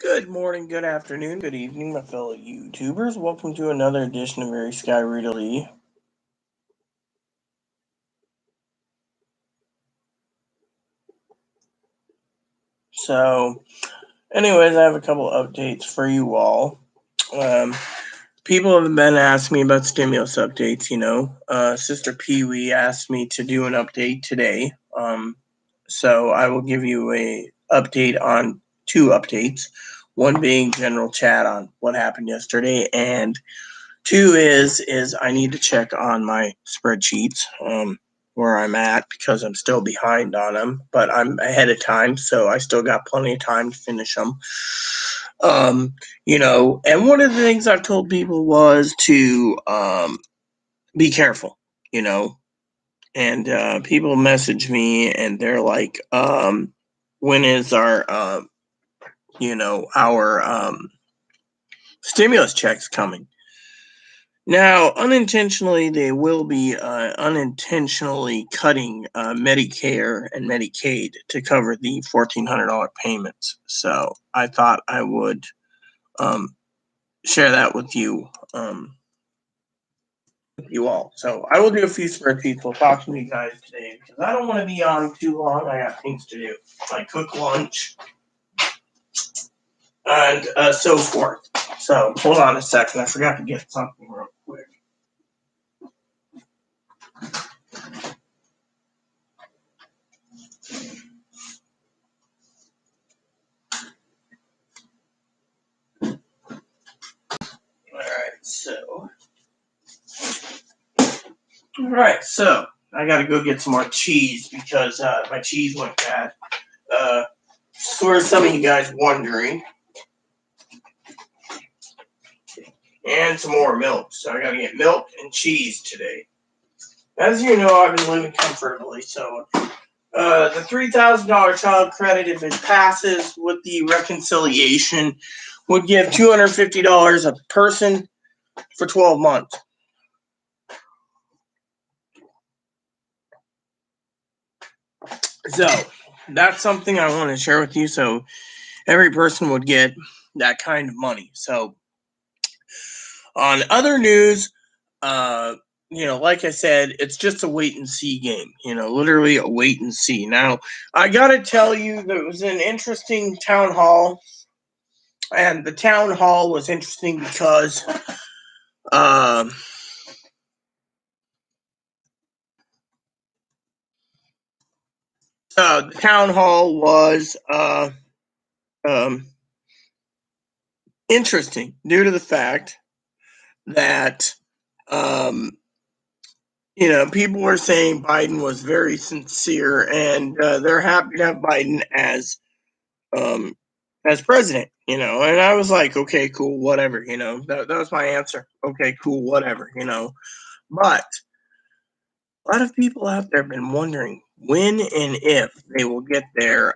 Good morning, good afternoon, good evening, my fellow YouTubers. Welcome to another edition of Very Sky Readily. So, anyways, I have a couple updates for you all. People have been asking me about stimulus updates, Sister Pee-wee asked me to do an update today. So I will give you a update on two updates. One being general chat on what happened yesterday, and two is I need to check on my spreadsheets, where I'm at, because I'm still behind on them, but I'm ahead of time, so I still got plenty of time to finish them. And one of the things I've told people was to be careful, and people message me and they're like, when is our stimulus checks coming? Now, unintentionally, they will be unintentionally cutting Medicare and Medicaid to cover the $1,400 payments. So I thought I would share that with you all. So I will do a few spreadsheets. We'll talk to you guys today because I don't want to be on too long. I got things to do, like cook lunch and so forth. So hold on a second. I forgot to get something real quick. All right, so I got to go get some more cheese because my cheese went bad. For some of you guys wondering, and some more milk. So I got to get milk and cheese today. As you know, I've been living comfortably. So the $3,000 child credit, if it passes with the reconciliation, would give $250 a person for 12 months. So that's something I want to share with you. So every person would get that kind of money. So on other news, like I said, it's just a wait and see game. Literally a wait and see. Now, I gotta tell you, there was an interesting town hall, and the town hall was interesting because the town hall was interesting due to the fact that people were saying Biden was very sincere, and they're happy to have Biden as president. And I was like, okay, cool, whatever. That was my answer. Okay, cool, whatever. But a lot of people out there have been wondering when and if they will get their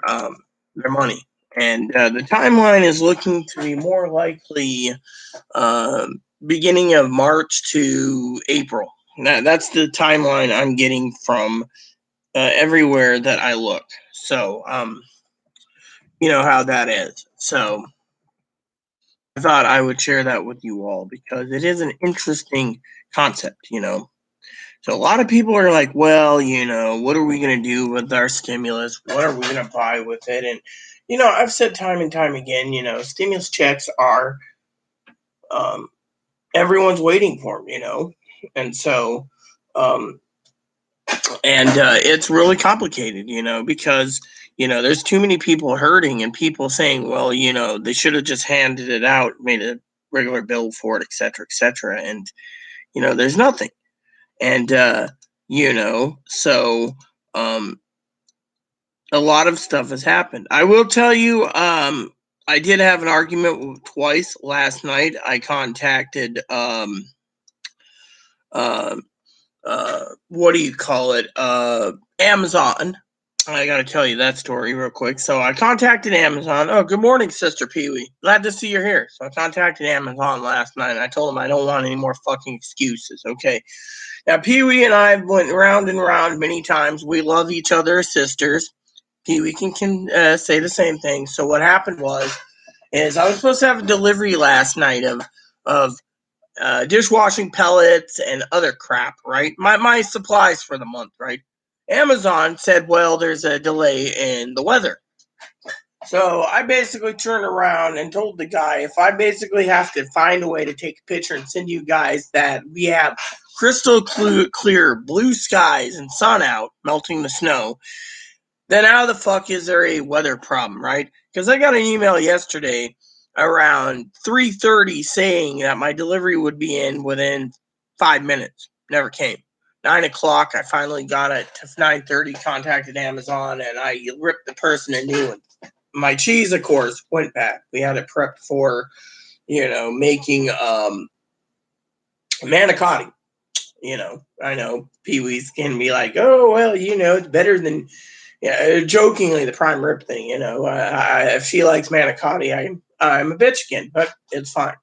money. And the timeline is looking to be more likely beginning of March to April. That's the timeline I'm getting from everywhere that I look. So, you know how that is. So, I thought I would share that with you all because it is an interesting concept. So, a lot of people are like, well, what are we going to do with our stimulus? What are we going to buy with it? And, I've said time and time again, stimulus checks are, everyone's waiting for them, and so, it's really complicated, because there's too many people hurting and people saying, well, they should have just handed it out, made a regular bill for it, etc., and there's nothing. And so a lot of stuff has happened. I will tell you, I did have an argument twice last night. I contacted what do you call it? Amazon. I got to tell you that story real quick. So I contacted Amazon. Oh, good morning, Sister Pee-wee. Glad to see you're here. So I contacted Amazon last night, and I told them I don't want any more fucking excuses, okay? Now, Pee-wee and I went round and round many times. We love each other as sisters. Pee-wee can say the same thing. So what happened was is I was supposed to have a delivery last night of dishwashing pellets and other crap, right? My supplies for the month, right? Amazon said, well, there's a delay in the weather. So I basically turned around and told the guy if I basically have to find a way to take a picture and send you guys that we have crystal clear blue skies and sun out melting the snow, then how the fuck is there a weather problem, right? Because I got an email yesterday around 3:30 saying that my delivery would be in within 5 minutes. Never came. 9 o'clock, I finally got it to 9:30. Contacted Amazon, and I ripped the person a new one. My cheese, of course, went back. We had it prepped for, making manicotti. I know Pee Wee's can be like, oh well, it's better than jokingly the prime rib thing. If she likes manicotti, I'm a bitch again, but it's fine.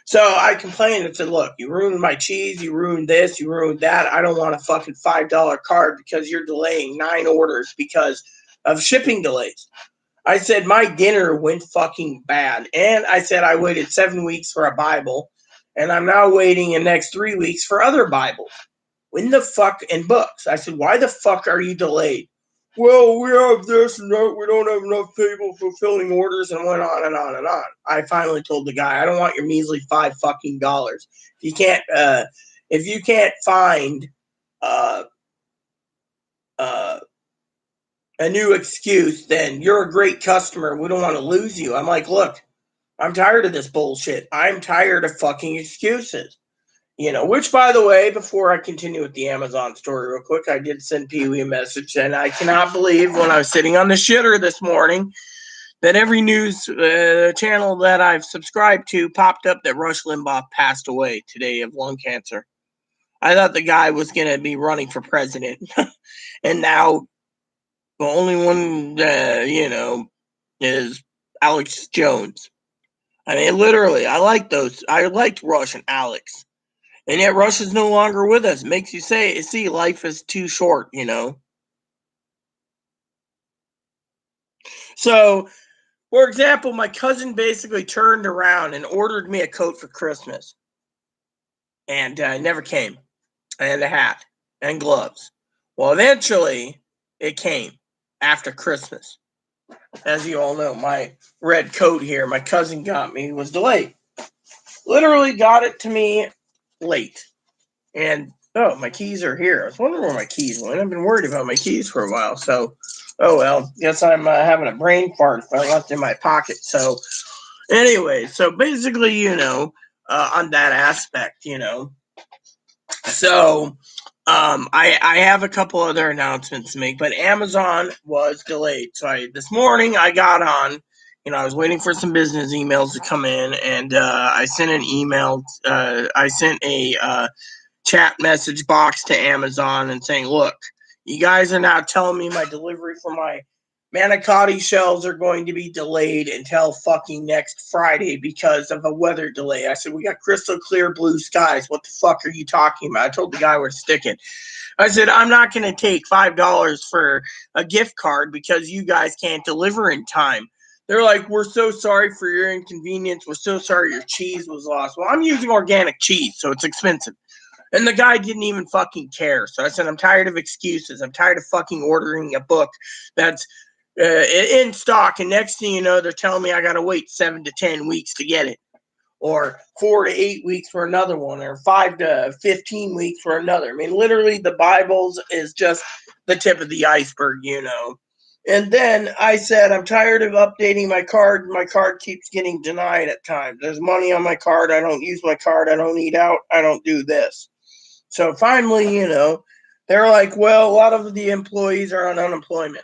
So I complained and said, look, you ruined my cheese, you ruined this, you ruined that. I don't want a fucking $5 card because you're delaying 9 orders because of shipping delays. I said my dinner went fucking bad. And I said I waited 7 weeks for a Bible, and I'm now waiting the next 3 weeks for other Bibles. When the fuck, and books. I said, why the fuck are you delayed? Well, we have this and that. We don't have enough people fulfilling orders, and went on and on and on. I finally told the guy, I don't want your measly $5 fucking dollars. If you can't find uh, uh, a new excuse, then you're a great customer. We don't want to lose you. I'm like, look, I'm tired of this bullshit. I'm tired of fucking excuses. Which, by the way, before I continue with the Amazon story real quick, I did send Pee Wee a message, and I cannot believe when I was sitting on the shitter this morning that every news channel that I've subscribed to popped up that Rush Limbaugh passed away today of lung cancer. I thought the guy was going to be running for president, and now the only one, is Alex Jones. I mean, literally, I liked Rush and Alex. And yet Rush is no longer with us. It makes you see, life is too short, So, for example, my cousin basically turned around and ordered me a coat for Christmas. And never came. And a hat and gloves. Well, eventually, it came after Christmas. As you all know, my red coat here, my cousin got me, was delayed. Literally got it to me late. And oh, my keys are here. I was wondering where my keys went. I've been worried about my keys for a while. So, oh well, guess I'm having a brain fart if I left in my pocket. So, anyway, so basically, on that aspect, So, I have a couple other announcements to make, but Amazon was delayed. So this morning I got on. I was waiting for some business emails to come in, and I sent an email. I sent a chat message box to Amazon and saying, look, you guys are now telling me my delivery for my manicotti shells are going to be delayed until fucking next Friday because of a weather delay. I said, we got crystal clear blue skies. What the fuck are you talking about? I told the guy where to stick it. I said, I'm not going to take $5 for a gift card because you guys can't deliver in time. They're like, we're so sorry for your inconvenience. We're so sorry your cheese was lost. Well, I'm using organic cheese, so it's expensive. And the guy didn't even fucking care. So I said, I'm tired of excuses. I'm tired of fucking ordering a book that's in stock. And next thing you know, they're telling me I got to wait 7 to 10 weeks to get it. Or 4 to 8 weeks for another one. Or 5 to 15 weeks for another. I mean, literally, the Bibles is just the tip of the iceberg, And then I said, I'm tired of updating my card. My card keeps getting denied at times. There's money on my card. I don't use my card. I don't eat out. I don't do this. So finally, they're like, well, a lot of the employees are on unemployment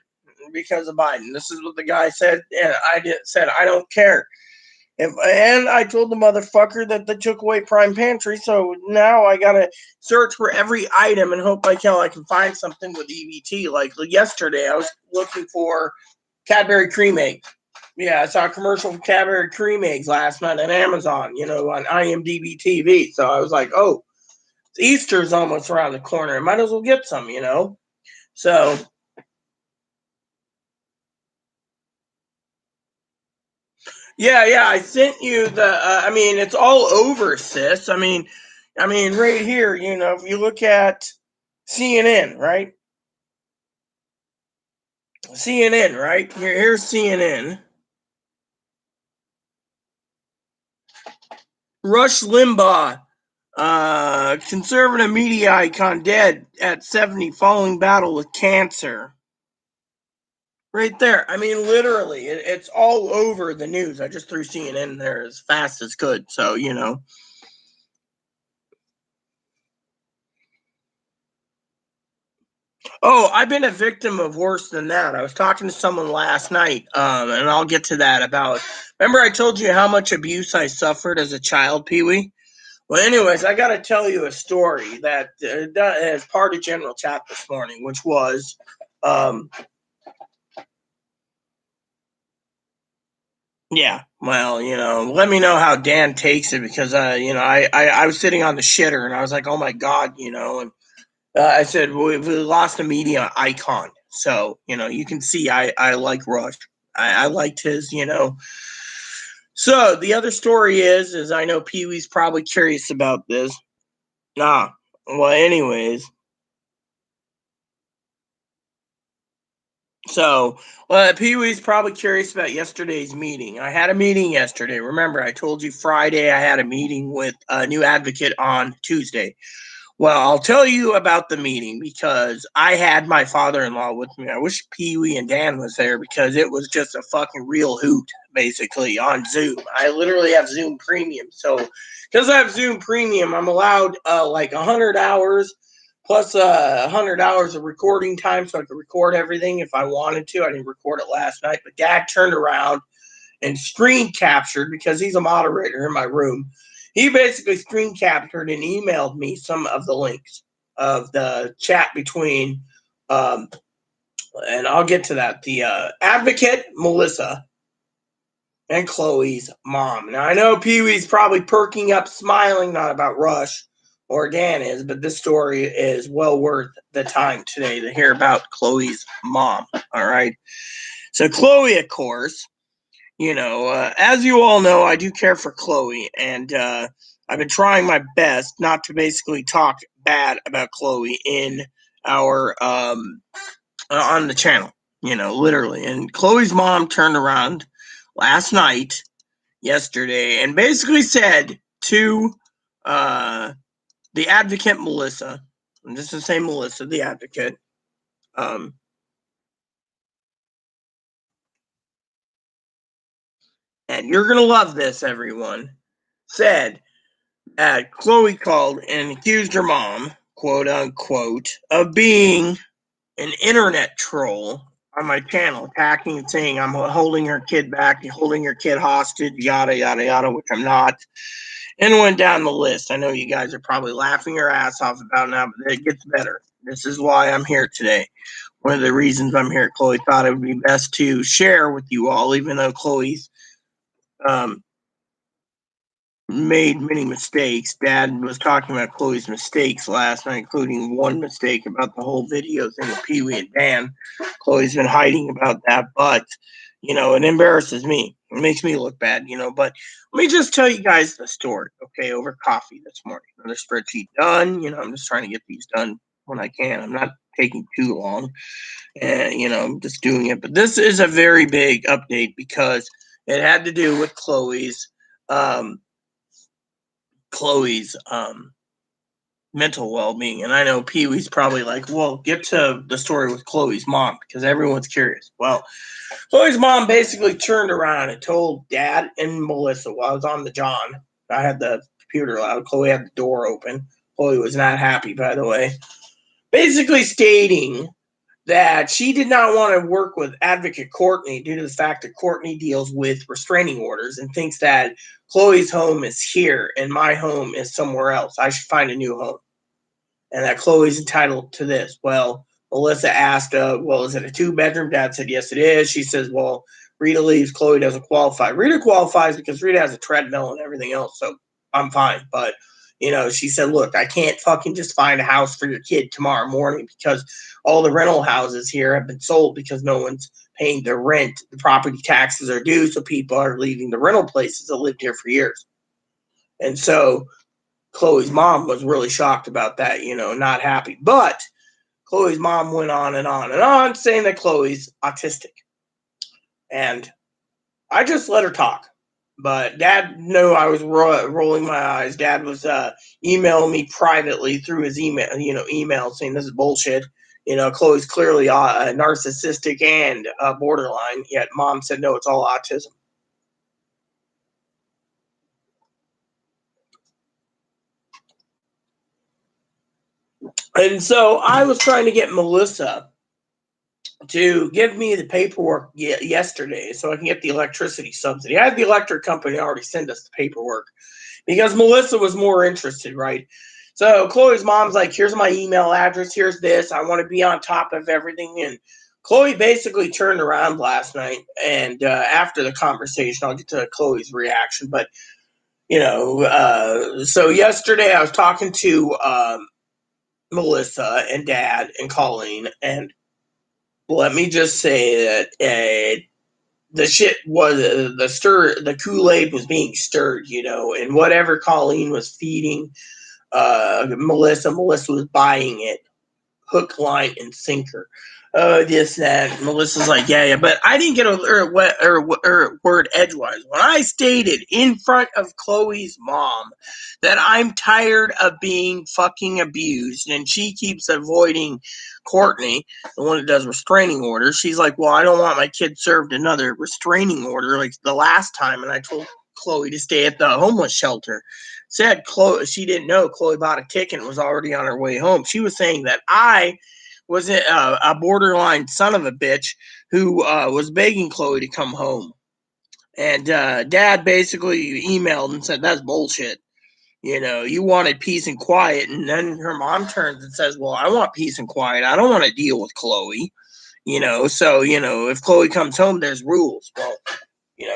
because of Biden. This is what the guy said, and said, I don't care. And I told the motherfucker that they took away Prime Pantry, so now I gotta search for every item and hope I can find something with EBT. Like yesterday, I was looking for Cadbury cream eggs. Yeah, I saw a commercial for Cadbury cream eggs last night on Amazon, on IMDb TV. So I was like, oh, Easter's almost around the corner. I might as well get some, So Yeah, I sent you the. I mean, it's all over, sis. I mean, right here. You know, if you look at CNN, right? CNN, right? Here's CNN. Rush Limbaugh, conservative media icon, dead at 70 following battle with cancer. Right there. I mean, literally, it's all over the news. I just threw CNN there as fast as could. So, you know. Oh, I've been a victim of worse than that. I was talking to someone last night, and I'll get to that about. Remember, I told you how much abuse I suffered as a child, Pee Wee? Well, anyways, I got to tell you a story that is part of General Chat this morning, which was, um, yeah, well, you know, let me know how Dan takes it because, you know, I was sitting on the shitter and I was like, oh my God, you know, and I said, we lost a media icon. So, you know, you can see I like Rush. I liked his, you know. So the other story is I know Pee Wee's probably curious about this. Nah. Well, anyways, so, Pee Wee's probably curious about yesterday's meeting. I had a meeting yesterday. Remember, I told you Friday I had a meeting with a new advocate on Tuesday. Well, I'll tell you about the meeting because I had my father-in-law with me. I wish Pee Wee and Dan was there because it was just a fucking real hoot, basically, on Zoom. I literally have Zoom Premium. So, because I have Zoom Premium, I'm allowed like 100 hours plus 100 hours of recording time so I could record everything if I wanted to. I didn't record it last night, but Dad turned around and screen captured because he's a moderator in my room. He basically screen captured and emailed me some of the links of the chat between, um, and I'll get to that, the advocate, Melissa, and Chloe's mom. Now, I know Pee Wee's probably perking up, smiling, not about Rush or Dan is, but this story is well worth the time today to hear about Chloe's mom. All right. So, Chloe, of course, you know, as you all know, I do care for Chloe, and I've been trying my best not to basically talk bad about Chloe in our on the channel, you know, literally. And Chloe's mom turned around last night, yesterday, and basically said to uh, the advocate Melissa, and just to say Melissa, the advocate, um, and you're gonna love this, everyone, said Chloe called and accused her mom, quote unquote, of being an internet troll on my channel, attacking and saying I'm holding her kid back, holding her kid hostage, yada, yada, yada, which I'm not. And went down the list. I know you guys are probably laughing your ass off about now, but it gets better. This is why I'm here today. One of the reasons I'm here, Chloe thought it would be best to share with you all, even though Chloe's um, made many mistakes. Dad was talking about Chloe's mistakes last night, including one mistake about the whole video thing with Pee Wee and Dan. Chloe's been hiding about that, but you know, it embarrasses me. It makes me look bad, you know. But let me just tell you guys the story, okay? Over coffee this morning. Another spreadsheet done. You know, I'm just trying to get these done when I can. I'm not taking too long, and you know, I'm just doing it. But this is a very big update because it had to do with um, Chloe's mental well-being. And I know Pee Wee's probably like, well, get to the story with Chloe's mom because everyone's curious. Well, Chloe's mom basically turned around and told Dad and Melissa while I was on the John. I had the computer loud. Chloe had the door open. Chloe was not happy, by the way. Basically stating that she did not want to work with advocate Courtney due to the fact that Courtney deals with restraining orders and thinks that Chloe's home is here and my home is somewhere else. I should find a new home. And that Chloe's entitled to this. Well, Melissa asked, well, is it a 2-bedroom? Dad said, yes, it is. She says, well, Rita leaves. Chloe doesn't qualify. Rita qualifies because Rita has a treadmill and everything else. So I'm fine. But, She said, look, I can't fucking just find a house for your kid tomorrow morning because all the rental houses here have been sold because no one's paying their rent. The property taxes are due, so people are leaving the rental places that lived here for years. And so Chloe's mom was really shocked about that, not happy. But Chloe's mom went on and on and on saying that Chloe's autistic. And I just let her talk. But Dad knew I was rolling my eyes. Dad was emailing me privately through his email saying this is bullshit. Chloe's clearly narcissistic and borderline, yet Mom said, no, it's all autism. And so I was trying to get Melissa to give me the paperwork yesterday so I can get the electricity subsidy. I had the electric company already send us the paperwork because Melissa was more interested, right? So Chloe's mom's like, here's my email address, here's this. I want to be on top of everything. And Chloe basically turned around last night, and after the conversation, I'll get to Chloe's reaction. But, so yesterday I was talking to Melissa and Dad and Colleen, and let me just say that the shit was the Kool-Aid was being stirred, and whatever Colleen was feeding Melissa was buying it, hook, line, and sinker. This, that. Melissa's like, yeah, but I didn't get a word edgewise. When I stated in front of Chloe's mom that I'm tired of being fucking abused, and she keeps avoiding Courtney, the one that does restraining orders, she's like, well, I don't want my kid served another restraining order like the last time, and I told Chloe to stay at the homeless shelter. Said Chloe, she didn't know Chloe bought a ticket and was already on her way home. She was saying that I was a borderline son of a bitch who was begging Chloe to come home. And Dad basically emailed and said, that's bullshit. You wanted peace and quiet. And then her mom turns and says, well, I want peace and quiet. I don't want to deal with Chloe. So, if Chloe comes home, there's rules. Well,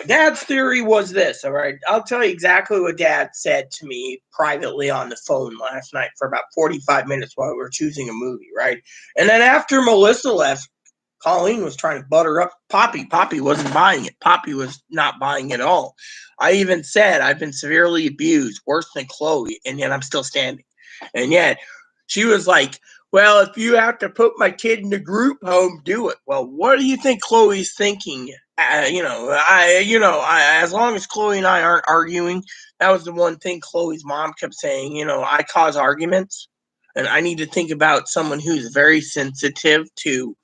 Dad's theory was this, all right? I'll tell you exactly what Dad said to me privately on the phone last night for about 45 minutes while we were choosing a movie, right? And then after Melissa left, Colleen was trying to butter up Poppy. Poppy wasn't buying it. Poppy was not buying it at all. I even said I've been severely abused, worse than Chloe, and yet I'm still standing. And yet she was like, well, if you have to put my kid in a group home, do it. Well, what do you think Chloe's thinking? As long as Chloe and I aren't arguing, that was the one thing Chloe's mom kept saying, I cause arguments, and I need to think about someone who's very sensitive to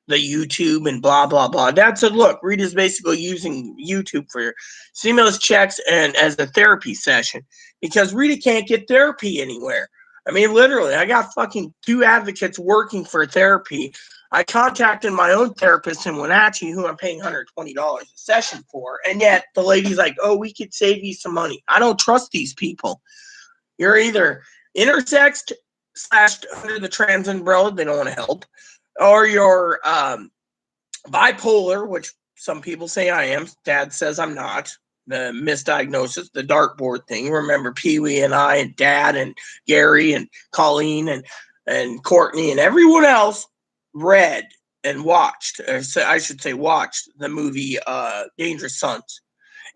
the YouTube and blah, blah, blah. Dad said, look, Rita's basically using YouTube for stimulus checks and as a therapy session because Rita can't get therapy anywhere. I mean, literally, I got fucking 2 advocates working for therapy. I contacted my own therapist in Wenatchee, who I'm paying $120 a session for. And yet the lady's like, oh, we could save you some money. I don't trust these people. You're either intersexed / under the trans umbrella, they don't want to help, or you're bipolar, which some people say I am. Dad says I'm not. The misdiagnosis, the dartboard thing. Remember Pee Wee and I and Dad and Gary and Colleen and Courtney and everyone else read and watched, or I should say watched the movie Dangerous Sons.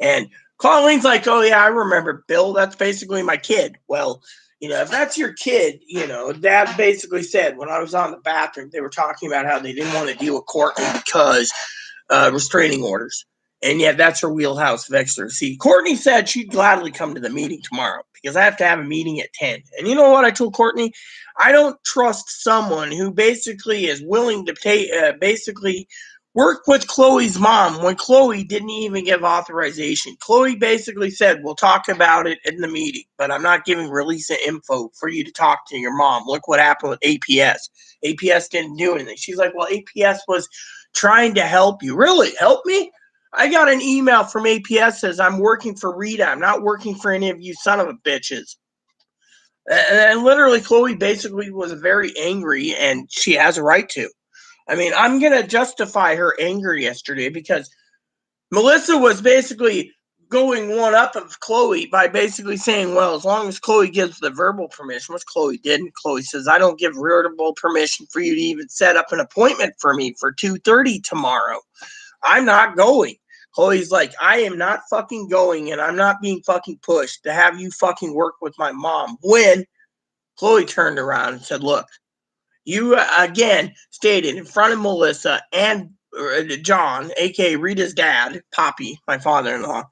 And Colleen's like, oh yeah, I remember Bill. That's basically my kid. Well, if that's your kid, Dad basically said when I was on the bathroom, they were talking about how they didn't want to deal with Courtney because restraining orders. And yet that's her wheelhouse of excellency. Courtney said she'd gladly come to the meeting tomorrow because I have to have a meeting at 10. And you know what I told Courtney? I don't trust someone who basically is willing to basically work with Chloe's mom when Chloe didn't even give authorization. Chloe basically said, we'll talk about it in the meeting, but I'm not giving release of info for you to talk to your mom. Look what happened with APS. APS didn't do anything. She's like, well, APS was trying to help you. Really? Help me? I got an email from APS says I'm working for Rita. I'm not working for any of you son of a bitches. And literally, Chloe basically was very angry, and she has a right to. I mean, I'm going to justify her anger yesterday because Melissa was basically going one up of Chloe by basically saying, well, as long as Chloe gives the verbal permission, which Chloe didn't. Chloe says, I don't give verbal permission for you to even set up an appointment for me for 2:30 tomorrow. I'm not going. Chloe's like, I am not fucking going, and I'm not being fucking pushed to have you fucking work with my mom. When Chloe turned around and said, look, you again stated in front of Melissa and John, aka Rita's dad, Poppy, my father-in-law,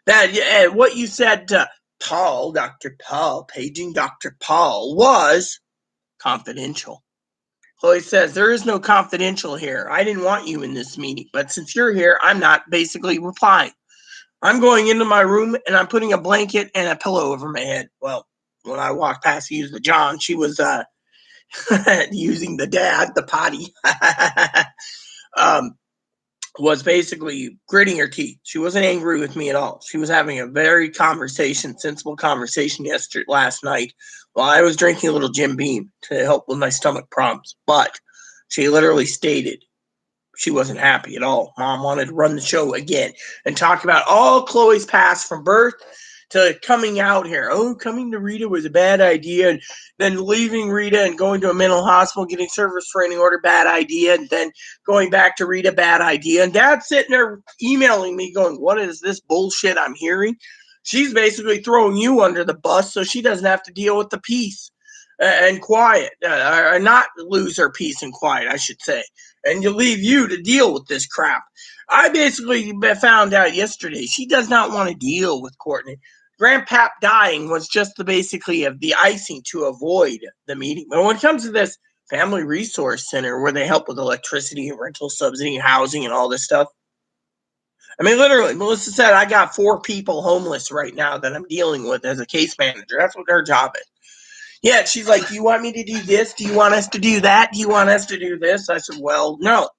that what you said to Paul, Dr. Paul, paging Dr. Paul, was confidential. Chloe says, there is no confidential here. I didn't want you in this meeting, but since you're here, I'm not basically replying. I'm going into my room and I'm putting a blanket and a pillow over my head. Well, when I walked past to use the John, she was using the dad, the potty, was basically gritting her teeth. She wasn't angry with me at all. She was having a very sensible conversation last night while I was drinking a little Jim Beam to help with my stomach problems. But she literally stated she wasn't happy at all. Mom wanted to run the show again and talk about all Chloe's past from birth to coming out here. Oh, coming to Rita was a bad idea. And then leaving Rita and going to a mental hospital, getting service training order, bad idea. And then going back to Rita, bad idea. And Dad's sitting there emailing me going, what is this bullshit I'm hearing? She's basically throwing you under the bus so she doesn't have to deal with the peace and quiet, or not lose her peace and quiet, I should say. And you leave you to deal with this crap. I basically found out yesterday she does not want to deal with Courtney. Grandpap dying was just basically of the icing to avoid the meeting. But when it comes to this family resource center where they help with electricity and rental subsidy and housing and all this stuff, I mean, literally, Melissa said, I got 4 people homeless right now that I'm dealing with as a case manager. That's what her job is. Yeah, she's like, do you want me to do this? Do you want us to do that? Do you want us to do this? I said, well, no.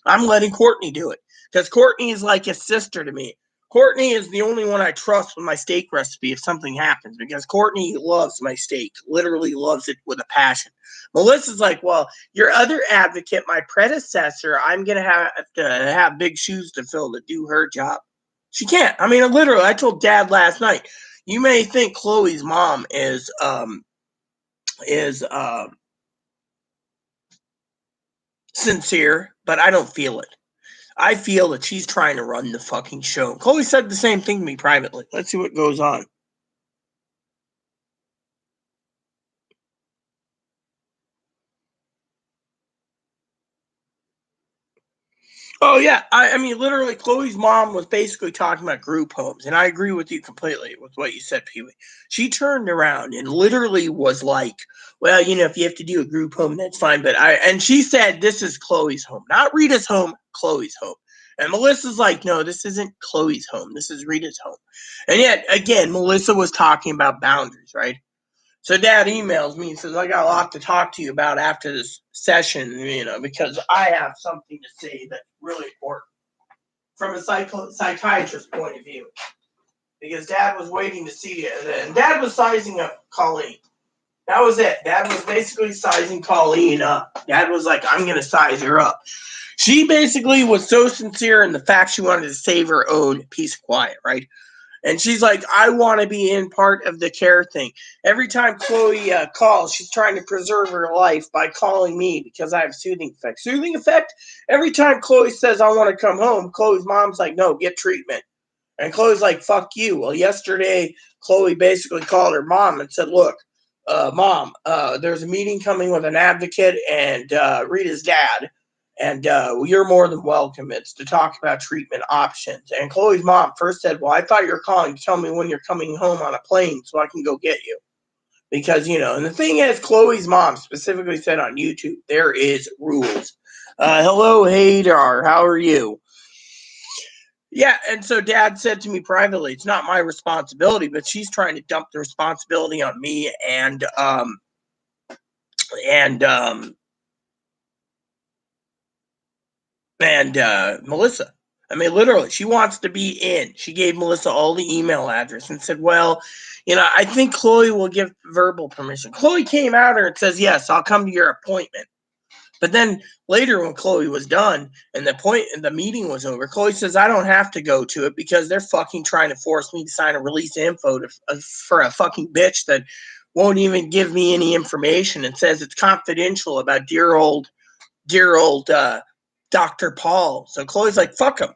I'm letting Courtney do it because Courtney is like a sister to me. Courtney is the only one I trust with my steak recipe if something happens because Courtney loves my steak, literally loves it with a passion. Melissa's like, well, your other advocate, my predecessor, I'm going to have big shoes to fill to do her job. She can't. I mean, literally, I told Dad last night, you may think Chloe's mom is sincere, but I don't feel it. I feel that she's trying to run the fucking show. Chloe said the same thing to me privately. Let's see what goes on. Oh, yeah. I mean, literally, Chloe's mom was basically talking about group homes, and I agree with you completely with what you said, Pee Wee. She turned around and literally was like, well, if you have to do a group home, that's fine. And she said, this is Chloe's home, not Rita's home, Chloe's home. And Melissa's like, no, this isn't Chloe's home. This is Rita's home. And yet, again, Melissa was talking about boundaries, right? So Dad emails me and says, I got a lot to talk to you about after this session, because I have something to say that's really important from a psychiatrist point of view. Because Dad was waiting to see it. And Dad was sizing up Colleen. That was it. Dad was basically sizing Colleen up. Dad was like, I'm going to size her up. She basically was so sincere in the fact she wanted to save her own peace and quiet, right? And she's like, I want to be in part of the care thing. Every time Chloe calls, she's trying to preserve her life by calling me because I have soothing effect. Soothing effect? Every time Chloe says, I want to come home, Chloe's mom's like, no, get treatment. And Chloe's like, fuck you. Well, yesterday, Chloe basically called her mom and said, look, Mom, there's a meeting coming with an advocate and Rita's dad. And you're more than welcome. It's to talk about treatment options. And Chloe's mom first said, well, I thought you were calling to tell me when you're coming home on a plane so I can go get you. Because, and the thing is, Chloe's mom specifically said on YouTube, there is rules. Hello, Hadar. How are you? Yeah, and so Dad said to me privately, it's not my responsibility, but she's trying to dump the responsibility on me and Melissa. I mean, literally, she wants to be in. She gave Melissa all the email address and said, well, I think Chloe will give verbal permission. Chloe came out her and says, yes, I'll come to your appointment. But then later when Chloe was done and the meeting was over, Chloe says, I don't have to go to it because they're fucking trying to force me to sign a release info for a fucking bitch that won't even give me any information and says it's confidential about dear old Dr. Paul. So Chloe's like, fuck him.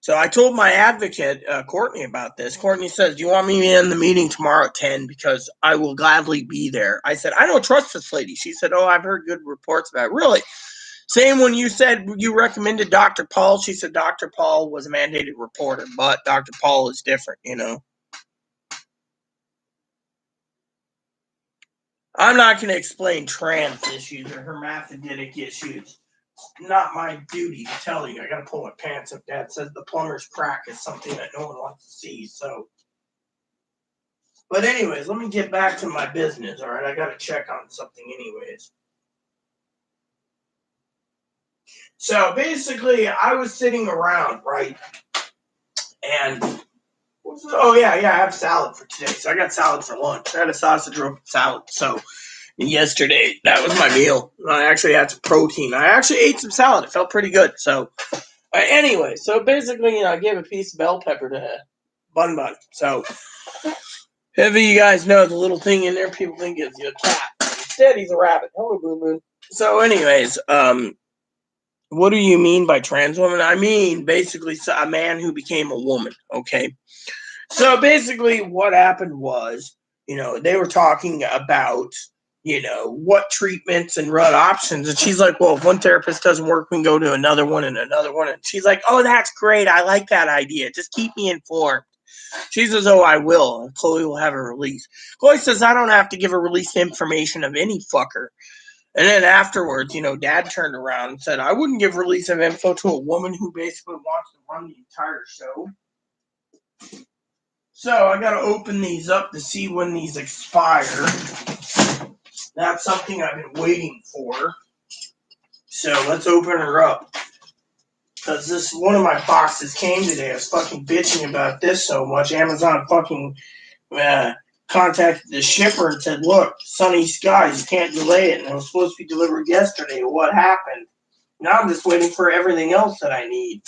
So I told my advocate, Courtney, about this. Courtney says, do you want me in the meeting tomorrow at 10? Because I will gladly be there. I said, I don't trust this lady. She said, oh, I've heard good reports about it. Really? Same when you said you recommended Dr. Paul. She said Dr. Paul was a mandated reporter, but Dr. Paul is different, you know. I'm not going to explain trans issues or hermaphroditic issues. Not my duty to tell you. I gotta pull my pants up. Dad says the plumber's crack is something that no one wants to see. So, but anyways, let me get back to my business. All right, I gotta check on something, anyways. So basically, I was sitting around, right, and oh yeah, I have salad for today. So I got salad for lunch. I had a sausage roll salad. So yesterday, that was my meal. I actually had some protein. I actually ate some salad. It felt pretty good. So. Anyway, so basically, I gave a piece of bell pepper to Bun Bun. So, if you guys know the little thing in there, people think it's a cat. Instead, he's a rabbit. Hello, Boo Boo. So, anyways, what do you mean by trans woman? I mean, basically, a man who became a woman, okay? So, basically, what happened was, they were talking about what treatments and what options. And she's like, well, if one therapist doesn't work, we can go to another one and another one. And she's like, oh, that's great. I like that idea. Just keep me informed. She says, oh, I will. And Chloe will have a release. Chloe says, I don't have to give a release information of any fucker. And then afterwards, Dad turned around and said, I wouldn't give release of info to a woman who basically wants to run the entire show. So I got to open these up to see when these expire. That's something I've been waiting for. So let's open her up. Because this one of my boxes came today. I was fucking bitching about this so much. Amazon fucking contacted the shipper and said, look, sunny skies, you can't delay it. And it was supposed to be delivered yesterday. What happened? Now I'm just waiting for everything else that I need.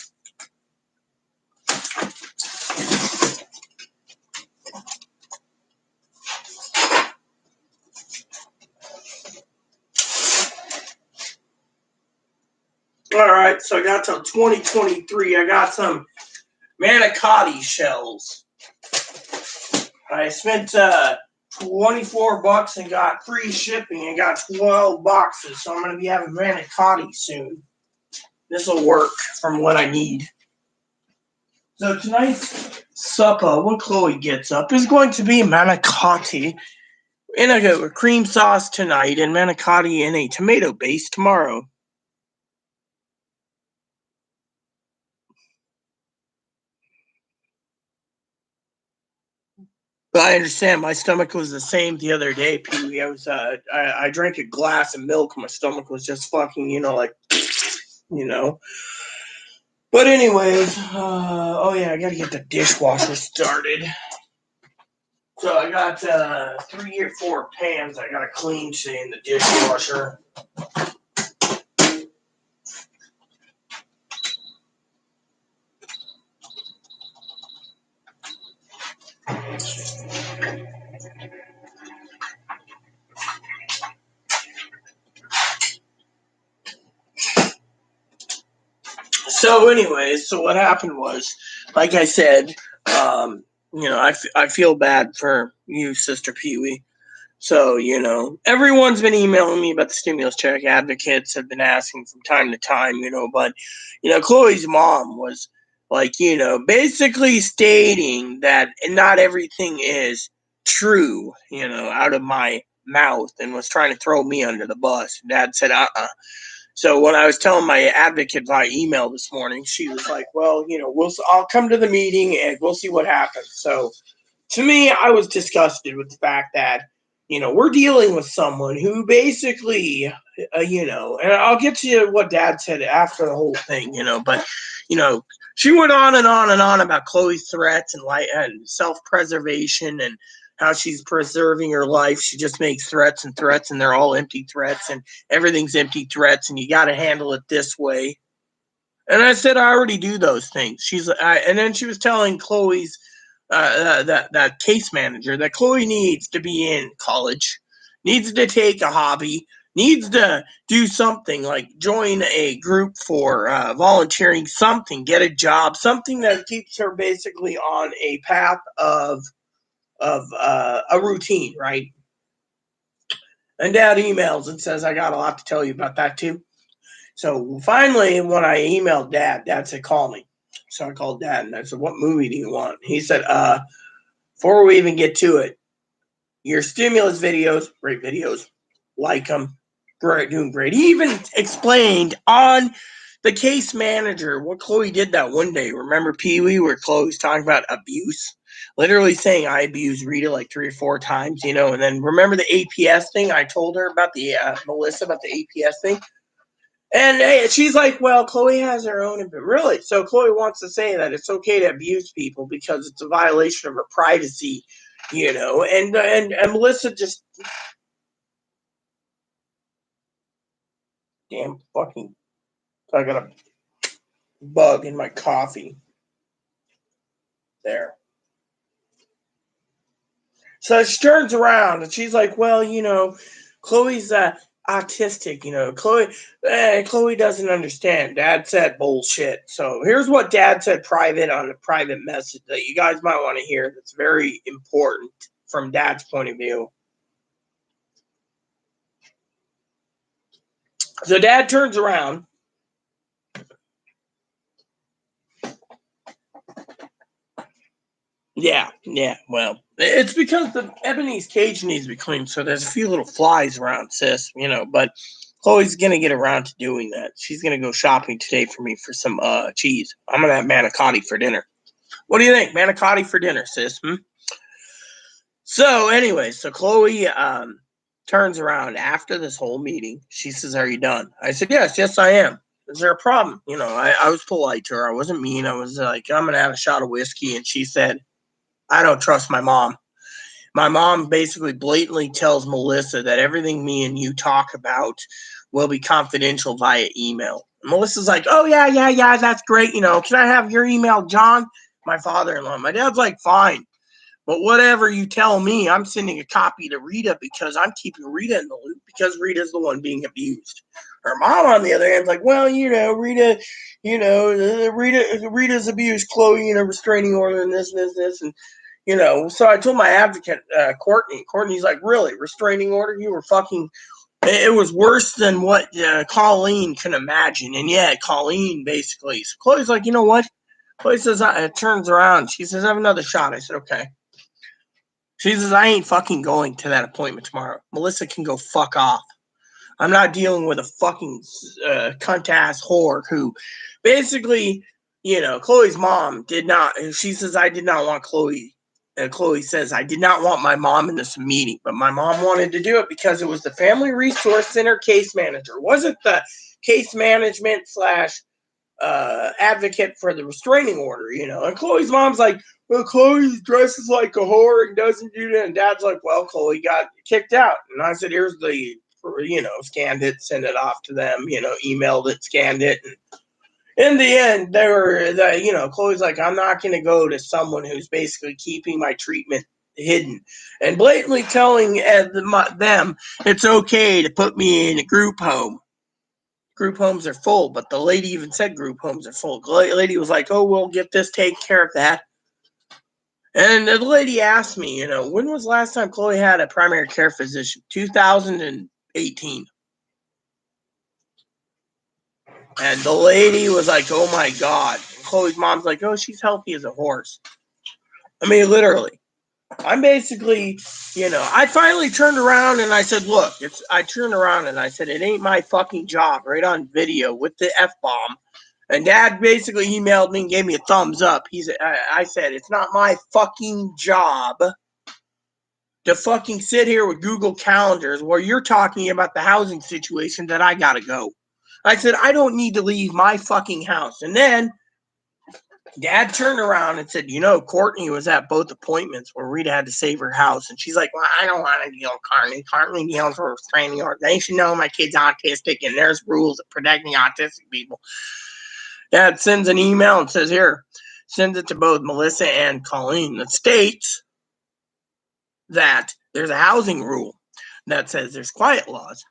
All right, so I got till 2023. I got some manicotti shells. I spent $24 and got free shipping and got 12 boxes. So I'm going to be having manicotti soon. This will work from what I need. So tonight's supper, when Chloe gets up, is going to be manicotti in a cream sauce tonight and manicotti in a tomato base tomorrow. But I understand my stomach was the same the other day, Pee-wee. I drank a glass of milk. My stomach was just fucking, like. But anyways, I gotta get the dishwasher started. So I got 3 or 4 pans I gotta clean today in the dishwasher. So anyways, what happened was, like I said, I feel bad for you, Sister Pee-wee. So, everyone's been emailing me about the stimulus check. Advocates have been asking from time to time, but, Chloe's mom was like, basically stating that not everything is true, out of my mouth, and was trying to throw me under the bus. Dad said, So when I was telling my advocate via email this morning, she was like, well, I'll come to the meeting and we'll see what happens. So to me, I was disgusted with the fact that, we're dealing with someone who basically, and I'll get to what Dad said after the whole thing, but, she went on and on and on about Chloe's threats and self-preservation and how she's preserving her life. She just makes threats and threats, and they're all empty threats, and everything's empty threats, and you got to handle it this way. And I said, I already do those things. And then she was telling Chloe's that case manager that Chloe needs to be in college, needs to take a hobby, needs to do something like join a group for volunteering, something, get a job, something that keeps her basically on a path of a routine, right? And Dad emails and says, I got a lot to tell you about that too. So finally, when I emailed Dad said, call me. So I called Dad and I said, what movie do you want? He said, before we even get to it, your stimulus videos, great videos, like them, great, doing great. He even explained on the case manager what Chloe did that one day. Remember Pee-wee where Chloe's talking about abuse? Literally saying I abused Rita like 3 or 4 times, and then remember the APS thing? I told her about the Melissa about the APS thing. And she's like, well, Chloe has her own. Really? So Chloe wants to say that it's okay to abuse people because it's a violation of her privacy, And Melissa just, damn fucking, I got a bug in my coffee. There. So she turns around and she's like, well, Chloe's autistic, Chloe doesn't understand. Dad said bullshit. So here's what Dad said private on a private message that you guys might want to hear that's very important from Dad's point of view. So Dad turns around. Yeah, well, it's because the Ebony's cage needs to be cleaned, so there's a few little flies around, sis, but Chloe's going to get around to doing that. She's going to go shopping today for me for some cheese. I'm going to have manicotti for dinner. What do you think? Manicotti for dinner, sis? So anyway, so Chloe turns around after this whole meeting. She says, are you done? I said, yes, I am. Is there a problem? I was polite to her. I wasn't mean. I was like, I'm going to have a shot of whiskey. And she said, I don't trust my mom. My mom basically blatantly tells Melissa that everything me and you talk about will be confidential via email. And Melissa's like, oh, yeah, that's great. Can I have your email, John? My father-in-law. My dad's like, fine. But whatever you tell me, I'm sending a copy to Rita because I'm keeping Rita in the loop because Rita's the one being abused. Her mom, on the other hand, is like, well, Rita, Rita's abused Chloe in a restraining order and this. And, so I told my advocate, Courtney. Courtney's like, really? Restraining order? You were fucking... It was worse than what Colleen can imagine. And yeah, Colleen basically. So Chloe's like, you know what? Chloe says, turns around. She says, have another shot. I said, okay. She says, I ain't fucking going to that appointment tomorrow. Melissa can go fuck off. I'm not dealing with a fucking cunt-ass whore who basically, Chloe's mom did not, she says, I did not want Chloe. And Chloe says, I did not want my mom in this meeting, but my mom wanted to do it because it was the Family Resource Center case manager. Wasn't the case management / advocate for the restraining order, And Chloe's mom's like, well, Chloe dresses like a whore and doesn't do that. And Dad's like, well, Chloe got kicked out. And I said, here's the, scanned it, send it off to them, emailed it, scanned it. And in the end, Chloe's like, I'm not going to go to someone who's basically keeping my treatment hidden and blatantly telling them it's okay to put me in a group home. Group homes are full, but the lady even said group homes are full. The lady was like, oh, we'll get this, take care of that. And the lady asked me, when was the last time Chloe had a primary care physician? 2018. And the lady was like, oh my God. Chloe's mom's like, oh, she's healthy as a horse. I mean, literally. I'm basically, I finally turned around and I said, look, I turned around and I said, it ain't my fucking job, right on video with the F-bomb. And Dad basically emailed me and gave me a thumbs up. I said, it's not my fucking job to fucking sit here with Google Calendars where you're talking about the housing situation that I gotta go. I said, I don't need to leave my fucking house. And then Dad turned around and said, Courtney was at both appointments where Rita had to save her house. And she's like, well, I don't want to deal with Courtney. Courtney deals with restraining orders. They should know my kid's autistic, and there's rules of protecting autistic people. Dad sends an email and says, sends it to both Melissa and Colleen that states that there's a housing rule that says there's quiet laws.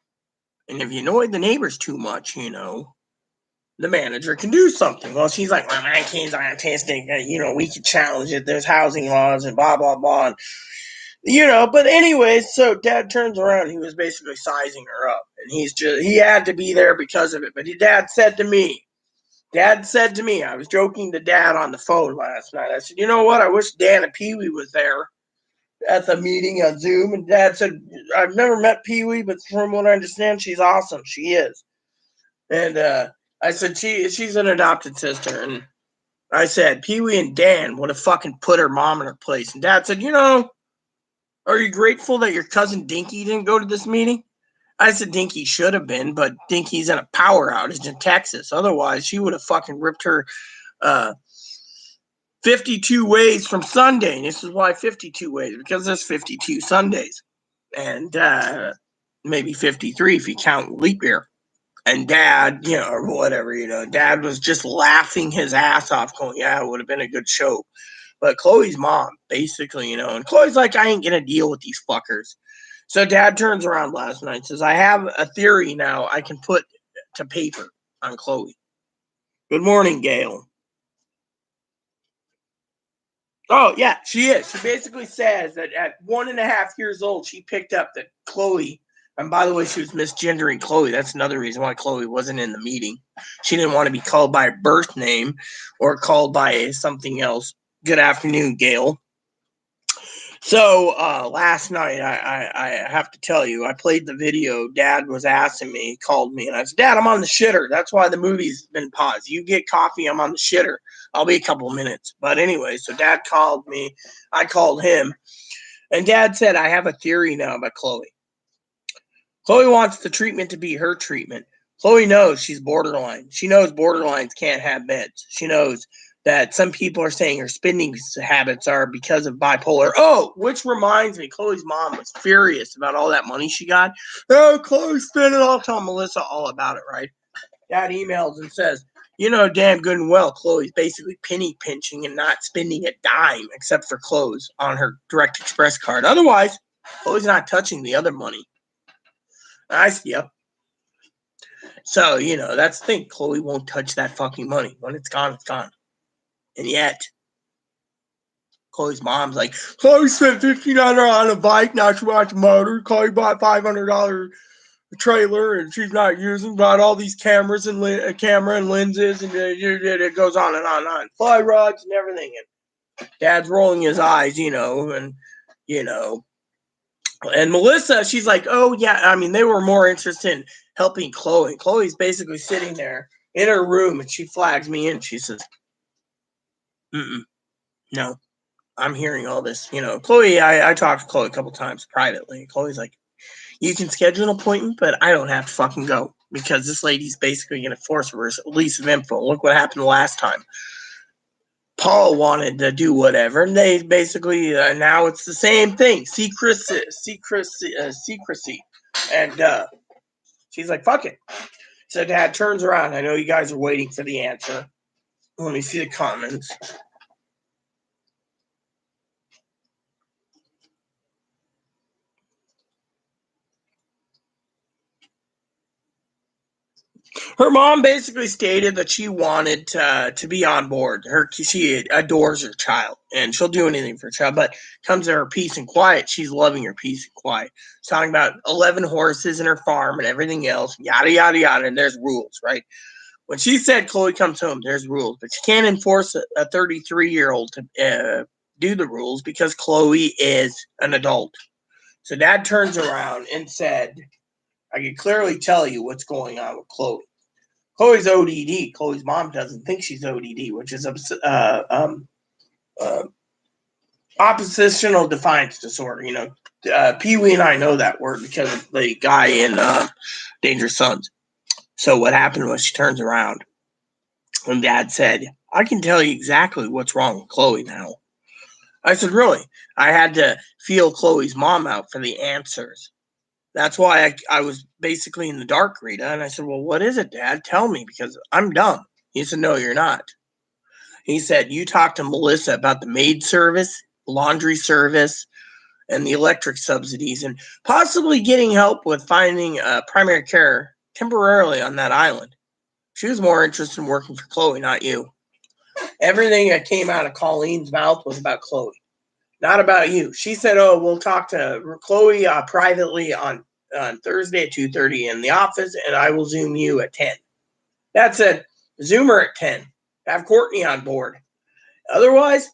And if you annoy the neighbors too much, the manager can do something. Well, she's like, well, my kid's autistic. We can challenge it. There's housing laws and blah, blah, blah. And, but anyways, so Dad turns around. He was basically sizing her up. And he had to be there because of it. But Dad said to me, I was joking to Dad on the phone last night. I said, you know what? I wish Dan and Pee-wee was there at the meeting on Zoom. And Dad said, I've never met Pee-wee, but from what I understand, she's awesome. She is. And I said, she's an adopted sister. And I said, Pee-wee and Dan would have fucking put her mom in her place. And Dad said, are you grateful that your cousin Dinky didn't go to this meeting? I said Dinky should have been, but Dinky's in a power outage in Texas. Otherwise, she would have fucking ripped her 52 ways from Sunday. And this is why 52 ways, because there's 52 Sundays. And maybe 53 if you count leap year. And Dad, or whatever, Dad was just laughing his ass off, going, yeah, it would have been a good show. But Chloe's mom, basically, and Chloe's like, I ain't going to deal with these fuckers. So Dad turns around last night and says, I have a theory now I can put to paper on Chloe. Good morning, Gail. Oh, yeah, she is. She basically says that at 1.5 years old, she picked up that Chloe, and by the way, she was misgendering Chloe. That's another reason why Chloe wasn't in the meeting. She didn't want to be called by her birth name or called by something else. Good afternoon, Gail. So last night, I have to tell you, I played the video. Dad was asking me, he called me, and I said, Dad, I'm on the shitter. That's why the movie's been paused. You get coffee, I'm on the shitter. I'll be a couple of minutes. But anyway, so Dad called me. I called him. And Dad said, I have a theory now about Chloe. Chloe wants the treatment to be her treatment. Chloe knows she's borderline. She knows borderlines can't have meds. She knows that some people are saying her spending habits are because of bipolar. Oh, which reminds me, Chloe's mom was furious about all that money she got. Oh, Chloe spent it all. Tell Melissa all about it, right? Dad emails and says, damn good and well, Chloe's basically penny pinching and not spending a dime except for clothes on her Direct Express card. Otherwise, Chloe's not touching the other money. Yep. So, that's the thing. Chloe won't touch that fucking money. When it's gone, it's gone. And yet, Chloe's mom's like, Chloe spent $1,500 on a bike, now she wants a motor. Chloe bought $500 trailer and she's not using, bought all these cameras and camera and lenses, and it goes on and on and on. Fly rods and everything. And Dad's rolling his eyes, and and Melissa, she's like, oh yeah, I mean, they were more interested in helping Chloe. Chloe's basically sitting there in her room and she flags me in. She says, no, I'm hearing all this. Chloe, I talked to Chloe a couple times privately. Chloe's like, you can schedule an appointment, but I don't have to fucking go because this lady's basically going to force a release of info. Look what happened the last time. Paul wanted to do whatever, and they basically, now it's the same thing. Secrecy. And she's like, fuck it. So Dad turns around. I know you guys are waiting for the answer. Let me see the comments. Her mom basically stated that she wanted to be on board. She adores her child, and she'll do anything for her child. But comes to her peace and quiet, she's loving her peace and quiet. She's talking about 11 horses in her farm and everything else, yada yada yada. And there's rules, right? When she said Chloe comes home, there's rules, but she can't enforce a 33-year-old to do the rules because Chloe is an adult. So Dad turns around and said, I can clearly tell you what's going on with Chloe. Chloe's ODD. Chloe's mom doesn't think she's ODD, which is oppositional defiance disorder. Pee-wee and I know that word because of the guy in Dangerous Sons. So what happened was she turns around and Dad said, I can tell you exactly what's wrong with Chloe now. I said, really? I had to feel Chloe's mom out for the answers. That's why I was basically in the dark, Rita. And I said, well, what is it, Dad? Tell me, because I'm dumb. He said, no, you're not. He said, you talked to Melissa about the maid service, laundry service, and the electric subsidies, and possibly getting help with finding primary care temporarily on that island. She was more interested in working for Chloe, not you. Everything that came out of Colleen's mouth was about Chloe, not about you. She said, oh, we'll talk to Chloe privately on Thursday at 2:30 in the office, and I will Zoom you at 10. That said, Zoom her at 10. Have Courtney on board. Otherwise,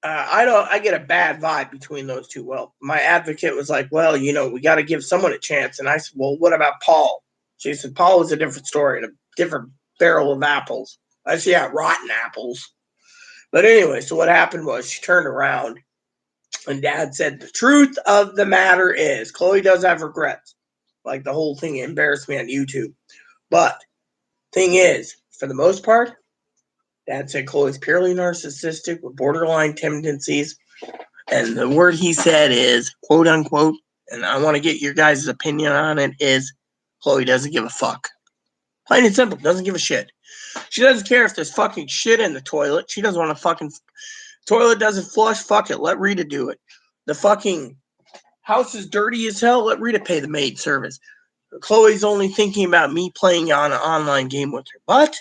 I get a bad vibe between those two. Well, my advocate was like, well, we got to give someone a chance. And I said, well, what about Paul? She said, Paul was a different story and a different barrel of apples. I said, yeah, rotten apples. But anyway, so what happened was she turned around and Dad said, the truth of the matter is Chloe does have regrets. Like the whole thing embarrassed me on YouTube. But thing is, for the most part, Dad said Chloe's purely narcissistic with borderline tendencies. And the word he said is, quote unquote, and I want to get your guys' opinion on it, is Chloe doesn't give a fuck. Plain and simple, doesn't give a shit. She doesn't care if there's fucking shit in the toilet. She doesn't want to fucking... Toilet doesn't flush, fuck it, let Rita do it. The fucking house is dirty as hell, let Rita pay the maid service. Chloe's only thinking about me playing on an online game with her. But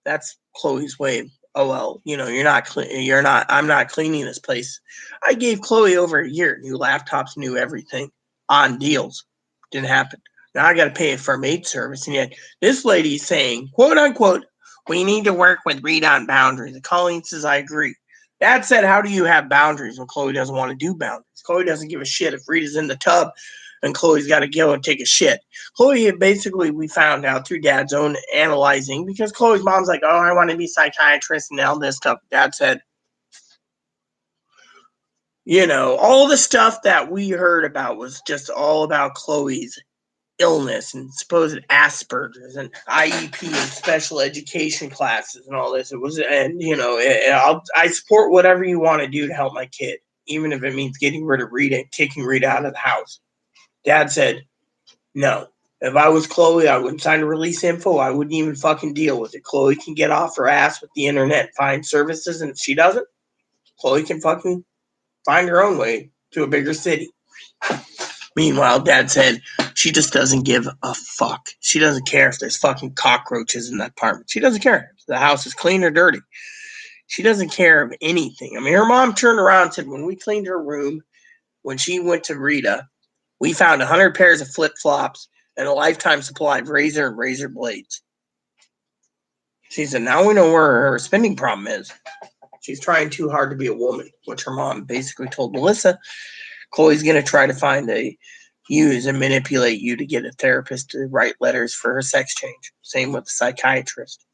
that's Chloe's way. Oh, well, I'm not cleaning this place. I gave Chloe over a year. New laptops, new everything on deals. Didn't happen. Now I got to pay for maid service. And yet this lady's saying, quote unquote, we need to work with Rita on boundaries. And Colleen says, I agree. Dad said, how do you have boundaries when Chloe doesn't want to do boundaries? Chloe doesn't give a shit if Rita's in the tub and Chloe's got to go and take a shit. Chloe, basically, we found out through Dad's own analyzing, because Chloe's mom's like, oh, I want to be a psychiatrist and all this stuff. Dad said, all the stuff that we heard about was just all about Chloe's illness and supposed Asperger's and IEP and special education classes and all this. It was, and I support whatever you want to do to help my kid, even if it means getting rid of Rita and kicking Rita out of the house. Dad said, no. If I was Chloe, I wouldn't sign a release info. I wouldn't even fucking deal with it. Chloe can get off her ass with the internet, find services, and if she doesn't, Chloe can fucking find her own way to a bigger city. Meanwhile, Dad said she just doesn't give a fuck. She doesn't care if there's fucking cockroaches in that apartment. She doesn't care if the house is clean or dirty. She doesn't care of anything. I mean, her mom turned around and said when we cleaned her room, when she went to Rita, we found 100 pairs of flip-flops and a lifetime supply of razor and razor blades. She said, now we know where her spending problem is. She's trying too hard to be a woman, which her mom basically told Melissa. Chloe's going to try to use and manipulate you to get a therapist to write letters for her sex change. Same with the psychiatrist,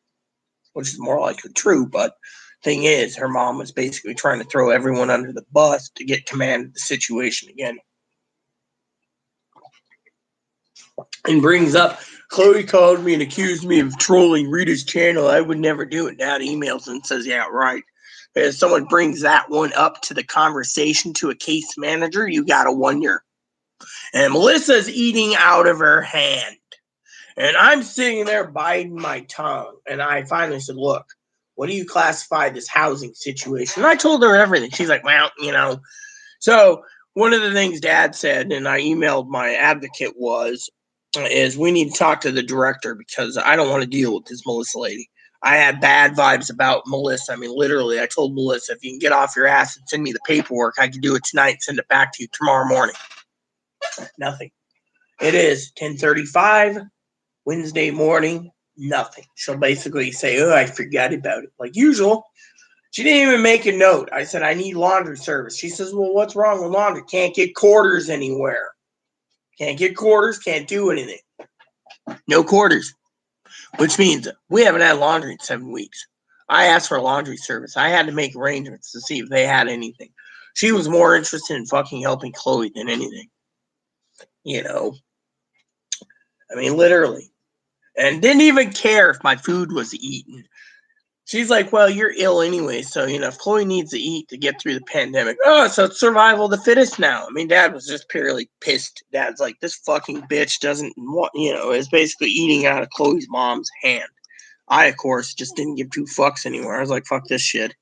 which is more likely true. But thing is, her mom was basically trying to throw everyone under the bus to get command of the situation again. And brings up, Chloe called me and accused me of trolling Rita's channel. I would never do it. Dad emails and says, yeah, right. If someone brings that one up to the conversation to a case manager, you got to wonder. And Melissa's eating out of her hand. And I'm sitting there biting my tongue. And I finally said, look, what do you classify this housing situation? And I told her everything. She's like, well, So one of the things Dad said, and I emailed my advocate is we need to talk to the director because I don't want to deal with this Melissa lady. I had bad vibes about Melissa. I mean, literally, I told Melissa, if you can get off your ass and send me the paperwork, I can do it tonight, send it back to you tomorrow morning. Nothing. It is 10:35, Wednesday morning, nothing. She'll basically say, oh, I forgot about it. Like usual. She didn't even make a note. I said, I need laundry service. She says, well, what's wrong with laundry? Can't get quarters anywhere. Can't get quarters, can't do anything. No quarters. Which means we haven't had laundry in 7 weeks. I asked for a laundry service. I had to make arrangements to see if they had anything. She was more interested in fucking helping Chloe than anything. I mean, literally. And didn't even care if my food was eaten. She's like, well, you're ill anyway, so if Chloe needs to eat to get through the pandemic, oh, so it's survival of the fittest now. I mean, Dad was just purely pissed. Dad's like, this fucking bitch doesn't want, is basically eating out of Chloe's mom's hand. I, of course, just didn't give two fucks anymore. I was like, fuck this shit.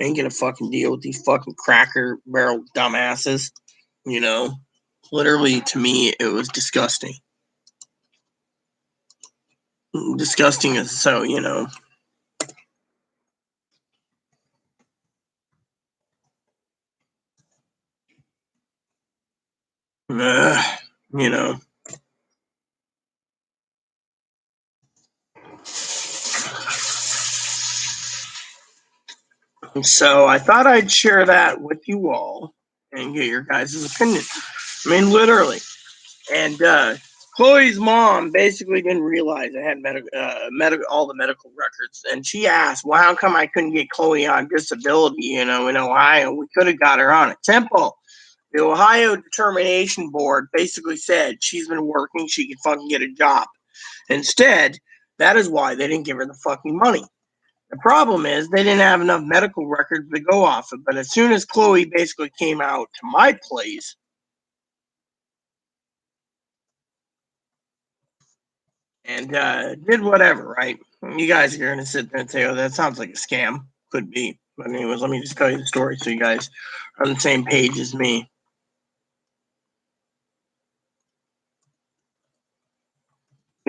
I ain't gonna fucking deal with these fucking Cracker Barrel dumbasses. Literally, to me, it was disgusting. Disgusting as so, you know. So I thought I'd share that with you all and get your guys' opinion. I mean, literally. And Chloe's mom basically didn't realize I had all the medical records. And she asked, well, how come I couldn't get Chloe on disability, in Ohio? We could have got her on it. Simple. The Ohio Determination Board basically said she's been working, she could fucking get a job. Instead, that is why they didn't give her the fucking money. The problem is they didn't have enough medical records to go off of. But as soon as Chloe basically came out to my place, and did whatever, right? You guys are going to sit there and say, oh, that sounds like a scam. Could be. But anyways, let me just tell you the story so you guys are on the same page as me.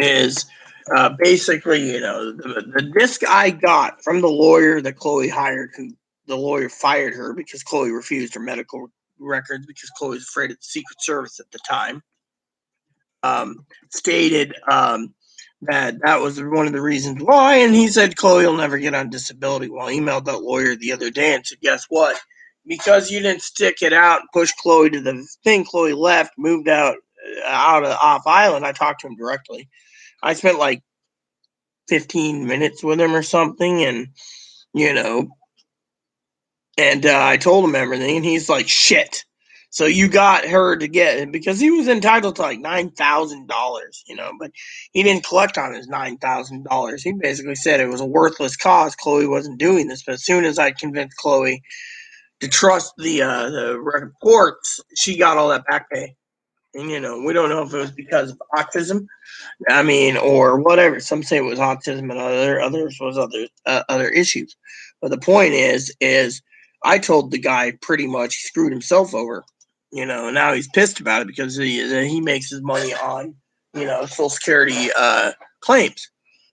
Is basically, the disc I got from the lawyer that Chloe hired, who the lawyer fired her because Chloe refused her medical records because Chloe was afraid of the Secret Service at the time. Stated that was one of the reasons why, and he said Chloe will never get on disability. Well, I emailed that lawyer the other day and said, guess what? Because you didn't stick it out and push Chloe to the thing, Chloe left, moved out off island. I talked to him directly. I spent like 15 minutes with him or something, and you know, and I told him everything, and he's like, shit. So you got her to get it because he was entitled to like $9,000, but he didn't collect on his $9,000. He basically said it was a worthless cause. Chloe wasn't doing this, but as soon as I convinced Chloe to trust the reports, she got all that back pay. And we don't know if it was because of autism. I mean, or whatever. Some say it was autism, and others was other issues. But the point is I told the guy pretty much he screwed himself over. And now he's pissed about it because he makes his money on Social Security claims.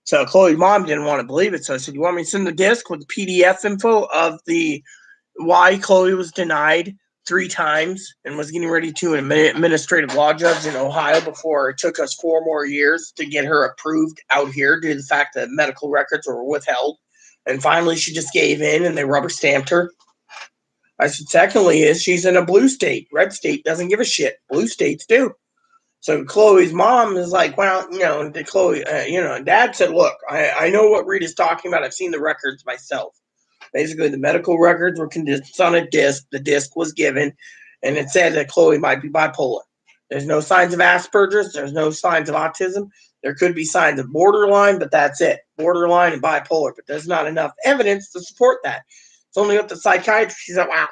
So Chloe's mom didn't want to believe it, so I said, "You want me to send the disc with the PDF info of the why Chloe was denied 3 times and was getting ready to an administrative law judge in Ohio before it took us 4 more years to get her approved out here due to the fact that medical records were withheld. And finally, she just gave in and they rubber stamped her." I said, secondly, is she's in a blue state. Red state doesn't give a shit. Blue states do. So Chloe's mom is like, well, to Chloe, and Dad said, look, I know what Rita's talking about. I've seen the records myself. Basically, the medical records were condensed on a disc. The disc was given, and it said that Chloe might be bipolar. There's no signs of Asperger's. There's no signs of autism. There could be signs of borderline, but that's it. Borderline and bipolar. But there's not enough evidence to support that. It's only up to psychiatry. She said, well,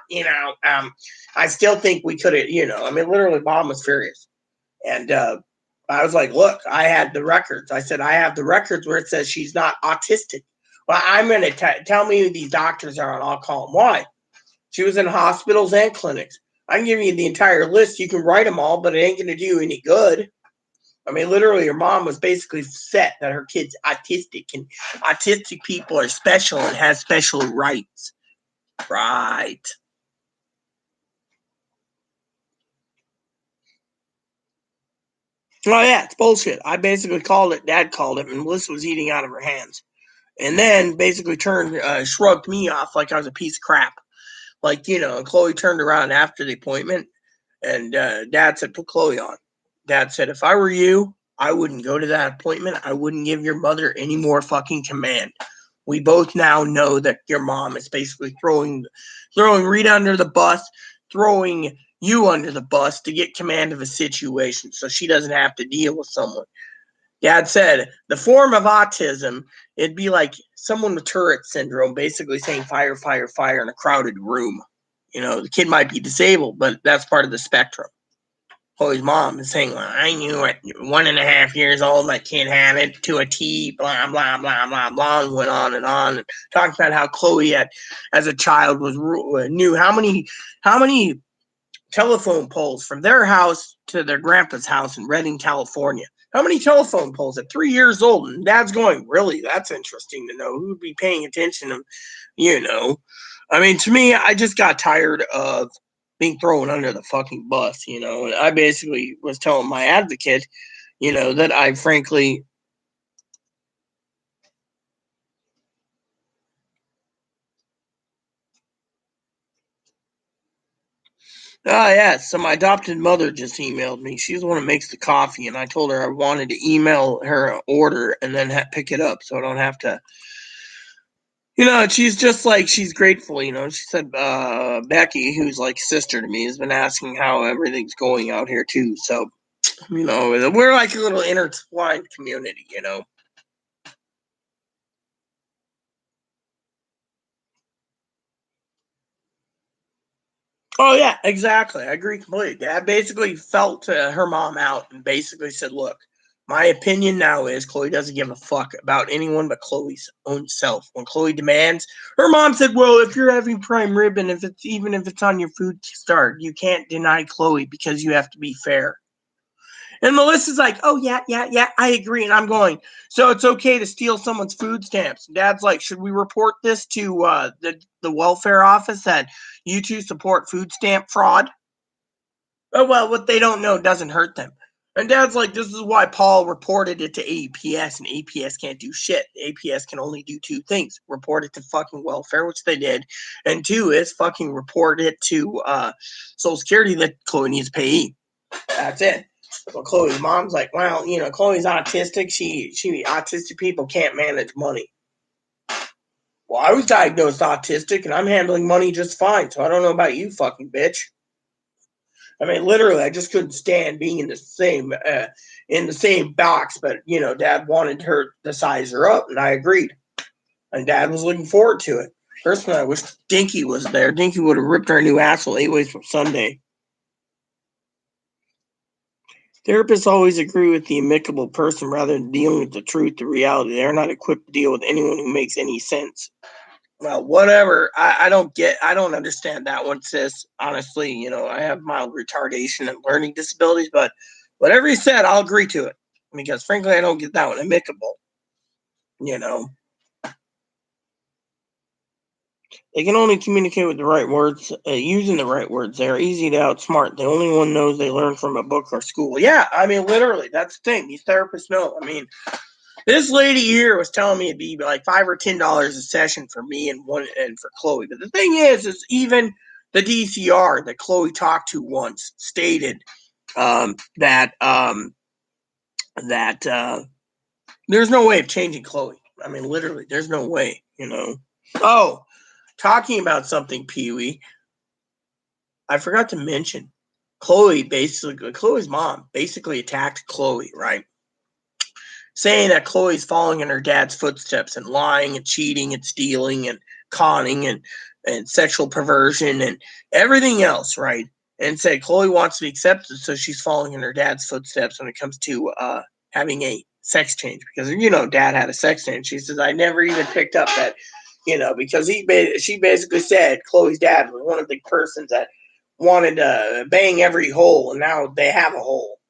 I still think we could have, literally, Mom was furious. And I was like, look, I had the records. I said, I have the records where it says she's not autistic. Well, I'm going to tell me who these doctors are, and I'll call them. Why? She was in hospitals and clinics. I can give you the entire list. You can write them all, but it ain't going to do you any good. I mean, literally, her mom was basically set that her kid's autistic, and autistic people are special and have special rights. Right. Oh, yeah, it's bullshit. I basically called it. Dad called it, and Melissa was eating out of her hands. And then basically shrugged me off like I was a piece of crap. Like, Chloe turned around after the appointment, and Dad said, put Chloe on. Dad said, if I were you, I wouldn't go to that appointment. I wouldn't give your mother any more fucking command. We both now know that your mom is basically throwing Rita under the bus, throwing you under the bus to get command of a situation so she doesn't have to deal with someone. Dad said the form of autism, it'd be like someone with Tourette syndrome basically saying fire, fire, fire in a crowded room. The kid might be disabled, but that's part of the spectrum. Chloe's mom is saying, well, I knew at 1.5 years old my kid had it to a T, blah, blah, blah, blah, blah, and went on and talked about how Chloe as a child knew how many telephone poles from their house to their grandpa's house in Redding, California. How many telephone poles at 3 years old? And Dad's going, really? That's interesting to know. Who would be paying attention to, I mean, to me, I just got tired of being thrown under the fucking bus, and I basically was telling my advocate, that I frankly yeah. So my adopted mother just emailed me. She's the one who makes the coffee, and I told her I wanted to email her an order and then pick it up, so I don't have to. She's just like she's grateful. She said Becky, who's like sister to me, has been asking how everything's going out here too. So we're like a little intertwined community. Oh yeah, exactly. I agree completely. Dad basically felt her mom out and basically said, "Look, my opinion now is Chloe doesn't give a fuck about anyone but Chloe's own self. When Chloe demands, her mom said, "Well, if you're having prime rib and even if it's on your food card, you can't deny Chloe because you have to be fair." And Melissa's like, oh, yeah, yeah, yeah, I agree. And I'm going, so it's okay to steal someone's food stamps. And Dad's like, should we report this to the welfare office that you two support food stamp fraud? Oh, well, what they don't know doesn't hurt them. And Dad's like, this is why Paul reported it to APS, and APS can't do shit. APS can only do two things: report it to fucking welfare, which they did, and two is fucking report it to Social Security that Chloe needs to pay. That's it. Well, Chloe's mom's like, well, Chloe's autistic. She autistic people can't manage money. Well, I was diagnosed autistic, and I'm handling money just fine. So I don't know about you, fucking bitch. I mean, literally, I just couldn't stand being in the same box. But Dad wanted her to size her up, and I agreed. And Dad was looking forward to it. Personally, I wish Dinky was there. Dinky would have ripped her a new asshole 8 ways from Sunday. Therapists always agree with the amicable person rather than dealing with the truth, the reality. They're not equipped to deal with anyone who makes any sense. Well, whatever. I don't understand that one, sis. Honestly, I have mild retardation and learning disabilities, but whatever you said, I'll agree to it. Because frankly, I don't get that one amicable. You know. They can only communicate with the right words, using the right words. They're easy to outsmart. The only one knows they learn from a book or school. Yeah, I mean, literally, that's the thing. These therapists know. I mean, this lady here was telling me it'd be like $5 or $10 a session for me and for Chloe. But the thing is even the DCR that Chloe talked to once stated that there's no way of changing Chloe. I mean, literally, there's no way. Oh, talking about something, Pee Wee. I forgot to mention Chloe's mom basically attacked Chloe, right? Saying that Chloe's following in her dad's footsteps and lying and cheating and stealing and conning and sexual perversion and everything else, right? And said Chloe wants to be accepted, so she's following in her dad's footsteps when it comes to having a sex change. Because dad had a sex change. She says I never even picked up that, because she basically said Chloe's dad was one of the persons that wanted to bang every hole, and now they have a hole.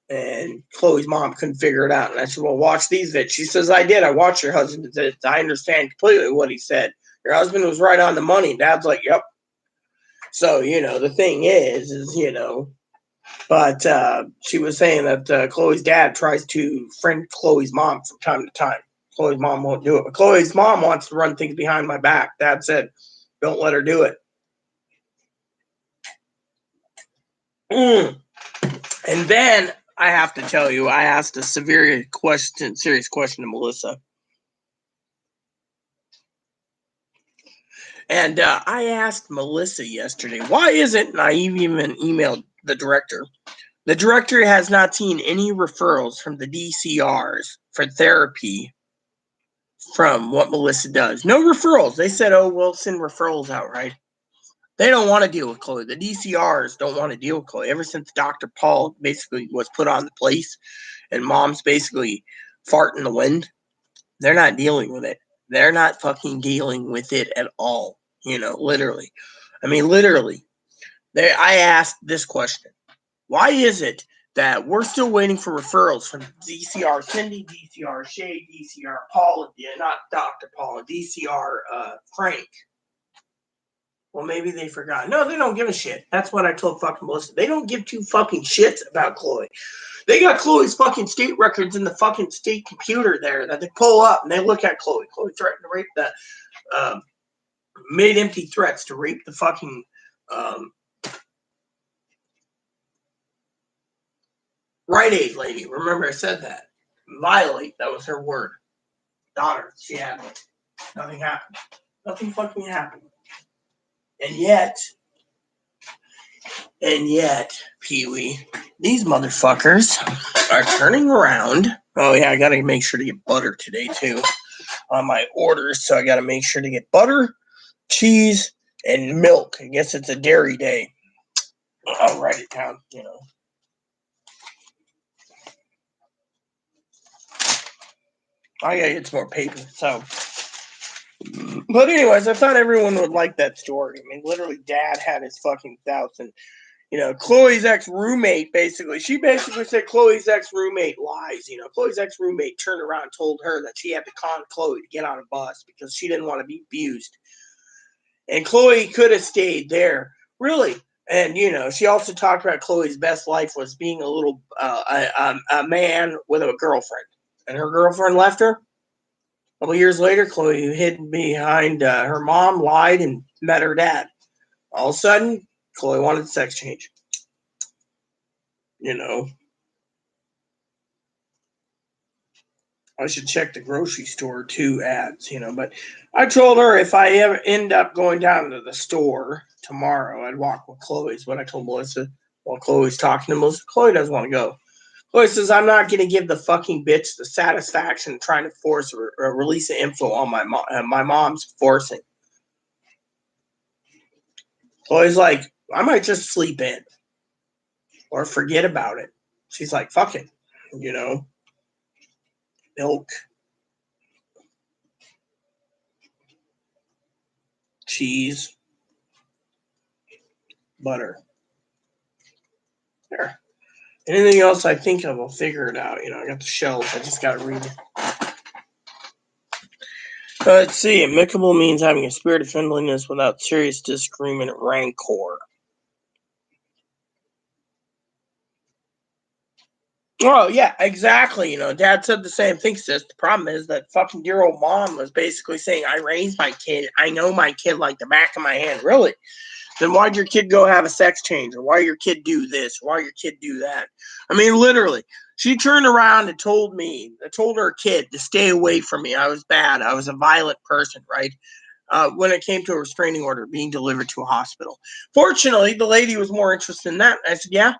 And Chloe's mom couldn't figure it out. And I said, well, watch these vids. She says, I did. I watched your husband. I understand completely what he said. Your husband was right on the money. Dad's like, yep. So, the thing is, but she was saying that Chloe's dad tries to friend Chloe's mom from time to time. Chloe's mom won't do it. But Chloe's mom wants to run things behind my back. Dad said, don't let her do it. And then I have to tell you, I asked a serious question to Melissa. And I asked Melissa yesterday, why isn't, and I even emailed the director, The director has not seen any referrals from the DCRs for therapy from what Melissa does. No referrals. They said, oh, we'll send referrals out, right? They don't want to deal with Chloe. The DCRs don't want to deal with Chloe. Ever since Dr. Paul basically was put on the place and mom's basically fart in the wind, they're not dealing with it. They're not fucking dealing with it at all. Literally. I mean, literally. I asked this question. Why is it that we're still waiting for referrals from DCR Cindy, DCR Shay, DCR Paul, not Dr. Paul, DCR Frank? Well, maybe they forgot. No, they don't give a shit. That's what I told fucking Melissa. They don't give two fucking shits about Chloe. They got Chloe's fucking state records in the fucking state computer there that they pull up and they look at Chloe. Chloe threatened to rape made empty threats to rape the fucking Rite Aid lady. Remember I said that. Violate, that was her word. Daughter, she had it. Nothing happened. Nothing fucking happened. And yet, Pee-wee, these motherfuckers are turning around. Oh yeah, I gotta make sure to get butter today too on my orders. So I gotta make sure to get butter, cheese, and milk. I guess it's a dairy day. I'll write it down, I gotta get some more paper. So, but anyways, I thought everyone would like that story. I mean, literally, Dad had his fucking doubts, and Chloe's ex-roommate she basically said Chloe's ex-roommate lies. Chloe's ex-roommate turned around and told her that she had to con Chloe to get on a bus because she didn't want to be abused. And Chloe could have stayed there, really. And, she also talked about Chloe's best life was being a man with a girlfriend. And her girlfriend left her. A couple years later, Chloe hid behind her mom, lied, and met her dad. All of a sudden, Chloe wanted sex change. I should check the grocery store too ads, but I told her if I ever end up going down to the store tomorrow, I'd walk with Chloe. Is what I told Melissa while Chloe's talking to Melissa. Chloe doesn't want to go. Chloe says, I'm not going to give the fucking bitch the satisfaction of trying to force or release the info on my mom. My mom's forcing. Chloe's like, I might just sleep in or forget about it. She's like, fuck it, milk, cheese, butter. There. Anything else I think of, I'll figure it out. I got the shelves. I just got to read it. Let's see. Amicable means having a spirit of friendliness without serious disagreement or rancor. Oh, yeah, exactly. Dad said the same thing, sis. The problem is that fucking dear old mom was basically saying, I raised my kid. I know my kid like the back of my hand. Really? Then why'd your kid go have a sex change? Or why your kid do this? Why your kid do that? I mean, literally. She turned around and told her kid to stay away from me. I was bad. I was a violent person, right? When it came to a restraining order being delivered to a hospital. Fortunately, the lady was more interested in that. I said, yeah.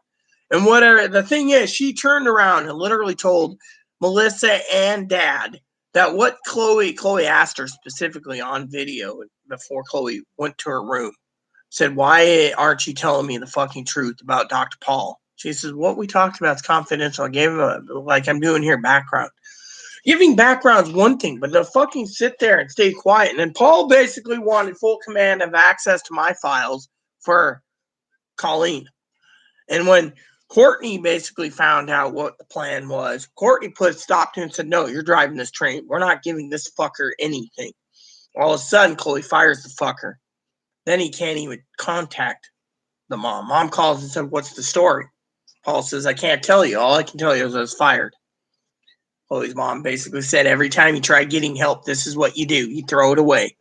And whatever. The thing is, she turned around and literally told Melissa and Dad that what Chloe asked her specifically on video before Chloe went to her room. Said, why aren't you telling me the fucking truth about Dr. Paul? She says, what we talked about is confidential. I gave him like I'm doing here, background. Giving background's one thing, but to fucking sit there and stay quiet. And then Paul basically wanted full command of access to my files for Colleen. And when Courtney basically found out what the plan was, Courtney stopped him and said, no, you're driving this train. We're not giving this fucker anything. All of a sudden, Chloe fires the fucker. Then he can't even contact the mom. Mom calls and said, what's the story? Paul says, I can't tell you. All I can tell you is I was fired. Chloe's mom basically said, every time you try getting help, this is what you do. You throw it away.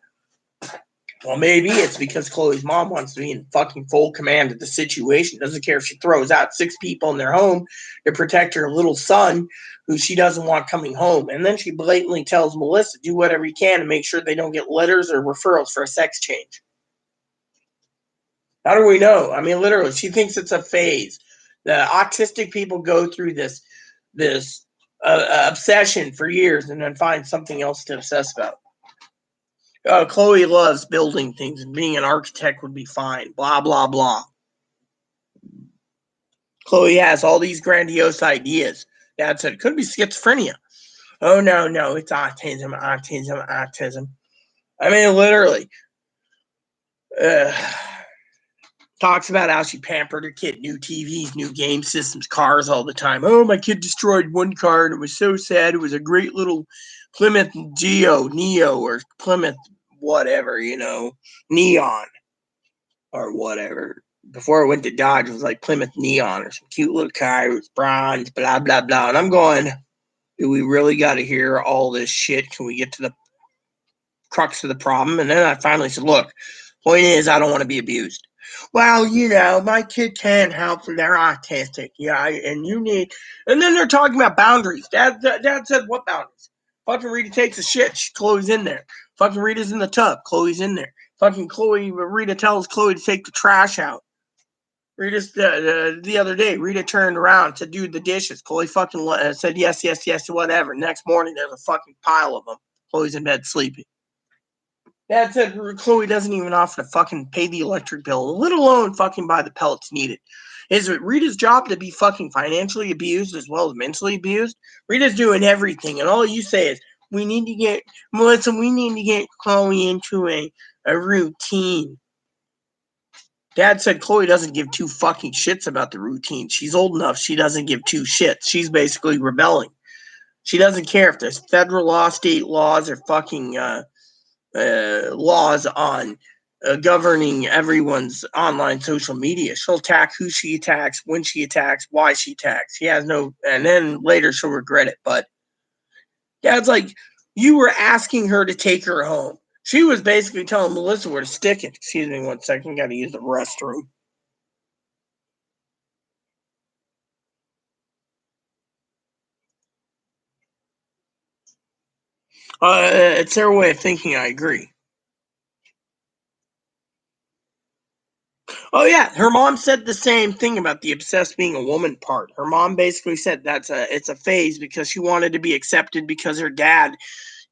Well, maybe it's because Chloe's mom wants to be in fucking full command of the situation. Doesn't care if she throws out 6 people in their home to protect her little son who she doesn't want coming home. And then she blatantly tells Melissa, do whatever you can to make sure they don't get letters or referrals for a sex change. How do we know? I mean, literally, she thinks it's a phase. The autistic people go through this obsession for years and then find something else to obsess about. Chloe loves building things and being an architect would be fine. Blah, blah, blah. Chloe has all these grandiose ideas. Dad said it could be schizophrenia. Oh, no, it's autism. I mean, literally. Talks about how she pampered her kid. New TVs, new game systems, cars all the time. Oh, my kid destroyed one car and it was so sad. It was a great little Plymouth Neo, or Plymouth whatever, Neon or whatever. Before it went to Dodge, it was like Plymouth Neon or some cute little car. It was bronze, blah, blah, blah. And I'm going, do we really got to hear all this shit? Can we get to the crux of the problem? And then I finally said, look, point is, I don't want to be abused. Well, my kid can't help if they're autistic. Yeah, and you need. And then they're talking about boundaries. Dad said, what boundaries? Fucking Rita takes a shit. Chloe's in there. Fucking Rita's in the tub. Chloe's in there. Fucking Rita tells Chloe to take the trash out. Rita's the other day, Rita turned around to do the dishes. Chloe fucking said yes, whatever. Next morning, there's a fucking pile of them. Chloe's in bed sleeping. Dad said Chloe doesn't even offer to fucking pay the electric bill, let alone fucking buy the pellets needed. Is it Rita's job to be fucking financially abused as well as mentally abused? Rita's doing everything, and all you say is, we need to get Chloe into a routine. Dad said Chloe doesn't give two fucking shits about the routine. She's old enough, she doesn't give two shits. She's basically rebelling. She doesn't care if there's federal law, state laws, or fucking laws on governing everyone's online social media. She'll attack who she attacks, when she attacks, why she attacks. She has no, and then later she'll regret it. But Dad's like, you were asking her to take her home. She was basically telling Melissa where to stick it. Excuse me 1 second, got to use the restroom. It's their way of thinking. I agree. Oh yeah, her mom said the same thing about the obsessed being a woman part. Her mom basically said it's a phase because she wanted to be accepted because her dad,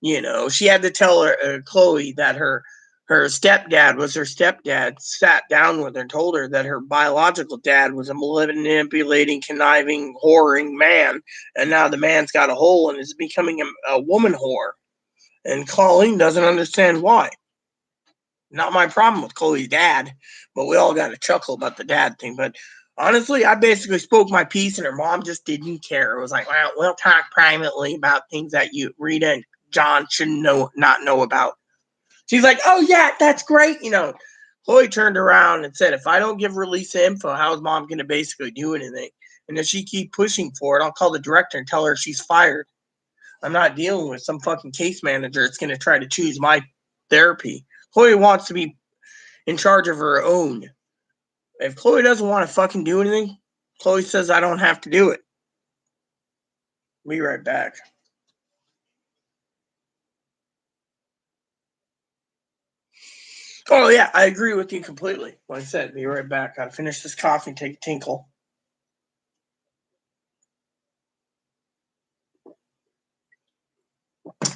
she had to tell her Chloe that her stepdad was her stepdad. Sat down with her and told her that her biological dad was a manipulating, conniving, whoring man, and now the man's got a hole and is becoming a woman whore. And Colleen doesn't understand why. Not my problem with Chloe's dad, but we all got a chuckle about the dad thing. But honestly, I basically spoke my piece, and her mom just didn't care. It was like, well, we'll talk privately about things that you, Rita and John, should not know about. She's like, oh yeah, that's great. Chloe turned around and said, if I don't give Releasa info, how's mom going to basically do anything? And if she keep pushing for it, I'll call the director and tell her she's fired. I'm not dealing with some fucking case manager that's going to try to choose my therapy. Chloe wants to be in charge of her own. If Chloe doesn't want to fucking do anything, Chloe says I don't have to do it. Be right back. Oh yeah, I agree with you completely. Like I said, be right back. Gotta finish this coffee and take a tinkle.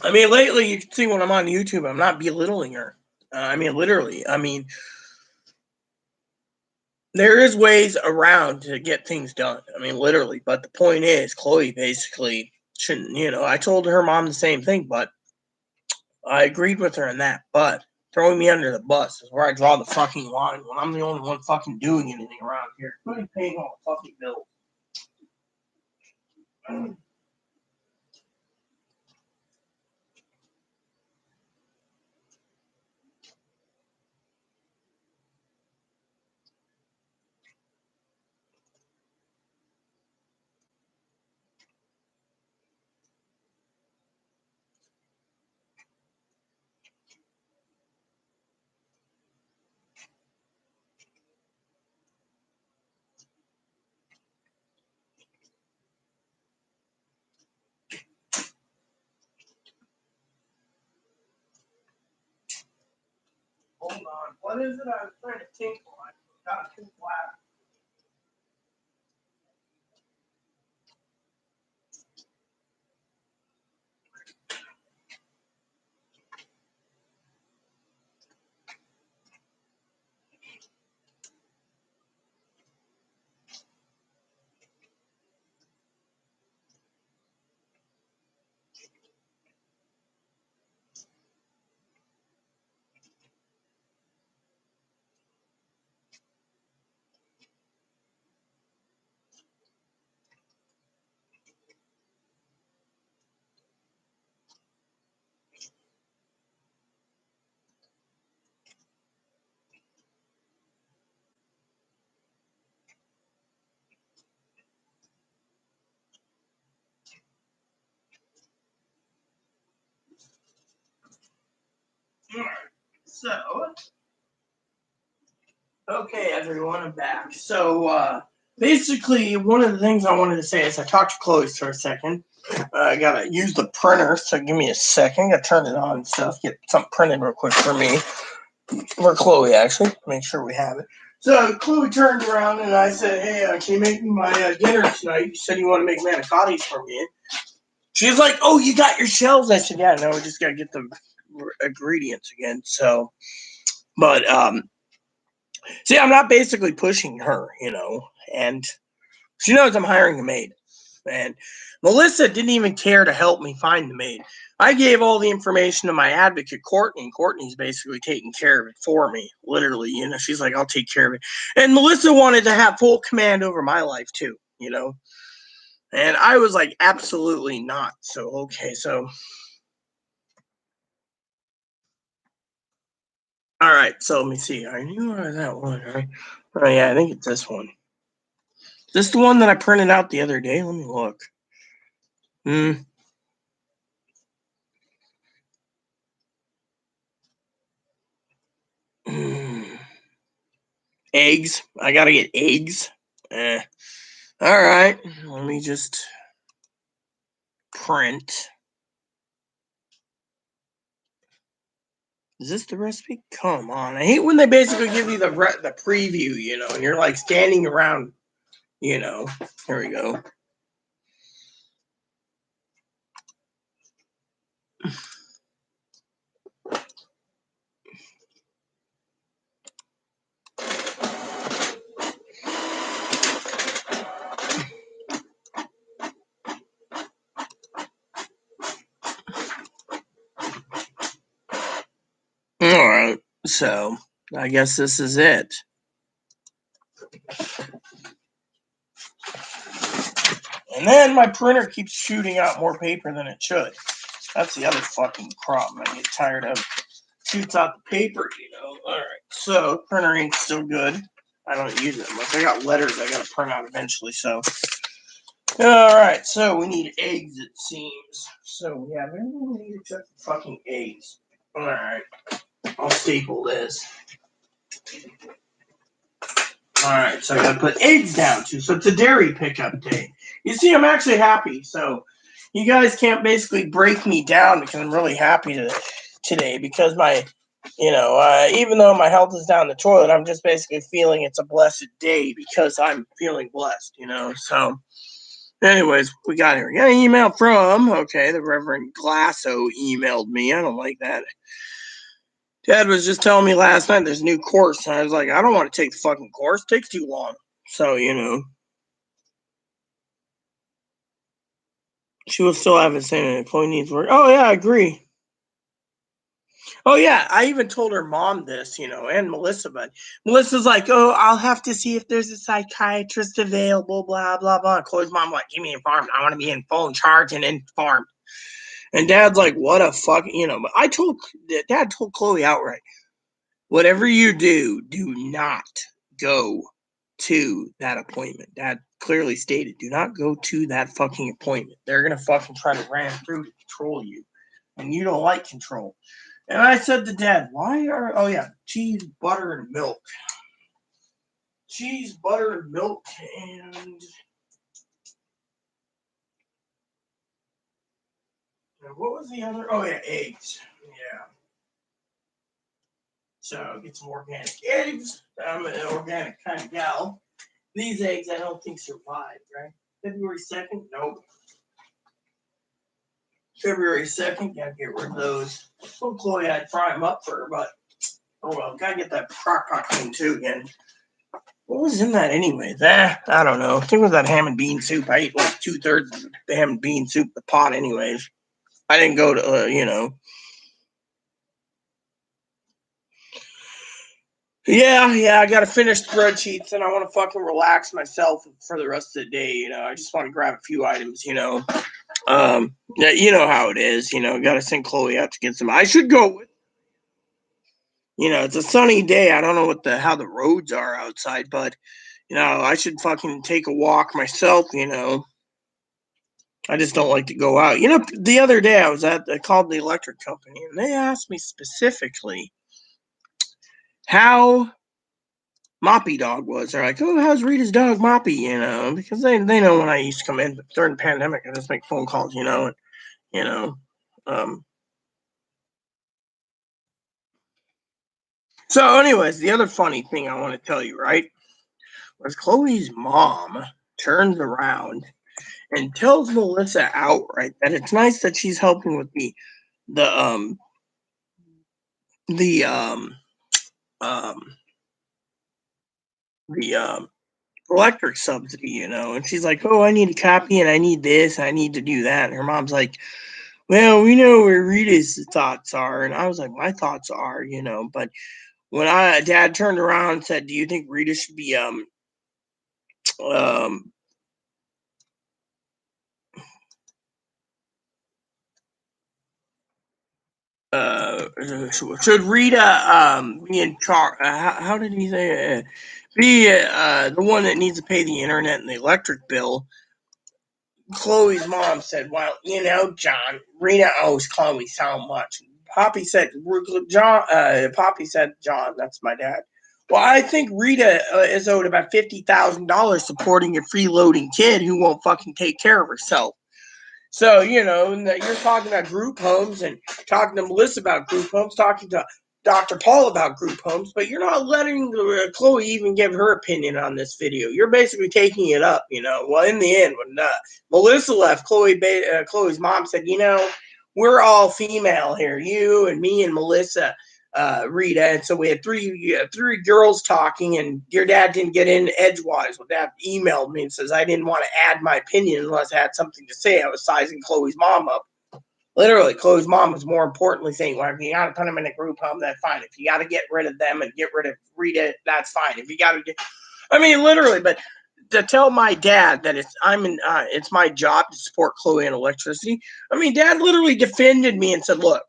I mean, lately you can see when I'm on YouTube, I'm not belittling her. I mean, literally. I mean, there is ways around to get things done. I mean, literally. But the point is, Chloe basically shouldn't. I told her mom the same thing, but I agreed with her on that. But throwing me under the bus is where I draw the fucking line when I'm the only one fucking doing anything around here. Including paying all the fucking bills. Hold on. What is it I was trying to tinkle? I got too flat. So, okay, everyone, I'm back. So, basically, one of the things I wanted to say is I talked to Chloe for a second. I gotta use the printer, so give me a second. Gotta turn it on and stuff. Get something printed real quick for me. For Chloe, actually. Make sure we have it. So, Chloe turned around and I said, hey, can you make me my dinner tonight? You said you want to make manicotti for me. She's like, oh, you got your shells? I said, yeah, no, we just gotta get the ingredients again. So, but, see, I'm not basically pushing her, and she knows I'm hiring a maid. And Melissa didn't even care to help me find the maid. I gave all the information to my advocate, Courtney. Courtney's basically taking care of it for me, literally. She's like, I'll take care of it. And Melissa wanted to have full command over my life, too, And I was like, absolutely not. So, okay, so. All right, so let me see. I knew that one, right? Oh, yeah, I think it's this one. Is this the one that I printed out the other day? Let me look. Eggs. I gotta get eggs. All right. Let me just print. Is this the recipe? Come on. I hate when they basically give you the preview, and you're like standing around, Here we go. All right. So I guess this is it. And then my printer keeps shooting out more paper than it should. That's the other fucking problem I get tired of. Shoots out the paper, All right. So printer ink's still good. I don't use it much. I got letters I gotta print out eventually, so. All right, so we need eggs, it seems. So we have everything we need except for fucking eggs. All right, I'll staple this. All right, so I gotta put eggs down too. So it's a dairy pickup day. You see, I'm actually happy. So you guys can't basically break me down because I'm really happy today because my, even though my health is down the toilet, I'm just basically feeling it's a blessed day because I'm feeling blessed, So. Anyways, we got here. We got an email from, the Reverend Glasso emailed me. I don't like that. Dad was just telling me last night there's a new course. And I was like, I don't want to take the fucking course. It takes too long. So, She will still have it saying Chloe needs work. Oh, yeah, I agree. Oh, yeah, I even told her mom this, and Melissa, but Melissa's like, oh, I'll have to see if there's a psychiatrist available, blah, blah, blah. Chloe's mom like, keep me informed. I want to be in full charge and informed. And Dad's like, what a fuck, but Dad told Chloe outright, whatever you do not go to that appointment. Dad clearly stated, do not go to that fucking appointment. They're going to fucking try to ram through to control you. And you don't like control. And I said to Dad, cheese, butter, and milk. Cheese, butter, and milk, and what was the other? Oh, yeah, eggs. Yeah. So get some organic eggs. I'm an organic kind of gal. These eggs I don't think survived, right? February 2nd? Nope. February 2nd, gotta get rid of those. Well, Chloe, I'd fry them up for her, but oh well, gotta get that crock pot clean too again. What was in that anyway? I don't know. I think it was that ham and bean soup. I ate like 2/3 of the ham and bean soup, the pot anyways. I didn't go to, Yeah, I gotta finish spreadsheets and I want to fucking relax myself for the rest of the day, I just want to grab a few items, Yeah, you know how it is, gotta send Chloe out to get some. I should go with, it's a sunny day. I don't know how the roads are outside, but I should fucking take a walk myself, I just don't like to go out. The other day I called the electric company and they asked me specifically how Moppy dog was. They're like, oh, how's Rita's dog Moppy? Because they know when I used to come in during the pandemic, I just make phone calls, and you know. So, anyways, the other funny thing I want to tell you, right, was Chloe's mom turns around and tells Melissa outright that it's nice that she's helping with the um the um um the electric subsidy, and she's like, oh, I need a copy and I need this, I need to do that. And her mom's like, well, we know where Rita's thoughts are. And I was like, my thoughts are, but when dad turned around and said, do you think Rita should be um should Rita be in charge? How did he say be the one that needs to pay the internet and the electric bill? Chloe's mom said, "Well, John, Rita owes Chloe so much." Poppy said, "John." Poppy said, "John, that's my dad." Well, I think Rita is owed about $50,000 supporting a freeloading kid who won't fucking take care of herself. So, you're talking about group homes and talking to Melissa about group homes, talking to Dr. Paul about group homes, but you're not letting Chloe even give her opinion on this video. You're basically taking it up, Well, in the end, when Melissa left, Chloe's mom said, we're all female here, you and me and Melissa. Rita, and so we had three girls talking, and your dad didn't get in edgewise. Well, dad emailed me and says I didn't want to add my opinion unless I had something to say. I was sizing Chloe's mom up. Literally, Chloe's mom was more importantly saying, well, if you got to put them in a group home, that's fine. If you got to get rid of them and get rid of Rita, that's fine. If you got to literally, but to tell my dad that it's my job to support Chloe in electricity. Dad literally defended me and said, look,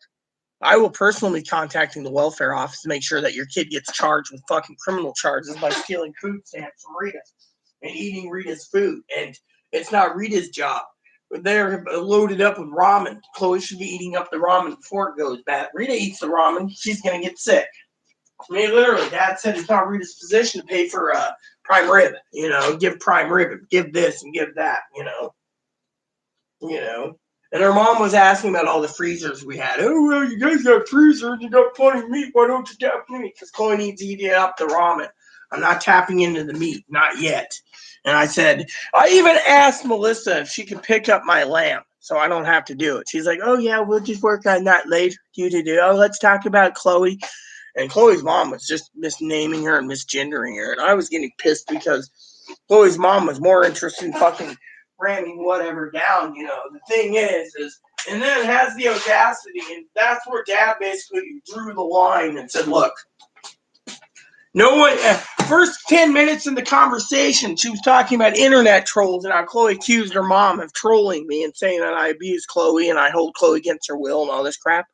I will personally be contacting the welfare office to make sure that your kid gets charged with fucking criminal charges by stealing food stamps from Rita and eating Rita's food. And it's not Rita's job. They're loaded up with ramen. Chloe should be eating up the ramen before it goes bad. Rita eats the ramen, she's going to get sick. Literally, Dad said it's not Rita's position to pay for prime rib. Give prime rib, give this and give that. And her mom was asking about all the freezers we had. Oh, well, you guys got freezers. You got plenty of meat. Why don't you tap meat? Because Chloe needs to eat up the ramen. I'm not tapping into the meat. Not yet. And I even asked Melissa if she could pick up my lamb so I don't have to do it. She's like, oh, yeah, we'll just work on that later. Oh, let's talk about Chloe. And Chloe's mom was just misnaming her and misgendering her. And I was getting pissed because Chloe's mom was more interested in fucking ramming whatever down, The thing is, and then has the audacity, and that's where Dad basically drew the line and said, look, no one, first 10 minutes in the conversation, she was talking about internet trolls and how Chloe accused her mom of trolling me and saying that I abused Chloe and I hold Chloe against her will and all this crap.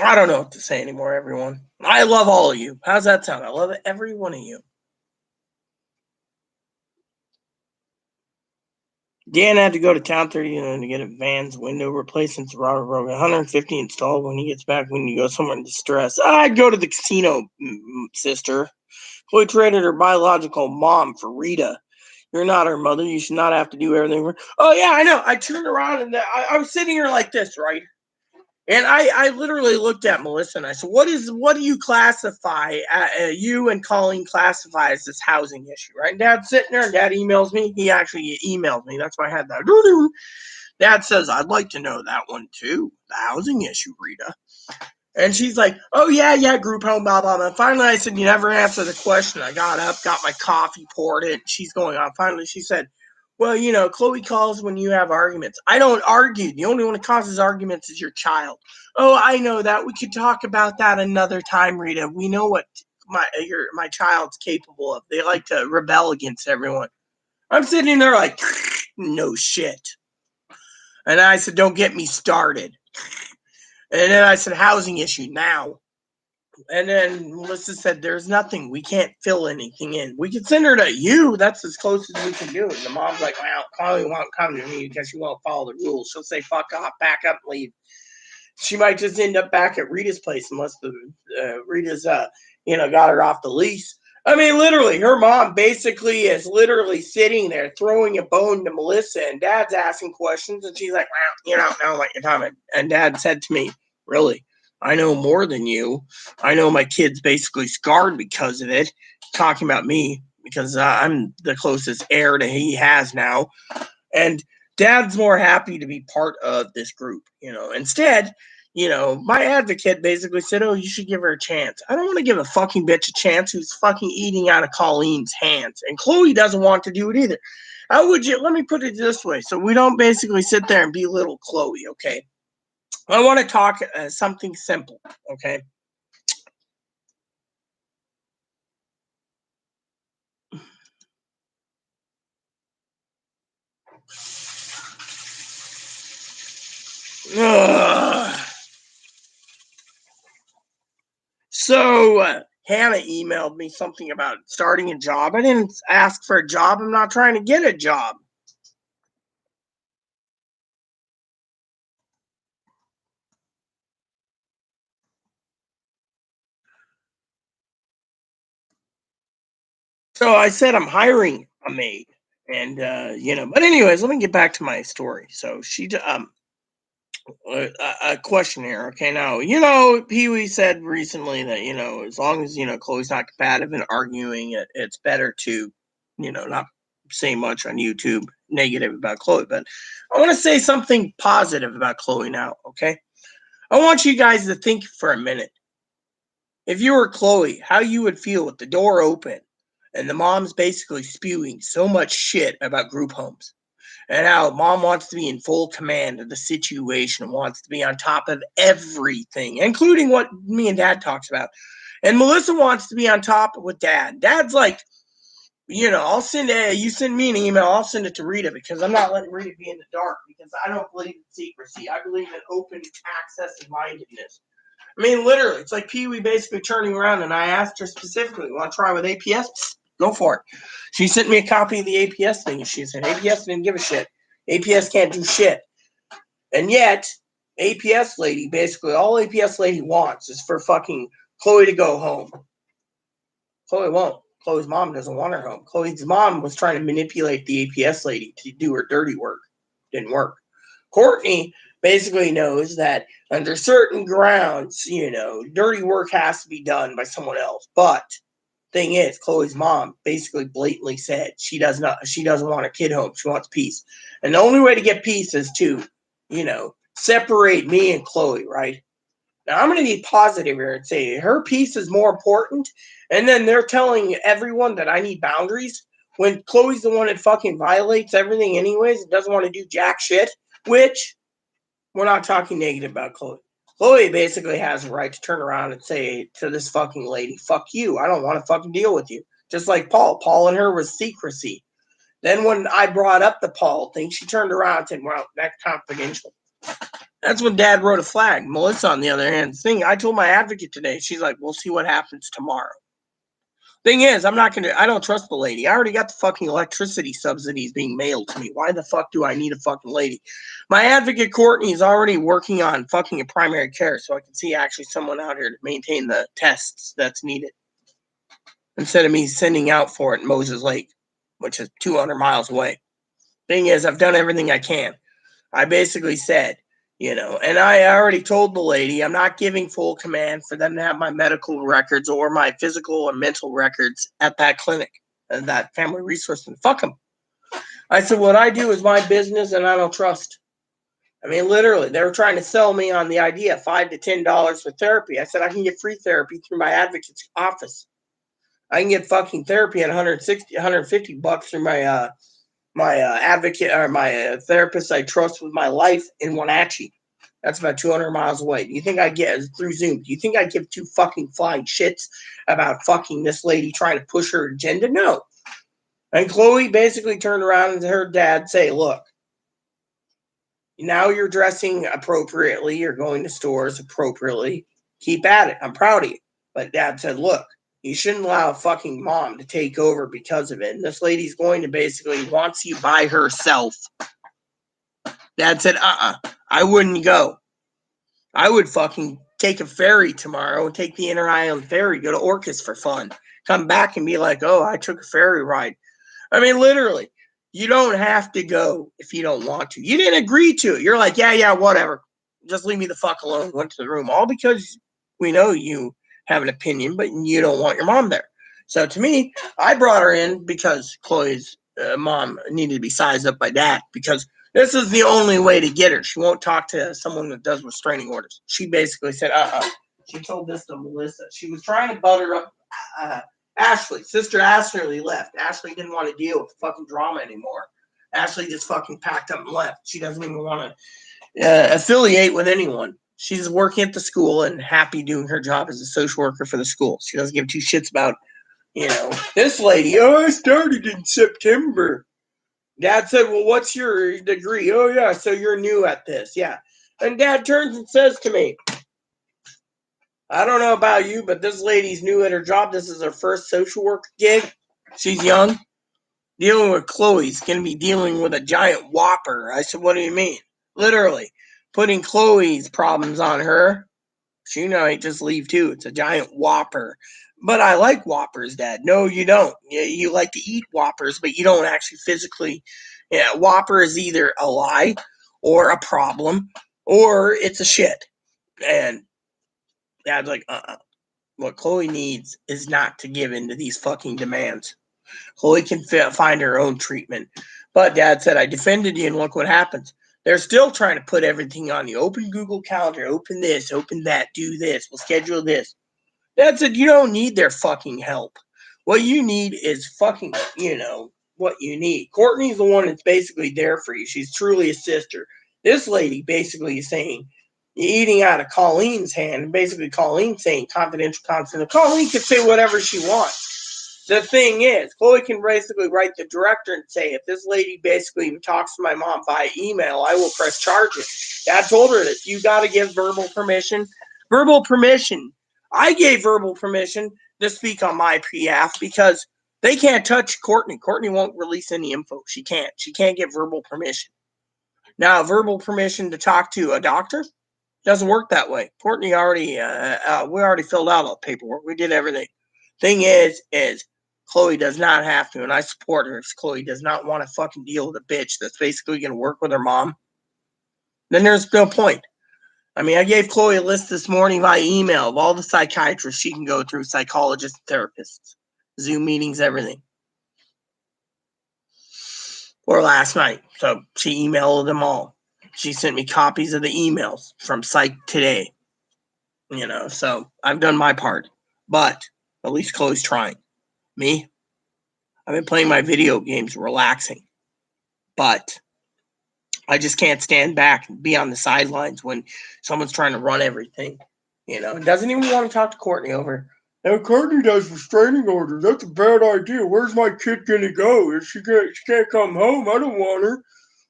I don't know what to say anymore, everyone. I love all of you. How's that sound? I love every one of you. Dan had to go to town 30 to get a van's window replaced since Robert broke 150 installed when he gets back when you go somewhere in distress. I'd go to the casino, sister. Chloe traded her biological mom for Rita. You're not her mother. You should not have to do everything for her. Oh, yeah, I know. I turned around and I was sitting here like this, right? And I literally looked at Melissa and I said, what do you classify, you and Colleen classify as this housing issue, right? And Dad's sitting there and Dad emails me. He actually emailed me. That's why I had that. Dad says, I'd like to know that one too. The housing issue, Rita. And she's like, oh, yeah, group home, blah, blah, blah. Finally, I said, you never answered the question. I got up, got my coffee, poured it. She's going on. Finally, she said, well, Chloe calls when you have arguments. I don't argue. The only one that causes arguments is your child. Oh, I know that. We could talk about that another time, Rita. We know what my child's capable of. They like to rebel against everyone. I'm sitting there like, no shit. And I said, don't get me started. And then I said, housing issue now. And then Melissa said, there's nothing. We can't fill anything in. We can send her to you. That's as close as we can do it. And the mom's like, well, Chloe won't come to me because she won't follow the rules. She'll say, fuck off, back up, leave. She might just end up back at Rita's place unless the Rita's, got her off the lease. I mean, literally, her mom basically is literally sitting there throwing a bone to Melissa, and Dad's asking questions, and she's like, well, you don't know what you're talking about. And Dad said to me, really? I know more than you. I know my kid's basically scarred because of it. Talking about me, because I'm the closest heir to he has now. And Dad's more happy to be part of this group, Instead, my advocate basically said, oh, you should give her a chance. I don't want to give a fucking bitch a chance who's fucking eating out of Colleen's hands. And Chloe doesn't want to do it either. How would you, let me put it this way, so we don't basically sit there and belittle Chloe, okay? I want to talk something simple, okay? Ugh. So Hannah emailed me something about starting a job. I didn't ask for a job. I'm not trying to get a job. So I said I'm hiring a maid, and But anyways, let me get back to my story. So a question here. Okay, now Pee Wee said recently that as long as Chloe's not combative and arguing, it's better to not say much on YouTube negative about Chloe. But I want to say something positive about Chloe now. Okay, I want you guys to think for a minute. If you were Chloe, how you would feel with the door open and the mom's basically spewing so much shit about group homes and how mom wants to be in full command of the situation, wants to be on top of everything, including what me and Dad talks about. And Melissa wants to be on top with Dad. Dad's like, I'll send you send me an email, I'll send it to Rita because I'm not letting Rita be in the dark because I don't believe in secrecy. I believe in open access and mindedness. I mean, literally, it's like Pee Wee basically turning around, and I asked her specifically, want to try with APS? Go for it. She sent me a copy of the APS thing, and she said, APS didn't give a shit. APS can't do shit. And yet, APS lady, basically, all APS lady wants is for fucking Chloe to go home. Chloe won't. Chloe's mom doesn't want her home. Chloe's mom was trying to manipulate the APS lady to do her dirty work. Didn't work. Courtney basically knows that under certain grounds, dirty work has to be done by someone else. But thing is, Chloe's mom basically blatantly said she doesn't want a kid home. She wants peace. And the only way to get peace is to, separate me and Chloe, right? Now I'm going to be positive here and say her peace is more important. And then they're telling everyone that I need boundaries when Chloe's the one that fucking violates everything anyways and doesn't want to do jack shit, which we're not talking negative about Chloe. Chloe basically has a right to turn around and say to this fucking lady, fuck you. I don't want to fucking deal with you. Just like Paul. Paul and her was secrecy. Then when I brought up the Paul thing, she turned around and said, well, that's confidential. That's when Dad wrote a flag. Melissa, on the other hand, I told my advocate today, she's like, we'll see what happens tomorrow. Thing is, I don't trust the lady. I already got the fucking electricity subsidies being mailed to me. Why the fuck do I need a fucking lady? My advocate Courtney is already working on fucking a primary care so I can see actually someone out here to maintain the tests that's needed. Instead of me sending out for it in Moses Lake, which is 200 miles away. Thing is, I've done everything I can. I basically said, and I already told the lady I'm not giving full command for them to have my medical records or my physical or mental records at that clinic, that family resource center. Fuck them. I said, what I do is my business and I don't trust. I mean, literally, they were trying to sell me on the idea of $5 to $10 for therapy. I said, I can get free therapy through my advocate's office. I can get fucking therapy at $160, $150 through my advocate or my therapist I trust with my life in Wenatchee. That's about 200 miles away. Do you think I get through Zoom? Do you think I give two fucking flying shits about fucking this lady trying to push her agenda? No. And Chloe basically turned around and her dad say, look, now you're dressing appropriately. You're going to stores appropriately. Keep at it. I'm proud of you. But Dad said, look, you shouldn't allow a fucking mom to take over because of it. And this lady's going to basically wants you by herself. Dad said, I wouldn't go. I would fucking take a ferry tomorrow and take the Inter-Island Ferry, go to Orcas for fun. Come back and be like, oh, I took a ferry ride. I mean, literally, you don't have to go if you don't want to. You didn't agree to it. You're like, yeah, whatever. Just leave me the fuck alone. Went to the room. All because we know you have an opinion, but you don't want your mom there. So to me, I brought her in because Chloe's mom needed to be sized up by Dad because this is the only way to get her. She won't talk to someone that does restraining orders. She basically said, She told this to Melissa. She was trying to butter up Ashley. Sister Ashley left. Ashley didn't want to deal with the fucking drama anymore. Ashley just fucking packed up and left. She doesn't even want to affiliate with anyone. She's working at the school and happy doing her job as a social worker for the school. She doesn't give two shits about, this lady. Oh, I started in September. Dad said, well, what's your degree? Oh, yeah, so you're new at this. Yeah. And Dad turns and says to me, I don't know about you, but this lady's new at her job. This is her first social work gig. She's young. Dealing with Chloe's going to be dealing with a giant whopper. I said, what do you mean? Literally, putting Chloe's problems on her. She might just leave too. It's a giant whopper. But I like whoppers, Dad. No, you don't. You like to eat whoppers, but you don't actually physically. Yeah, whopper is either a lie or a problem or it's a shit. And Dad's like, What Chloe needs is not to give in to these fucking demands. Chloe can find her own treatment. But Dad said, I defended you, and look what happens. They're still trying to put everything on you. Open Google Calendar, open this, open that, do this, we'll schedule this. Dad said, you don't need their fucking help. What you need is fucking, what you need. Courtney's the one that's basically there for you. She's truly a sister. This lady basically is saying, you're eating out of Colleen's hand. Basically, Colleen saying confidential. Colleen can say whatever she wants. The thing is, Chloe can basically write the director and say, if this lady basically talks to my mom via email, I will press charges. Dad told her this. You got to give verbal permission. Verbal permission. I gave verbal permission to speak on my behalf because they can't touch Courtney. Courtney won't release any info. She can't. She can't get verbal permission. Now, verbal permission to talk to a doctor doesn't work that way. Courtney already, we already filled out all the paperwork. We did everything. Thing is Chloe does not have to, and I support her. If Chloe does not want to fucking deal with a bitch that's basically going to work with her mom, then there's no point. I mean, I gave Chloe a list this morning by email of all the psychiatrists she can go through, psychologists, therapists, Zoom meetings, everything. Or last night. So she emailed them all. She sent me copies of the emails from Psych Today. So I've done my part. But at least Chloe's trying. Me, I've been playing my video games, relaxing. But I just can't stand back and be on the sidelines when someone's trying to run everything. Doesn't even want to talk to Courtney over. Now, Courtney does restraining orders. That's a bad idea. Where's my kid going to go? If she can't come home, I don't want her.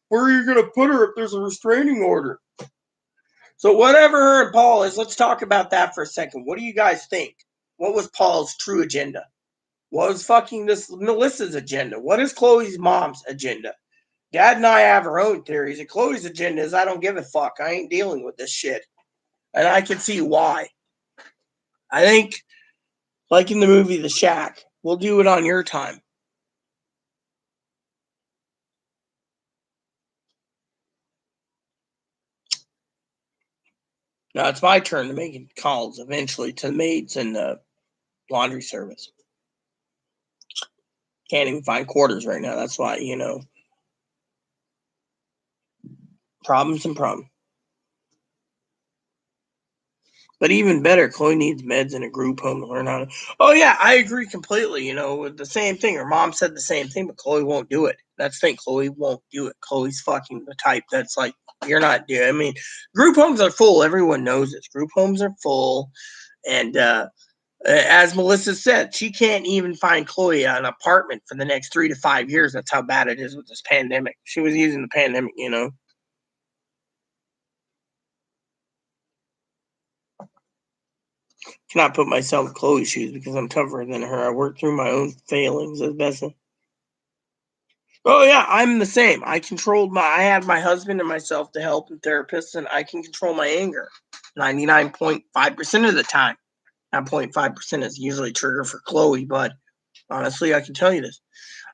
Where are you going to put her if there's a restraining order? So whatever her and Paul is, let's talk about that for a second. What do you guys think? What was Paul's true agenda? What was fucking this Melissa's agenda? What is Chloe's mom's agenda? Dad and I have our own theories. And Chloe's agenda is I don't give a fuck. I ain't dealing with this shit. And I can see why. I think, like in the movie The Shack, we'll do it on your time. Now it's my turn to make calls eventually to maids and the laundry service. Can't even find quarters right now. That's why, problems and problems. But even better, Chloe needs meds in a group home to learn how to. Oh, yeah, I agree completely. With the same thing. Her mom said the same thing, but Chloe won't do it. That's the thing. Chloe won't do it. Chloe's fucking the type that's like, you're not doing. I mean, group homes are full. Everyone knows this. Group homes are full. And as Melissa said, she can't even find Chloe an apartment for the next 3 to 5 years. That's how bad it is with this pandemic. She was using the pandemic, Cannot put myself in Chloe's shoes because I'm tougher than her. I work through my own failings as best. Oh yeah, I'm the same. I had my husband and myself to help and therapists, and I can control my anger 99.5% of the time. That 0.5% is usually a trigger for Chloe, but honestly, I can tell you this.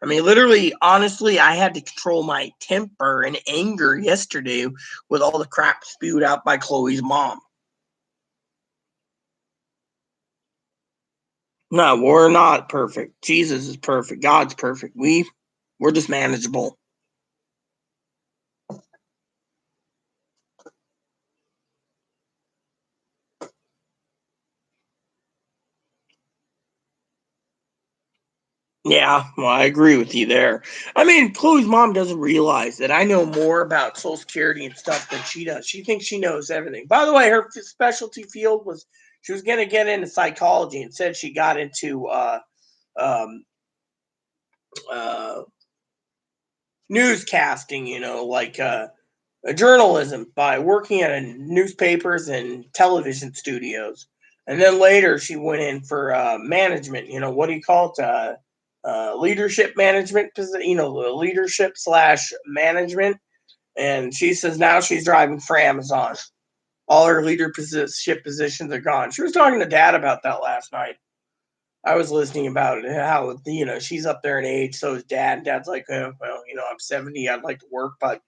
I mean, literally, honestly, I had to control my temper and anger yesterday with all the crap spewed out by Chloe's mom. No, we're not perfect. Jesus is perfect. God's perfect. We're just manageable. Yeah, well, I agree with you there. I mean, Chloe's mom doesn't realize that I know more about Social Security and stuff than she does. She thinks she knows everything. By the way, her specialty field was she was going to get into psychology and said she got into um, uh, newscasting, like journalism by working at newspapers and television studios. And then later she went in for management. What do you call it? Leadership management, leadership slash management. And she says now she's driving for Amazon. All her leadership positions are gone. She was talking to Dad about that last night. I was listening about it, how she's up there in age, so is Dad. Dad's like, well, I'm 70. I'd like to work, but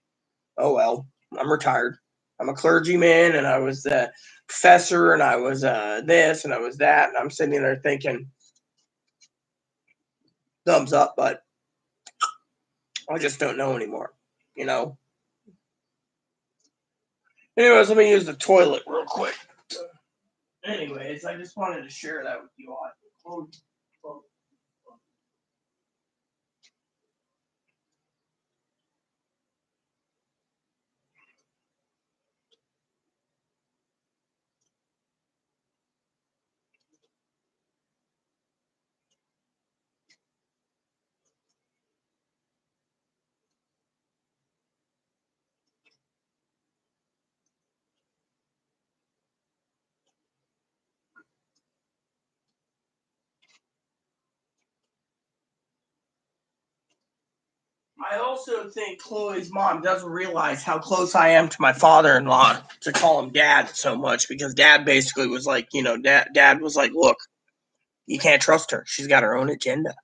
oh well, I'm retired. I'm a clergyman, and I was a professor, and I was this, and I was that. And I'm sitting there thinking, thumbs up, but I just don't know anymore. You know. Anyways, let me use the toilet real quick. Anyways, I just wanted to share that with you all. I also think Chloe's mom doesn't realize how close I am to my father-in-law to call him dad so much because dad basically was like, dad was like, look, you can't trust her. She's got her own agenda.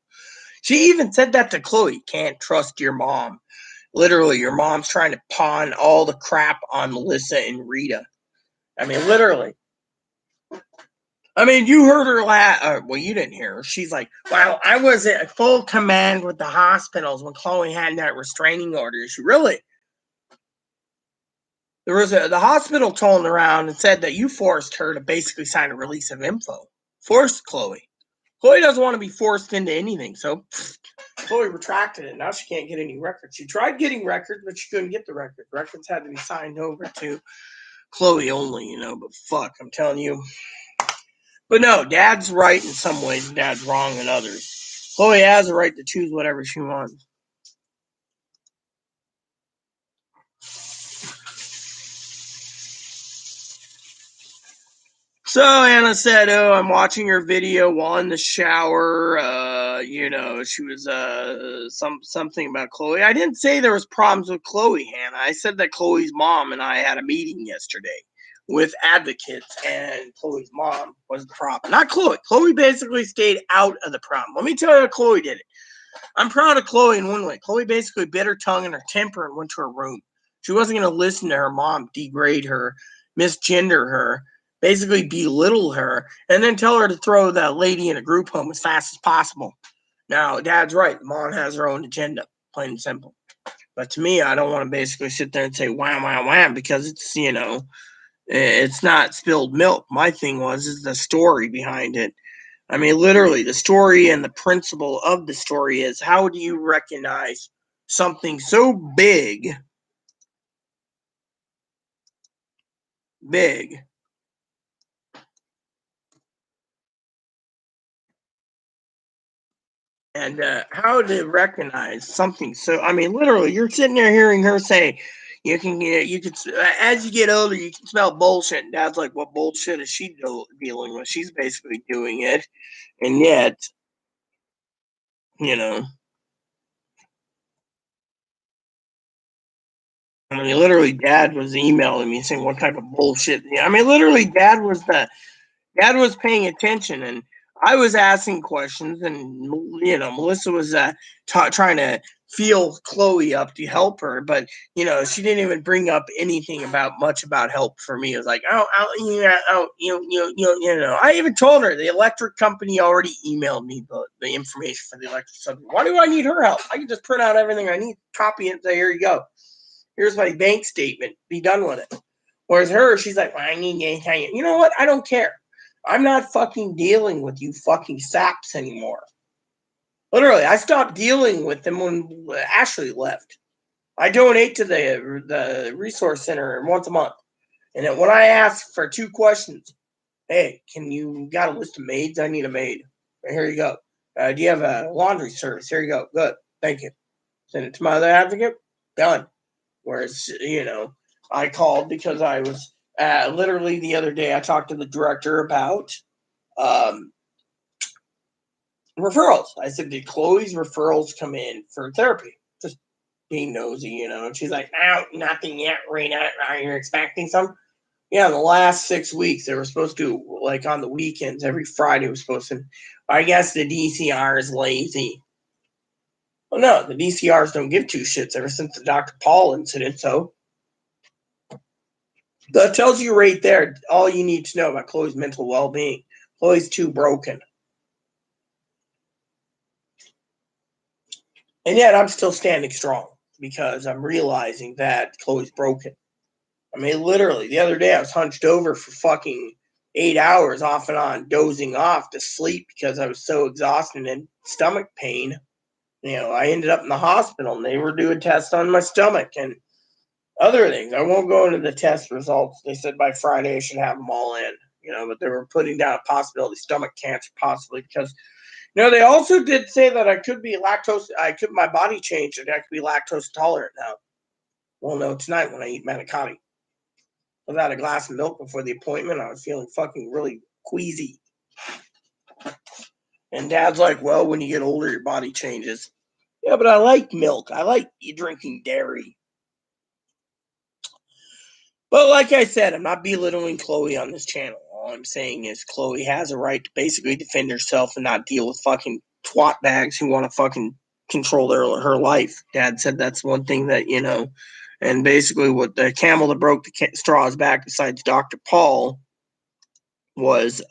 She even said that to Chloe, can't trust your mom. Literally, your mom's trying to pawn all the crap on Melissa and Rita. I mean, literally. I mean, you heard her well, you didn't hear her. She's like, well, I was at full command with the hospitals when Chloe had that restraining order. She really? The hospital turned around and said that you forced her to basically sign a release of info. Forced Chloe. Chloe doesn't want to be forced into anything, so Chloe retracted it. Now she can't get any records. She tried getting records, but she couldn't get the records. Records had to be signed over to Chloe only, but fuck, I'm telling you. But no, Dad's right in some ways, Dad's wrong in others. Chloe has a right to choose whatever she wants. So Anna said, "Oh, I'm watching your video while in the shower. She was something about Chloe. I didn't say there was problems with Chloe, Hannah. I said that Chloe's mom and I had a meeting yesterday with advocates, and Chloe's mom was the problem, not Chloe. Chloe basically stayed out of the problem. Let me tell you how Chloe did it. I'm proud of Chloe in one way. Chloe basically bit her tongue and her temper and went to her room. She wasn't going to listen to her mom degrade her, misgender her, basically belittle her, and then tell her to throw that lady in a group home as fast as possible. Now, Dad's right. Mom has her own agenda, plain and simple. But to me, I don't want to basically sit there and say wham, wham, wham, because it's not spilled milk. My thing is the story behind it. I mean, literally, the story and the principle of the story is how do you recognize something so big, and how to recognize something so, I mean, literally, you're sitting there hearing her say, You can as you get older, you can smell bullshit. And Dad's like, what bullshit is she dealing with? She's basically doing it, and yet, you know, I mean, literally, Dad was emailing me saying what type of bullshit. I mean, literally, Dad was paying attention, and I was asking questions, and Melissa was trying to feel Chloe up to help her, but she didn't even bring up anything about help for me. It was like, I even told her the electric company already emailed me the information for the electric company. Why do I need her help? I can just print out everything I need, copy it, and say, here you go. Here's my bank statement. Be done with it. Whereas her, she's like, well, I need you know what? I don't care. I'm not fucking dealing with you fucking saps anymore. Literally, I stopped dealing with them when Ashley left. I donate to the resource center once a month. And then when I ask for 2 questions, hey, you got a list of maids? I need a maid. Here you go. Do you have a laundry service? Here you go. Good. Thank you. Send it to my other advocate. Done. Whereas, I called because I was literally the other day, I talked to the director about referrals. I said, did Chloe's referrals come in for therapy? Just being nosy, And she's like, oh, nothing yet, Rena. Are you expecting some? Yeah, in the last 6 weeks, they were supposed to, like on the weekends, every Friday was supposed to. I guess the DCR is lazy. Well, no, the DCRs don't give 2 shits ever since the Dr. Paul incident, so. That tells you right there all you need to know about Chloe's mental well-being. Chloe's too broken. And yet I'm still standing strong because I'm realizing that Chloe's broken. I mean, literally, the other day I was hunched over for fucking 8 hours off and on, dozing off to sleep because I was so exhausted and stomach pain. I ended up in the hospital and they were doing tests on my stomach and other things. I won't go into the test results. They said by Friday I should have them all in, but they were putting down a possibility stomach cancer possibly because they also did say that I could be my body changed and I could be lactose tolerant now. We'll know tonight when I eat manicotti. I had a glass of milk before the appointment. I was feeling fucking really queasy. And Dad's like, well, when you get older, your body changes. Yeah, but I like milk. I like drinking dairy. But like I said, I'm not belittling Chloe on this channel. All I'm saying is Chloe has a right to basically defend herself and not deal with fucking twat bags who want to fucking control her life. Dad said that's one thing that, and basically what the camel that broke the straw's back besides Dr. Paul was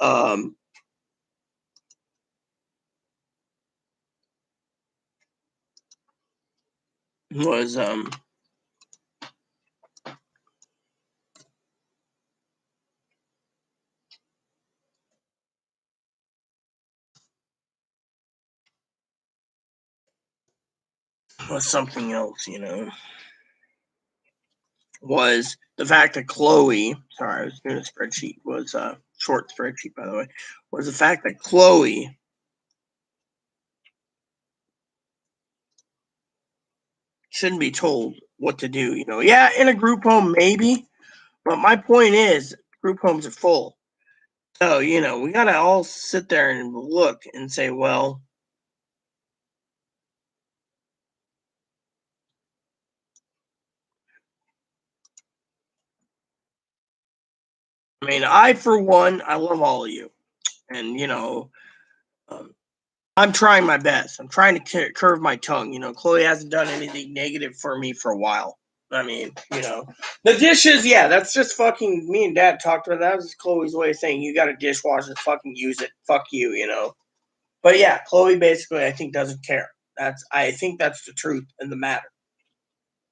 was something else, was the fact that Chloe, sorry, I was doing a spreadsheet, was a short spreadsheet, by the way, was the fact that Chloe shouldn't be told what to do. Yeah, in a group home, maybe, but my point is group homes are full. So, we got to all sit there and look and say, well, I mean, for one, I love all of you. And, I'm trying my best. I'm trying to curve my tongue. Chloe hasn't done anything negative for me for a while. I mean, the dishes, yeah, that's just fucking, me and Dad talked about that. That was Chloe's way of saying, you got a dishwasher, fucking use it. Fuck you, But yeah, Chloe basically, I think, doesn't care. I think that's the truth in the matter.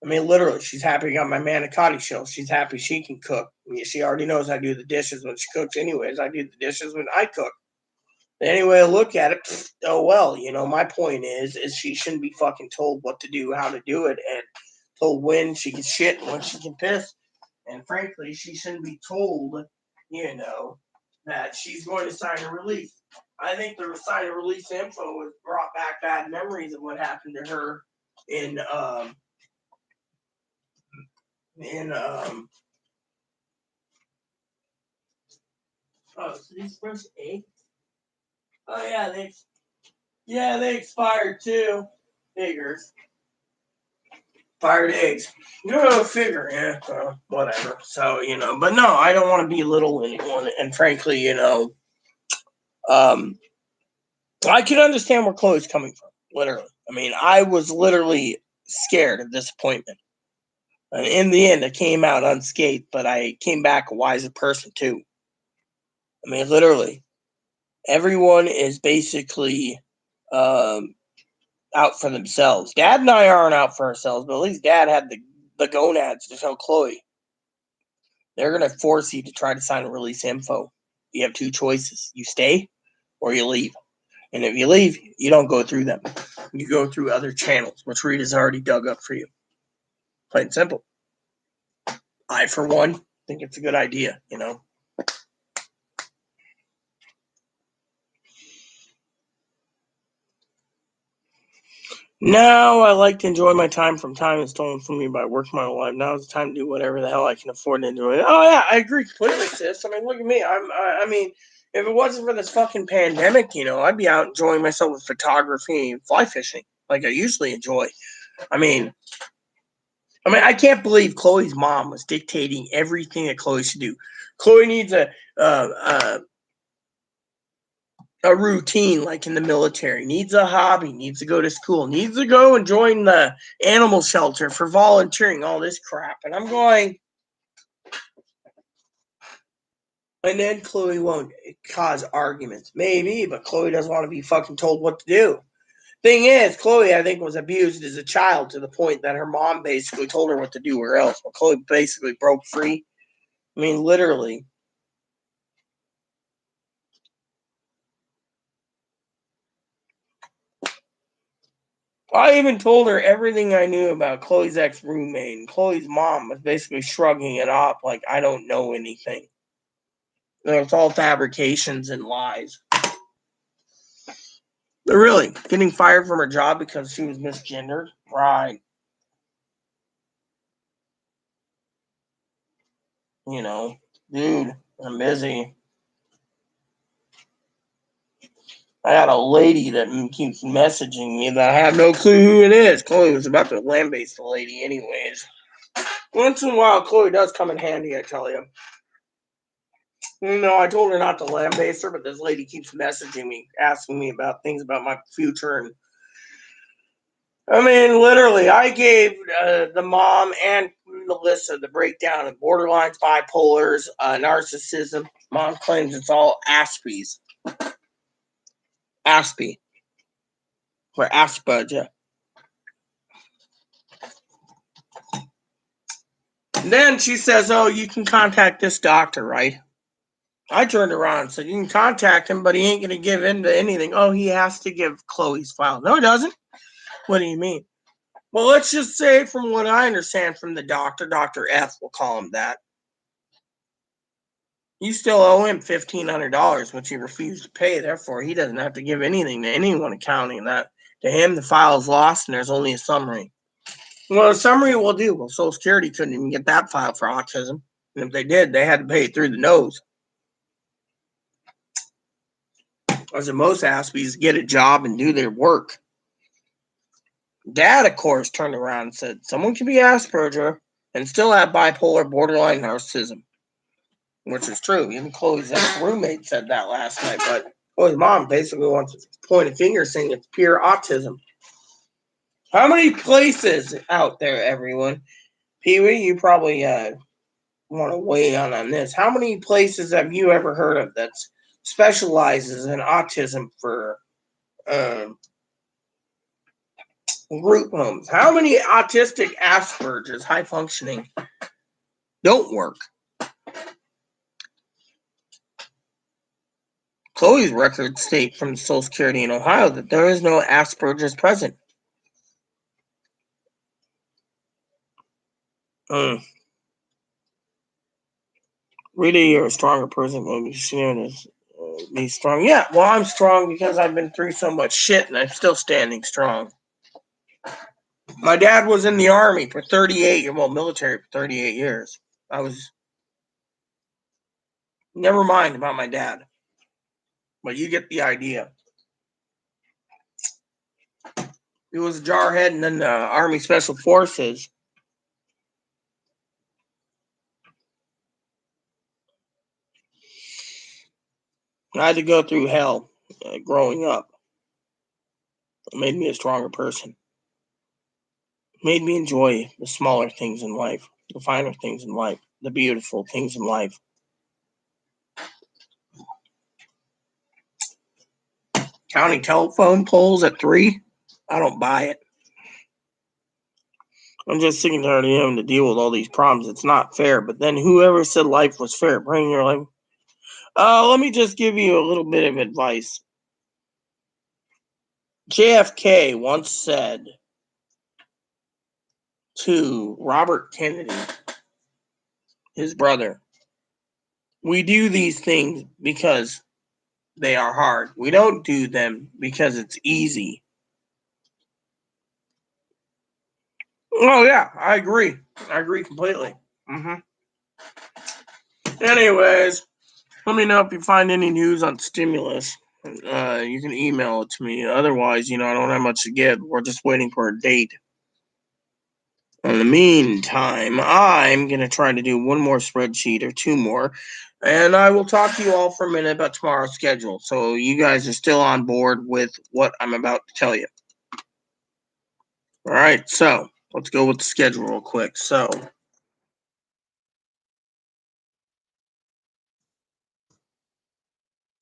I mean, literally, she's happy I got my manicotti show. She's happy she can cook. I mean, she already knows I do the dishes when she cooks anyways. I do the dishes when I cook. Anyway, I look at it, oh well, my point is she shouldn't be fucking told what to do, how to do it, and told when she can shit and when she can piss. And frankly, she shouldn't be told, that she's going to sign a release. I think the sign a release info was brought back bad memories of what happened to her in And oh, so these fresh eggs? Oh yeah, they expired too. Figures. Fired eggs. Go figure, yeah, whatever. So, but no, I don't want to belittle anyone. And frankly, I can understand where Chloe's coming from, literally. I mean, I was literally scared of disappointment. And in the end, I came out unscathed, but I came back a wiser person, too. I mean, literally, everyone is basically out for themselves. Dad and I aren't out for ourselves, but at least Dad had the gonads to tell Chloe. They're going to force you to try to sign a release info. You have two choices. You stay or you leave. And if you leave, you don't go through them. You go through other channels, which Rita's already dug up for you. Plain and simple. I, for one, think it's a good idea, Now I like to enjoy my time from time that's stolen from me by working my whole life. Now is the time to do whatever the hell I can afford to enjoy it. Oh yeah, I agree completely, sis. I mean, look at me. I mean, if it wasn't for this fucking pandemic, I'd be out enjoying myself with photography and fly fishing like I usually enjoy. I mean, I can't believe Chloe's mom was dictating everything that Chloe should do. Chloe needs a routine like in the military, needs a hobby, needs to go to school, needs to go and join the animal shelter for volunteering, all this crap. And I'm going, and then Chloe won't cause arguments. Maybe, but Chloe doesn't want to be fucking told what to do. Thing is, Chloe, I think, was abused as a child to the point that her mom basically told her what to do or else. But Chloe basically broke free. I mean, literally. I even told her everything I knew about Chloe's ex-roommate, and Chloe's mom was basically shrugging it off like I don't know anything. It's all fabrications and lies. But really, getting fired from her job because she was misgendered? Right. Dude, I'm busy. I got a lady that keeps messaging me that I have no clue who it is. Chloe was about to lambaste the lady anyways. Once in a while, Chloe does come in handy, I tell you. I told her not to lambaste her, but this lady keeps messaging me, asking me about things about my future. And I mean, literally, I gave the mom and Melissa the breakdown of borderlines, bipolars, narcissism. Mom claims it's all Aspie's. Aspie. For Asperger. And then she says, oh, you can contact this doctor, right? I turned around and said, you can contact him, but he ain't going to give in to anything. Oh, he has to give Chloe's file. No, he doesn't. What do you mean? Well, let's just say, from what I understand from the doctor, Dr. F, we'll call him that, you still owe him $1,500, which he refused to pay. Therefore, he doesn't have to give anything to anyone accounting that. To him, the file is lost and there's only a summary. Well, a summary will do. Well, Social Security couldn't even get that file for autism. And if they did, they had to pay it through the nose. As in most Aspies, get a job and do their work. Dad, of course, turned around and said, someone can be Asperger and still have bipolar borderline narcissism. Which is true. Even Chloe's ex-roommate said that last night. But Chloe's mom basically wants to point a finger saying it's pure autism. How many places out there, everyone? Pee-wee, you probably want to weigh in on this. How many places have you ever heard of that specializes in autism for group homes? How many autistic Asperger's, high functioning, don't work? Chloe's records state from Social Security in Ohio that there is no Asperger's present. Really, you're a stronger person when you see it as be strong. Yeah, well, I'm strong because I've been through so much shit and I'm still standing strong. My dad was in the Army for 38, well, military for 38 years. Never mind about my dad. But you get the idea. He was a jarhead and then the Army Special Forces. I had to go through hell growing up. It made me a stronger person. It made me enjoy the smaller things in life, the finer things in life, the beautiful things in life. Counting telephone poles at 3? I don't buy it. I'm just sick and tired of having to deal with all these problems. It's not fair. But then whoever said life was fair, bring your life. Let me just give you a little bit of advice. JFK once said to Robert Kennedy, his brother, we do these things because they are hard. We don't do them because it's easy. Oh, yeah, I agree. I agree completely. Anyways, let me know if you find any news on stimulus. You can email it to me. Otherwise, I don't have much to give. We're just waiting for a date. In the meantime, I'm going to try to do one more spreadsheet or two more. And I will talk to you all for a minute about tomorrow's schedule. So you guys are still on board with what I'm about to tell you. All right, so let's go with the schedule real quick. So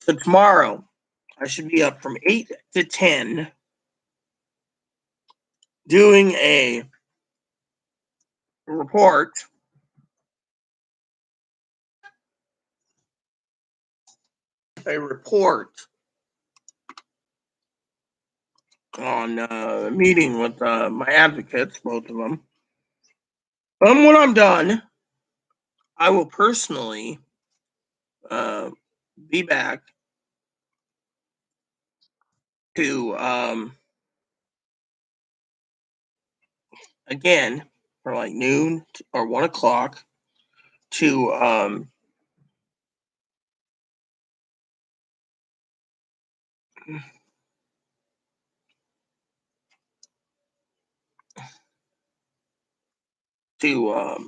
tomorrow, I should be up from 8 to 10 doing a report on a meeting with my advocates, both of them. And when I'm done, I will personally be back to again for like noon or 1 o'clock to to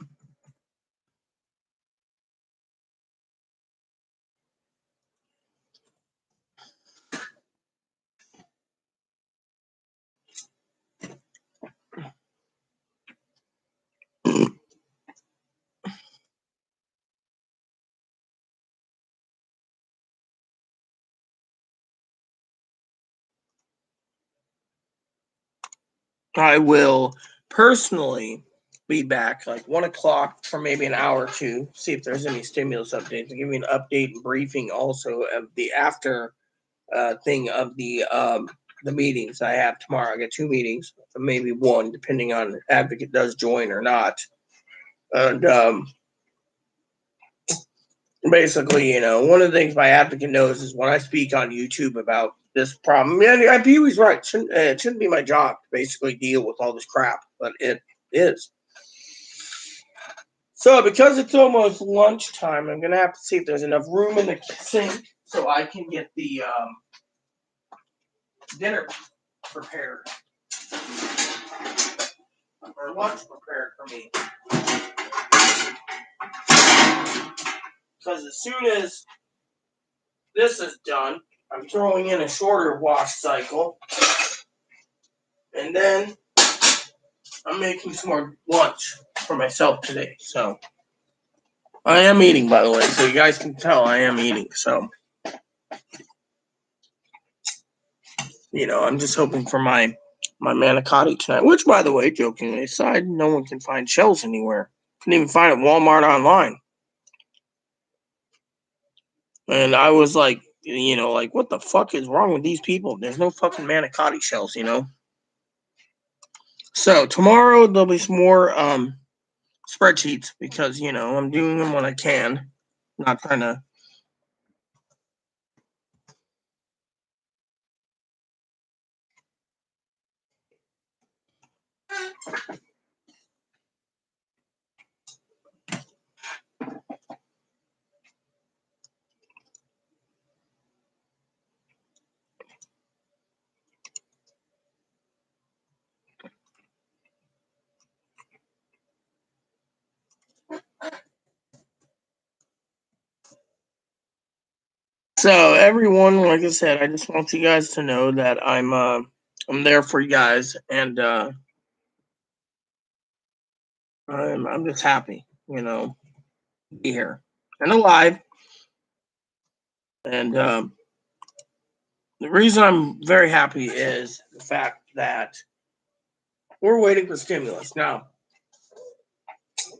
I will personally be back like 1 o'clock for maybe an hour or two, see if there's any stimulus updates, and give me an update and briefing also of the after thing of the meetings I have tomorrow. I got 2 meetings, maybe one, depending on if advocate does join or not. And basically, one of the things my advocate knows is when I speak on YouTube about this problem, he was right. It shouldn't be my job to basically deal with all this crap, but it is. So because it's almost lunchtime, I'm gonna have to see if there's enough room in the sink so I can get the dinner prepared or lunch prepared for me. Because as soon as this is done, I'm throwing in a shorter wash cycle, and then I'm making some more lunch for myself today. So I am eating, by the way, so you guys can tell I am eating. So I'm just hoping for my manicotti tonight. Which, by the way, jokingly aside, no one can find shells anywhere. Couldn't even find it at Walmart online. And I was like, what the fuck is wrong with these people? There's no fucking manicotti shells, So tomorrow there'll be some more spreadsheets because I'm doing them when I can. I'm not trying to. So everyone, like I said, I just want you guys to know that I'm there for you guys, and I'm just happy, to be here and alive. And the reason I'm very happy is the fact that we're waiting for stimulus now.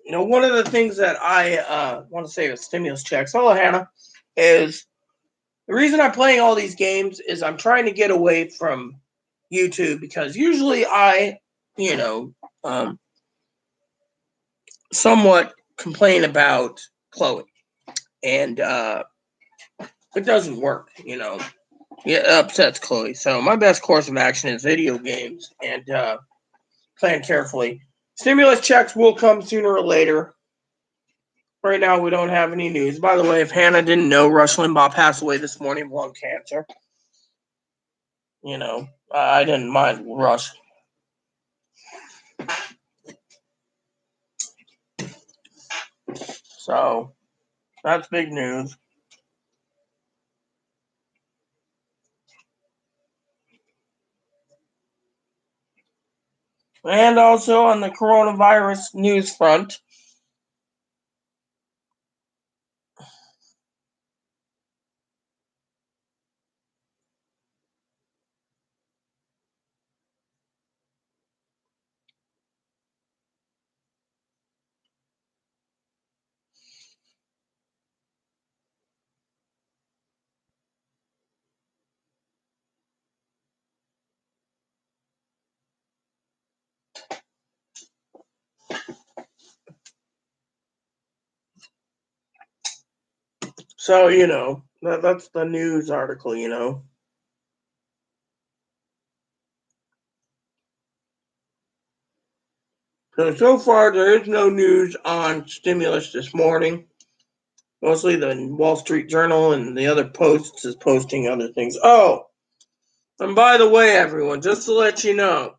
One of the things that I want to say with stimulus checks, hello Hannah, is the reason I'm playing all these games is I'm trying to get away from YouTube because usually I, you know, um, somewhat complain about Chloe, and it doesn't work. It upsets Chloe. So my best course of action is video games and plan carefully. Stimulus checks will come sooner or later. Right now, we don't have any news. By the way, if Hannah didn't know, Rush Limbaugh passed away this morning of lung cancer. I didn't mind Rush. So that's big news. And also on the coronavirus news front, so that's the news article. So far there is no news on stimulus this morning. Mostly the Wall Street Journal and the other posts is posting other things. Oh, and by the way, everyone, just to let you know,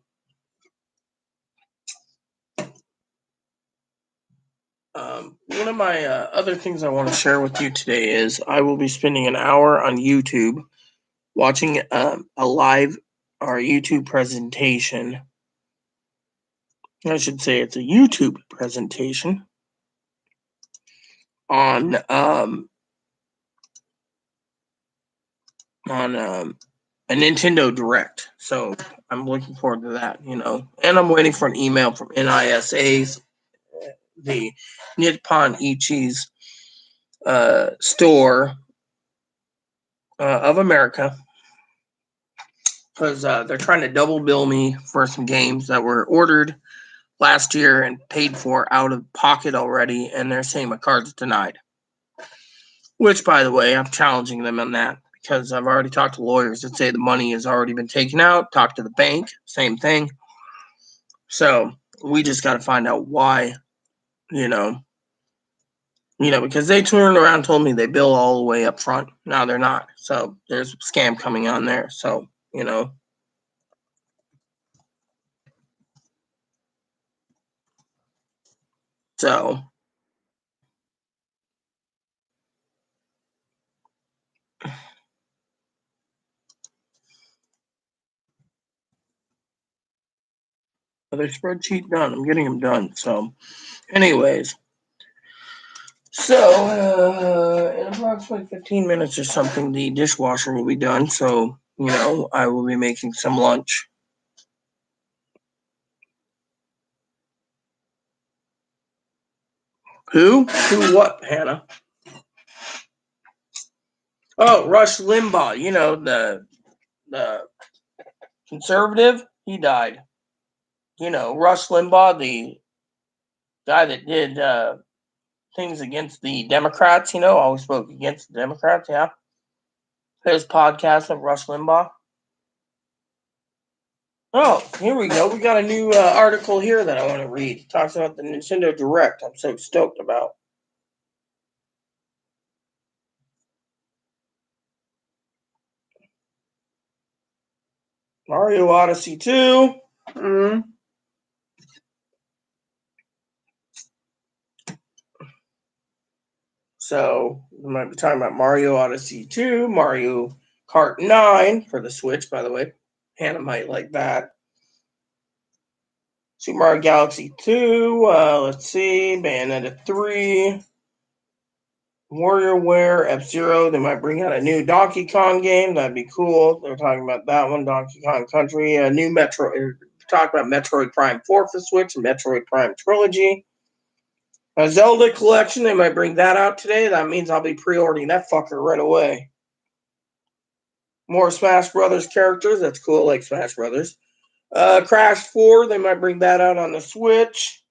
one of my other things I want to share with you today is I will be spending an hour on YouTube watching a live or YouTube presentation. I should say it's a YouTube presentation on a Nintendo Direct. So I'm looking forward to that, and I'm waiting for an email from NISA's, the Nippon Ichi's store of America, because they're trying to double bill me for some games that were ordered last year and paid for out of pocket already, and they're saying my card's denied. Which, by the way, I'm challenging them on that because I've already talked to lawyers that say the money has already been taken out. Talked to the bank, same thing. So we just got to find out why, because they turned around and told me they bill all the way up front. Now they're not. So there's a scam coming on there. So, So their spreadsheet done. I'm getting them done. So, anyways, in approximately 15 minutes or something, the dishwasher will be done. So, I will be making some lunch. Who? Who what, Hannah? Oh, Rush Limbaugh. The conservative. He died. Rush Limbaugh, the guy that did things against the Democrats. Always spoke against the Democrats. Yeah. His podcast of Rush Limbaugh. Oh, here we go. We got a new article here that I want to read. It talks about the Nintendo Direct. I'm so stoked about. Mario Odyssey 2. So we might be talking about Mario Odyssey 2, Mario Kart 9 for the Switch, by the way. Hannah might like that. Super Mario Galaxy 2, let's see, Bayonetta 3, WarioWare, F-Zero. They might bring out a new Donkey Kong game. That'd be cool. They're talking about that one, Donkey Kong Country. A new talk about Metroid Prime 4 for Switch and Metroid Prime Trilogy. A Zelda collection, they might bring that out today. That means I'll be pre-ordering that fucker right away. More Smash Brothers characters. That's cool, like Smash Brothers. Crash 4, they might bring that out on the Switch.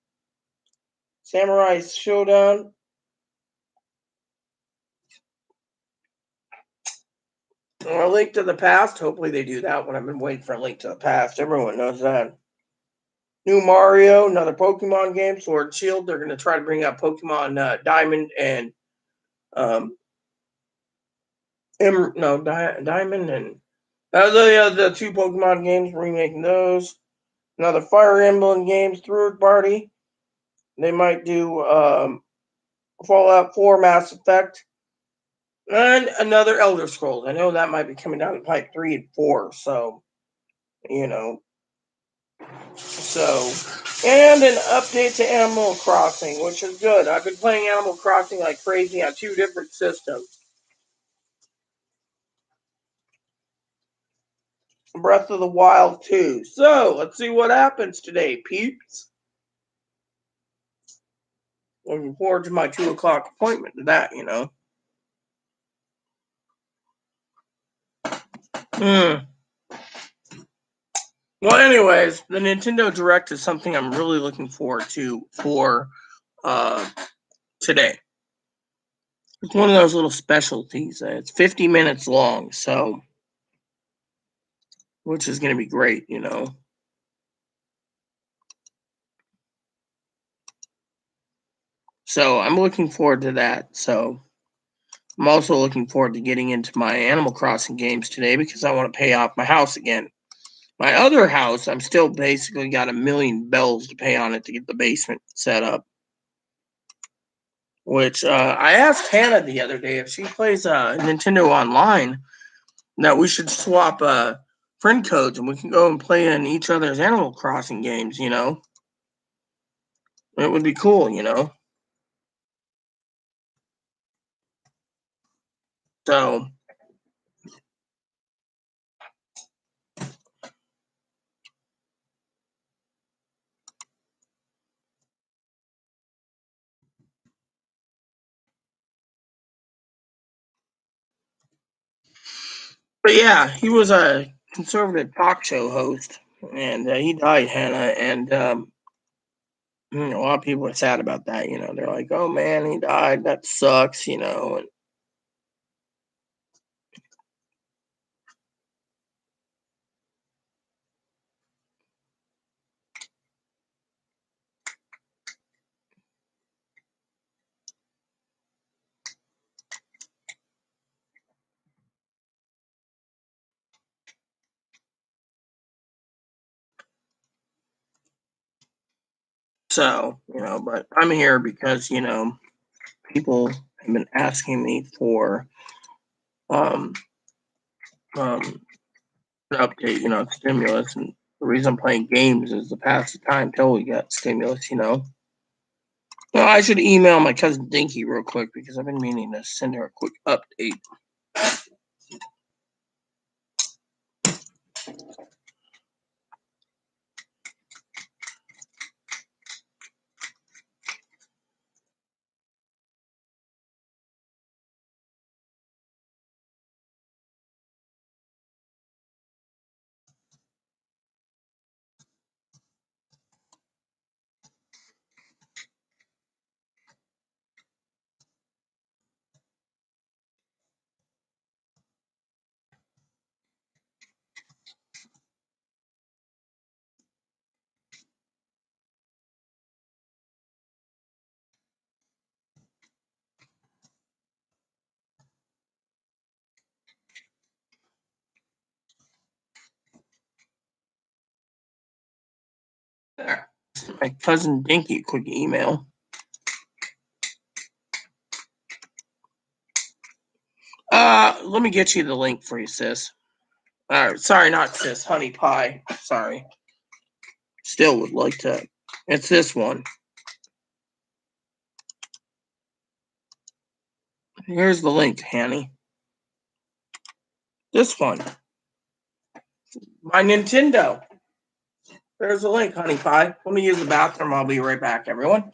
Samurai Showdown. A Link to the Past. Hopefully they do that one. I've been waiting for a Link to the Past. Everyone knows that. New Mario, another Pokemon game, Sword and Shield. They're going to try to bring out Pokemon Diamond and Diamond and the two Pokemon games, remaking those. Another Fire Emblem games, third party. They might do Fallout 4, Mass Effect, and another Elder Scrolls. I know that might be coming down to pipe 3 and 4, so, you know. So, and an update to Animal Crossing, which is good. I've been playing Animal Crossing like crazy on 2 different systems. Breath of the Wild 2. So, let's see what happens today, peeps. Looking forward to my 2 o'clock appointment to that, you know. Well, anyways, the Nintendo Direct is something I'm really looking forward to for today. It's one of those little specialties. It's 50 minutes long, so which is going to be great, you know. So I'm looking forward to that. So I'm also looking forward to getting into my Animal Crossing games today because I want to pay off my house again. My other house, I'm still basically got a million bells to pay on it to get the basement set up. Which I asked Hannah the other day if she plays Nintendo Online, that we should swap friend codes and we can go and play in each other's Animal Crossing games, you know. It would be cool, you know. So, but yeah, he was a conservative talk show host, and he died, Hannah, and a lot of people are sad about that. You know, they're like, "Oh man, he died. That sucks," you know. And so, you know, but I'm here because you know people have been asking me for um um an update, you know, stimulus, and the reason I'm playing games is to pass the time till we get stimulus, you know. Well, I should email my cousin Dinky real quick because I've been meaning to send her a quick update. my cousin Dinky a quick email. Let me get you the link for you, sis. Sorry, not sis, honey pie. Sorry. Still would like to. It's this one. Here's the link, Hanny. This one. My Nintendo. There's the link, honey pie. Let me use the bathroom. I'll be right back, everyone.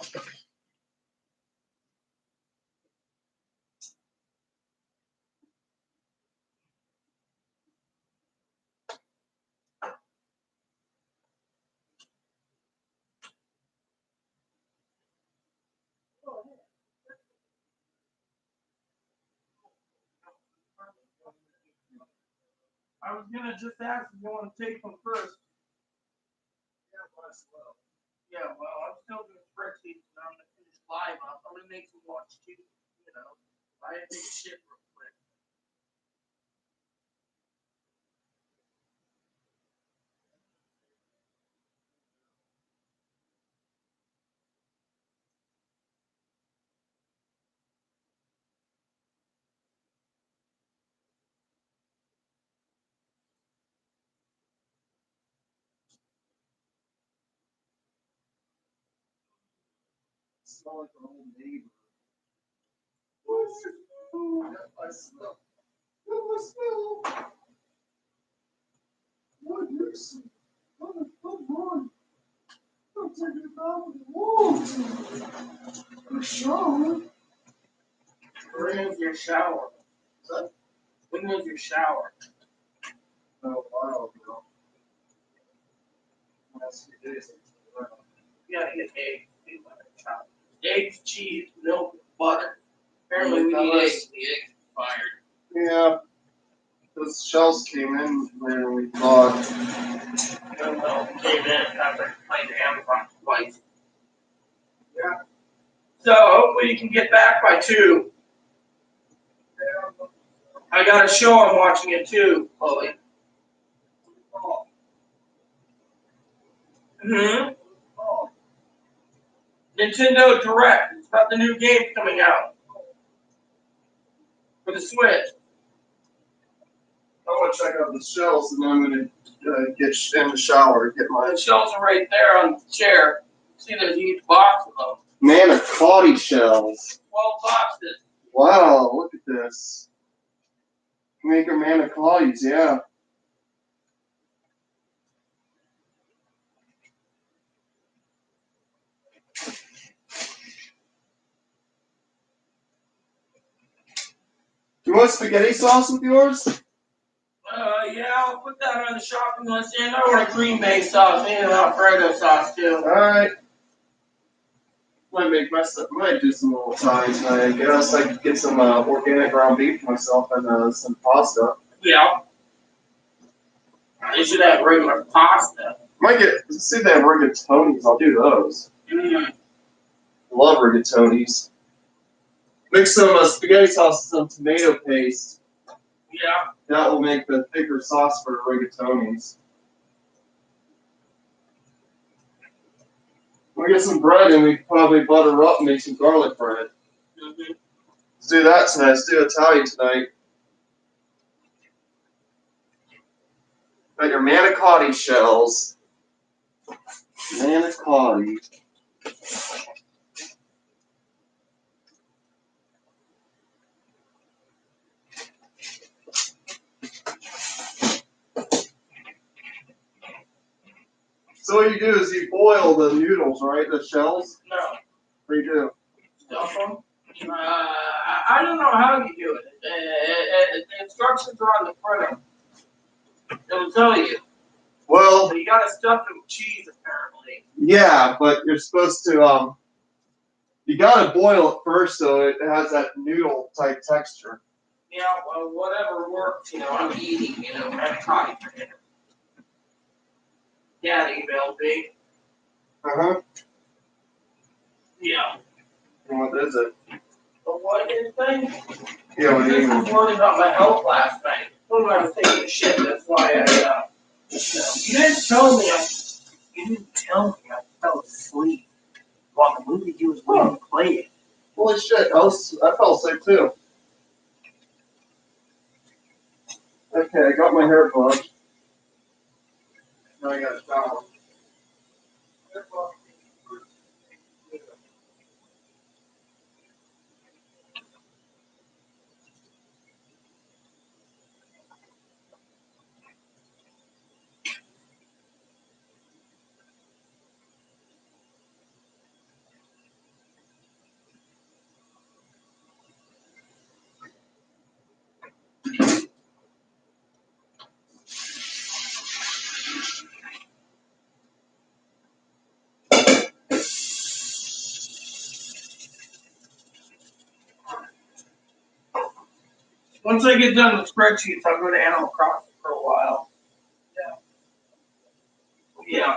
I was gonna just ask if you want to take them first. Yeah, well, I'm still doing spreadsheets and I'm gonna finish live up. I'm gonna make some watch too, you know. I had to take a shit real quick. Smell like our old neighbor. I smell. What smell? What you see? Come on. I'm taking it out of the walls. A shower. When was your shower? What? When was your shower? A while ago. Last few days. You gotta get eggs. Eggs, cheese, milk, butter. Apparently we need eggs. The eggs expired. Yeah. Those shells came in when we thought. Well, came in after playing Amazon twice. Yeah. So hopefully you can get back by 2. I got a show I'm watching at 2, Chloe. Mm-hmm. Nintendo Direct. It's about the new game coming out for the Switch. I want to check out the shells and then I'm going to get in the shower, get my. The shells are right there on the chair. See, there's a huge box of them. Manicotti shells. 12 boxes. Wow, look at this. Maker Manicottis, yeah. Do you want spaghetti sauce with yours? Yeah, I'll put that on the shopping list. And I want a Green Bay sauce and an Alfredo sauce too. Alright. Might do some little Italian tonight, I guess. I could get some organic ground beef for myself and some pasta. Yeah. They should have regular pasta. Might see if they have rigatonis. I'll do those. Mm. Love rigatonis. Mix some spaghetti sauce and some tomato paste. Yeah. That will make the thicker sauce for rigatonis. We get some bread and we can probably butter up and make some garlic bread. Mm-hmm. Let's do that tonight. Let's do Italian tonight. Got your manicotti shells. Manicotti. So what you do is you boil the noodles, right? The shells? No. What do you do? Stuff them. I don't know how you do it. The instructions are on the front of it. It'll tell you. Well, So you gotta stuff it with cheese, apparently. yeah, but you're supposed to, you gotta boil it first so it has that noodle type texture. Yeah, well, whatever works, I'm eating, manicotti for dinner. Dad emailed me. Uh-huh. Yeah. What is it? But what is thing? Yeah, what do you I mean? was worried about my health last night. When I was taking a shit, that's why you didn't tell me. You didn't tell me I fell asleep. Holy shit, I fell asleep too. Okay, I got my hair brushed. Now I got a shower. Once I get done with spreadsheets, I'll go to Animal Crossing for a while. Yeah.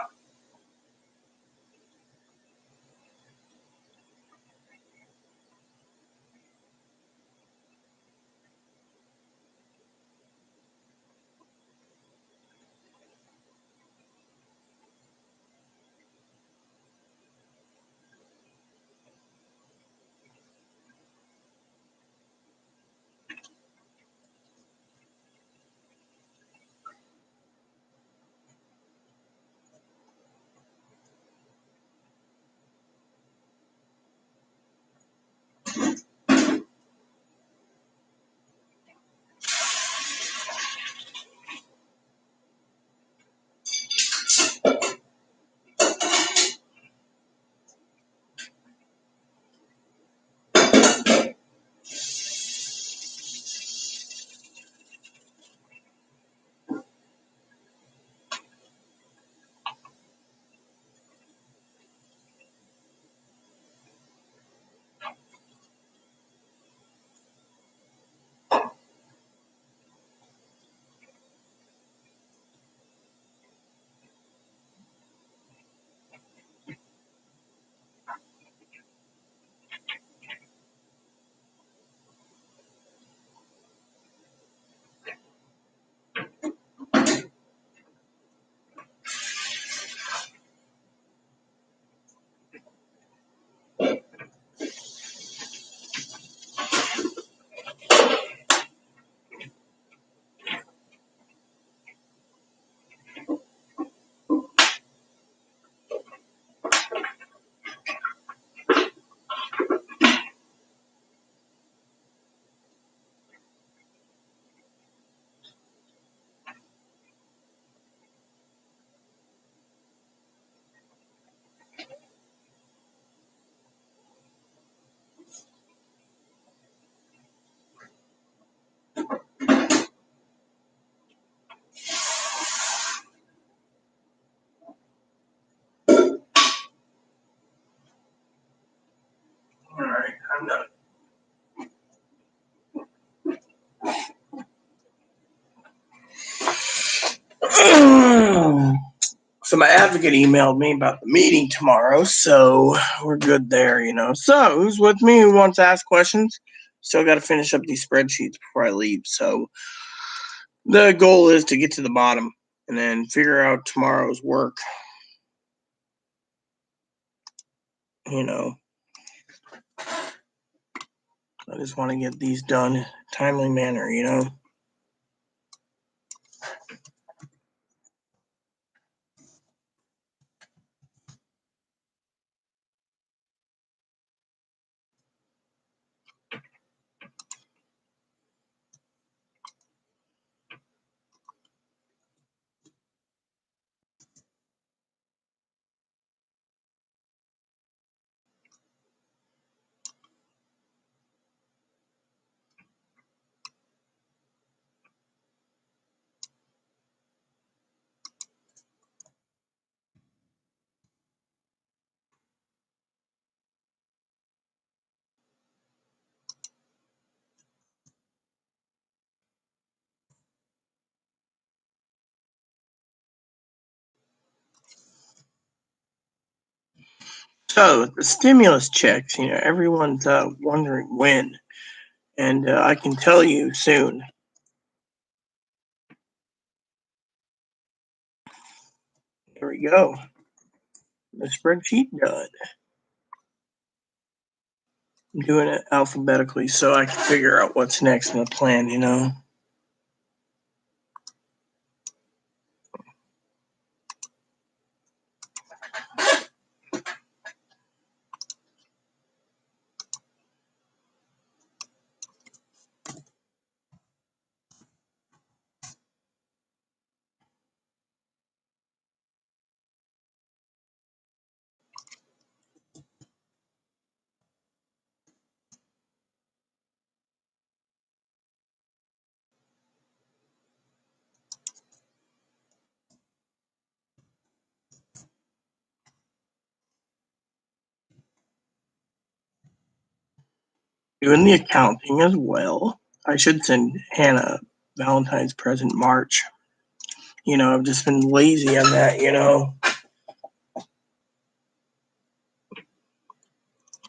All right, I'm done. So my advocate emailed me about the meeting tomorrow, so we're good there. So who's with me? Who wants to ask questions? Still got to finish up these spreadsheets before I leave. So the goal is to get to the bottom and then figure out tomorrow's work. I just want to get these done in a timely manner. So the stimulus checks, everyone's wondering when, and I can tell you soon. There we go. The spreadsheet done. I'm doing it alphabetically so I can figure out what's next in the plan, you know. Doing the accounting as well. I should send Hannah Valentine's present March. You know, I've just been lazy on that, you know.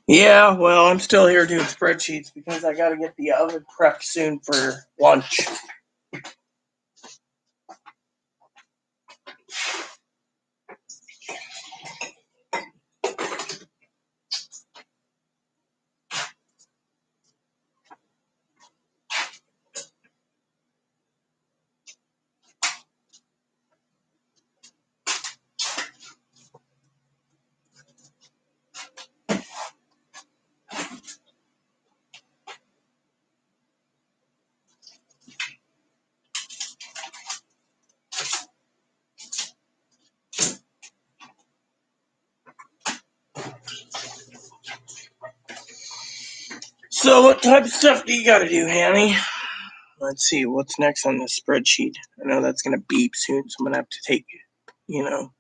Yeah, well, I'm still here doing spreadsheets because I got to get the oven prepped soon for lunch. So, what type of stuff do you got to do, Hanny? Let's see, what's next on this spreadsheet? I know that's going to beep soon, so I'm going to have to take, you know.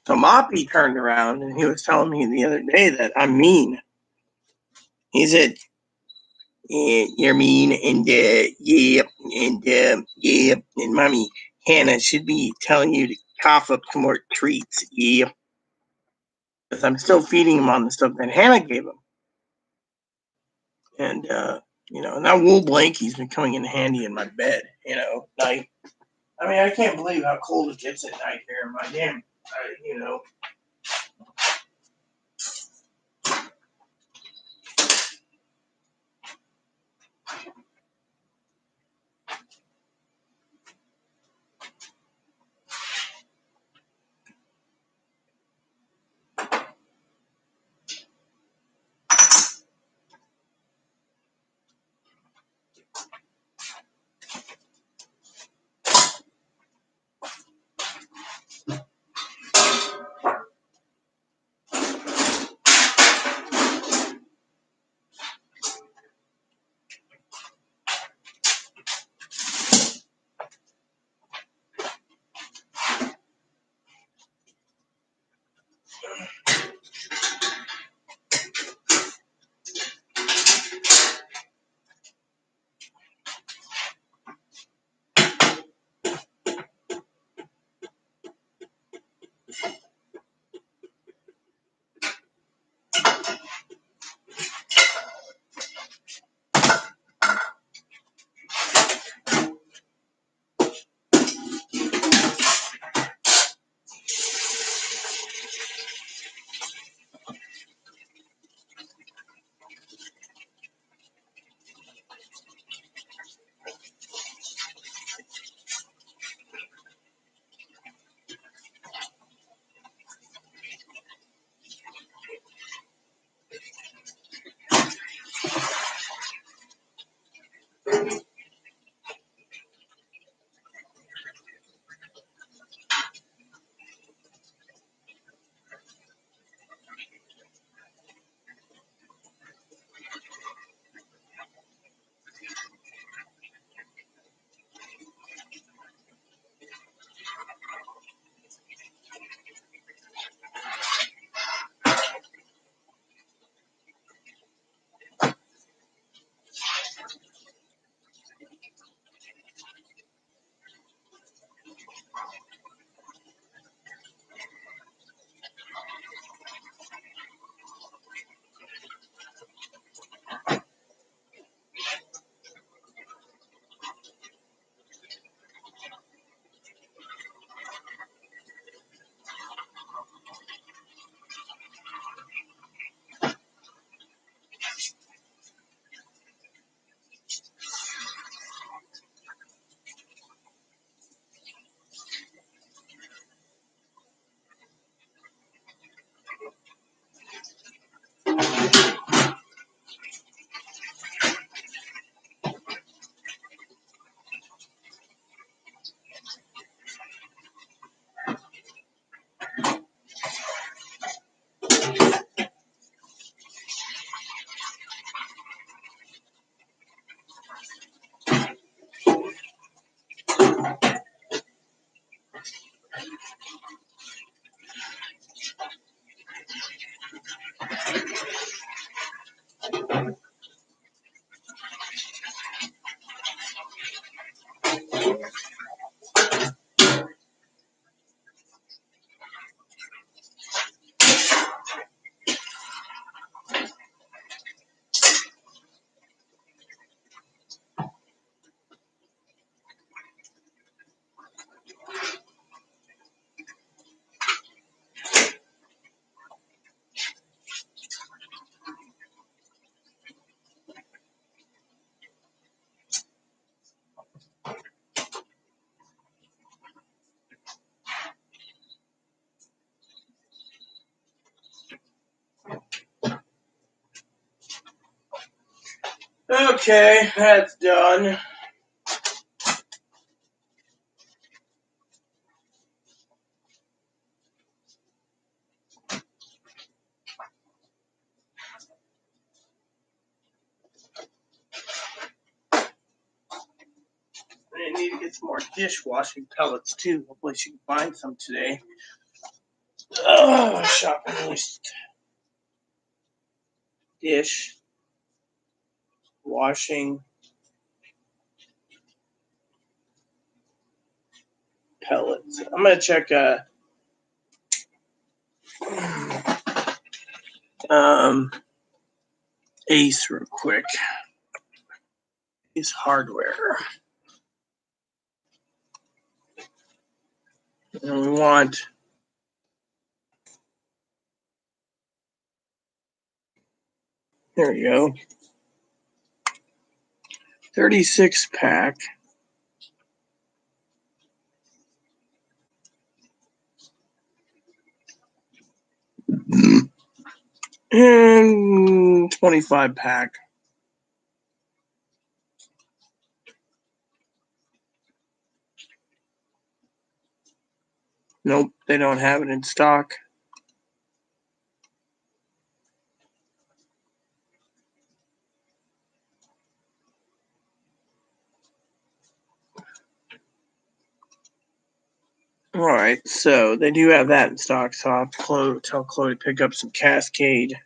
So, Moppy turned around and he was telling me the other day that I'm mean. He said, yeah, you're mean, and and Mommy Hannah should be telling you to cough up some more treats, yeah. Because I'm still feeding him on the stuff that Hannah gave him. And, you know, and that wool blanket's been coming in handy in my bed, you know, night. I mean, I can't believe how cold it gets at night here in my damn, you know. Okay, that's done. I need to get some more dishwashing pellets too. Hopefully she can find some today. Shopping list. Dish. Washing. Pellets. I'm going to check Ace real quick. Ace Hardware. And we want there we go. 36 pack. And 25 pack. Nope, they don't have it in stock. All right, so they do have that in stock, so I'll have to tell Chloe to pick up some Cascade.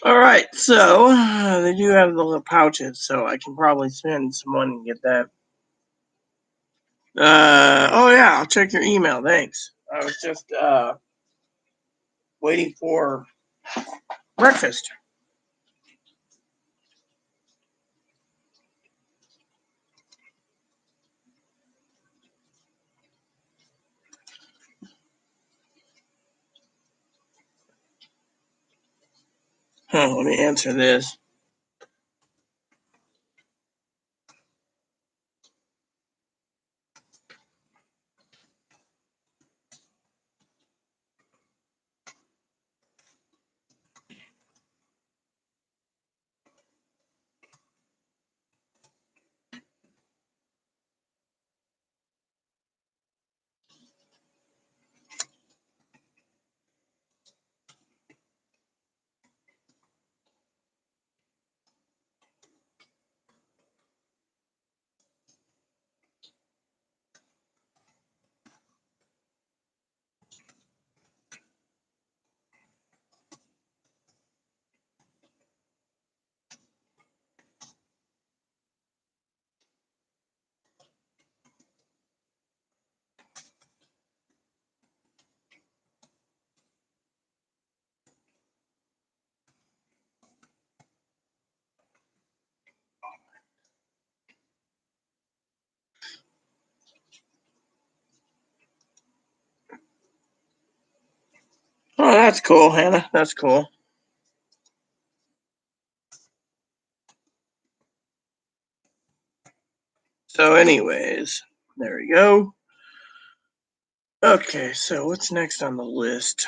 All right, so they do have the little pouches, so I can probably spend some money and get that. Oh yeah, I'll check your email. Thanks. I was just waiting for breakfast. Let me answer this. Oh, that's cool, Hannah. That's cool. So, anyways, there we go. Okay, so what's next on the list?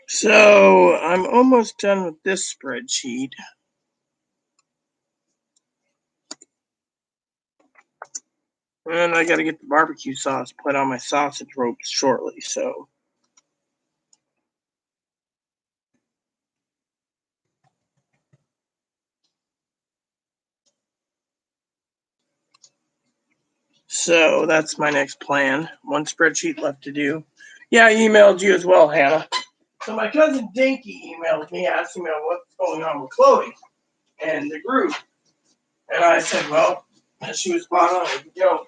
So, I'm almost done with this spreadsheet. And I got to get the barbecue sauce put on my sausage ropes shortly. So that's my next plan. One spreadsheet left to do. Yeah, I emailed you as well, Hannah. So my cousin Dinky emailed me asking me what's going on with Chloe and the group. And I said, well, she was spot on. You know,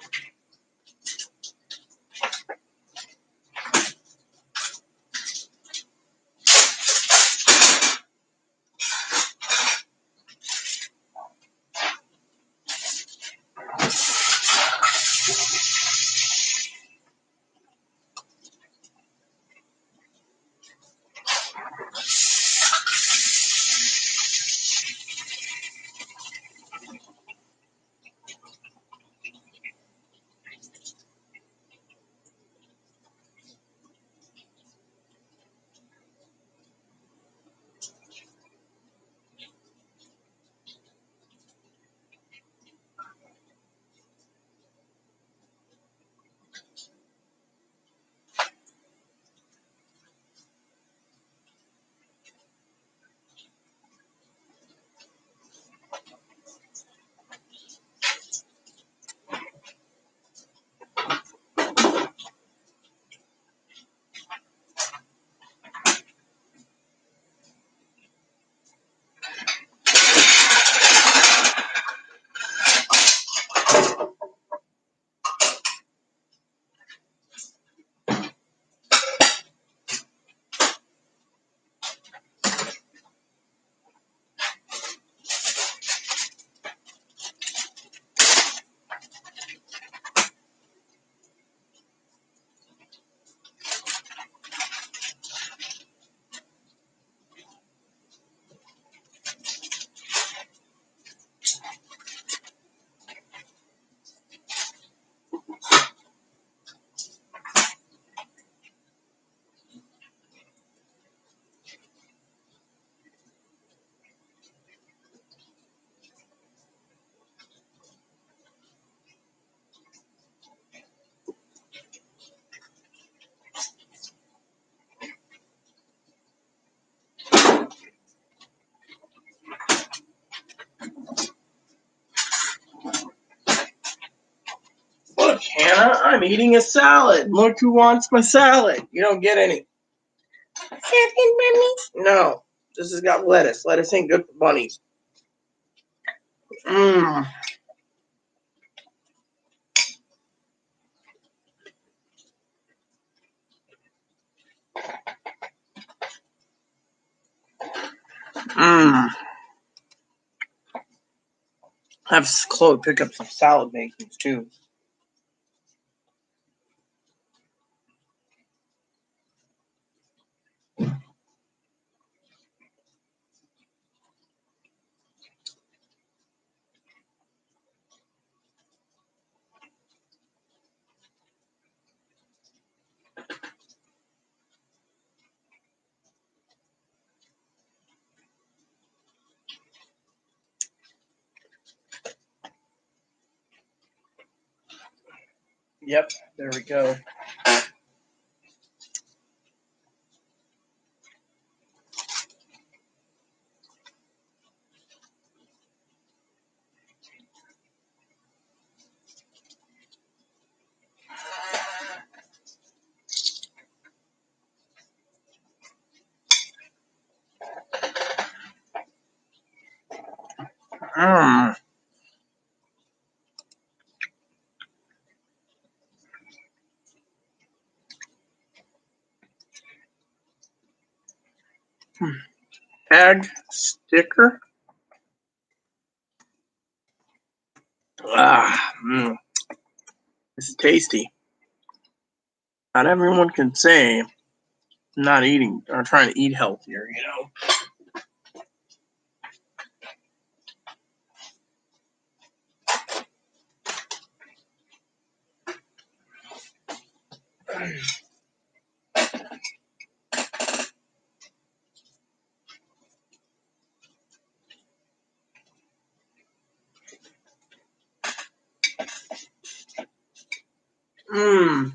look, Hannah, I'm eating a salad. Look who wants my salad. You don't get any. Something, Mommy? No. This has got lettuce. Lettuce ain't good for bunnies. Mmm. Mmm. Have Chloe pick up some salad makings too. Yep, there we go. Mmm. Tag sticker. Mmm. It's tasty. Not everyone can say not eating or trying to eat healthier, you know. Mmm.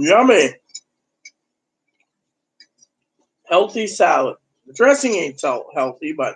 yummy. Healthy salad. The dressing ain't so healthy, but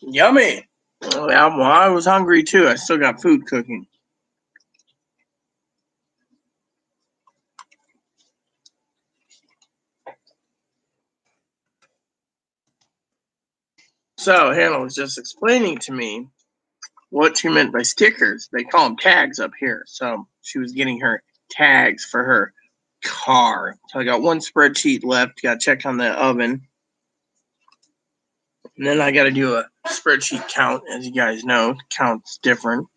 yummy. Oh, yeah, well, I was hungry too. I still got food cooking. So Hannah was just explaining to me what she meant by stickers. They call them tags up here. So she was getting her tags for her car. So I got one spreadsheet left. Got to check on the oven. And then I got to do a spreadsheet count. As you guys know, count's different.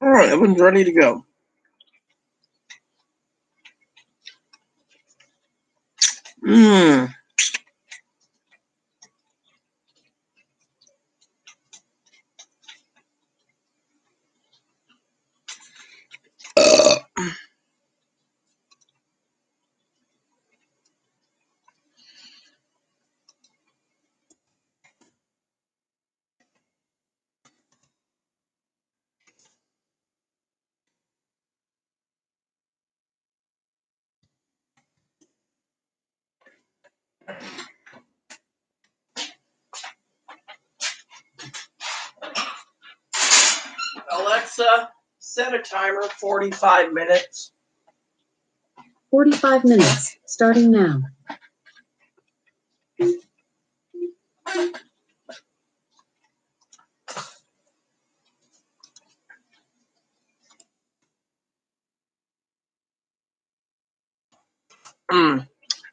All right, oven's ready to go. Mmm. Alexa, set a timer 45 minutes. 45 minutes, starting now.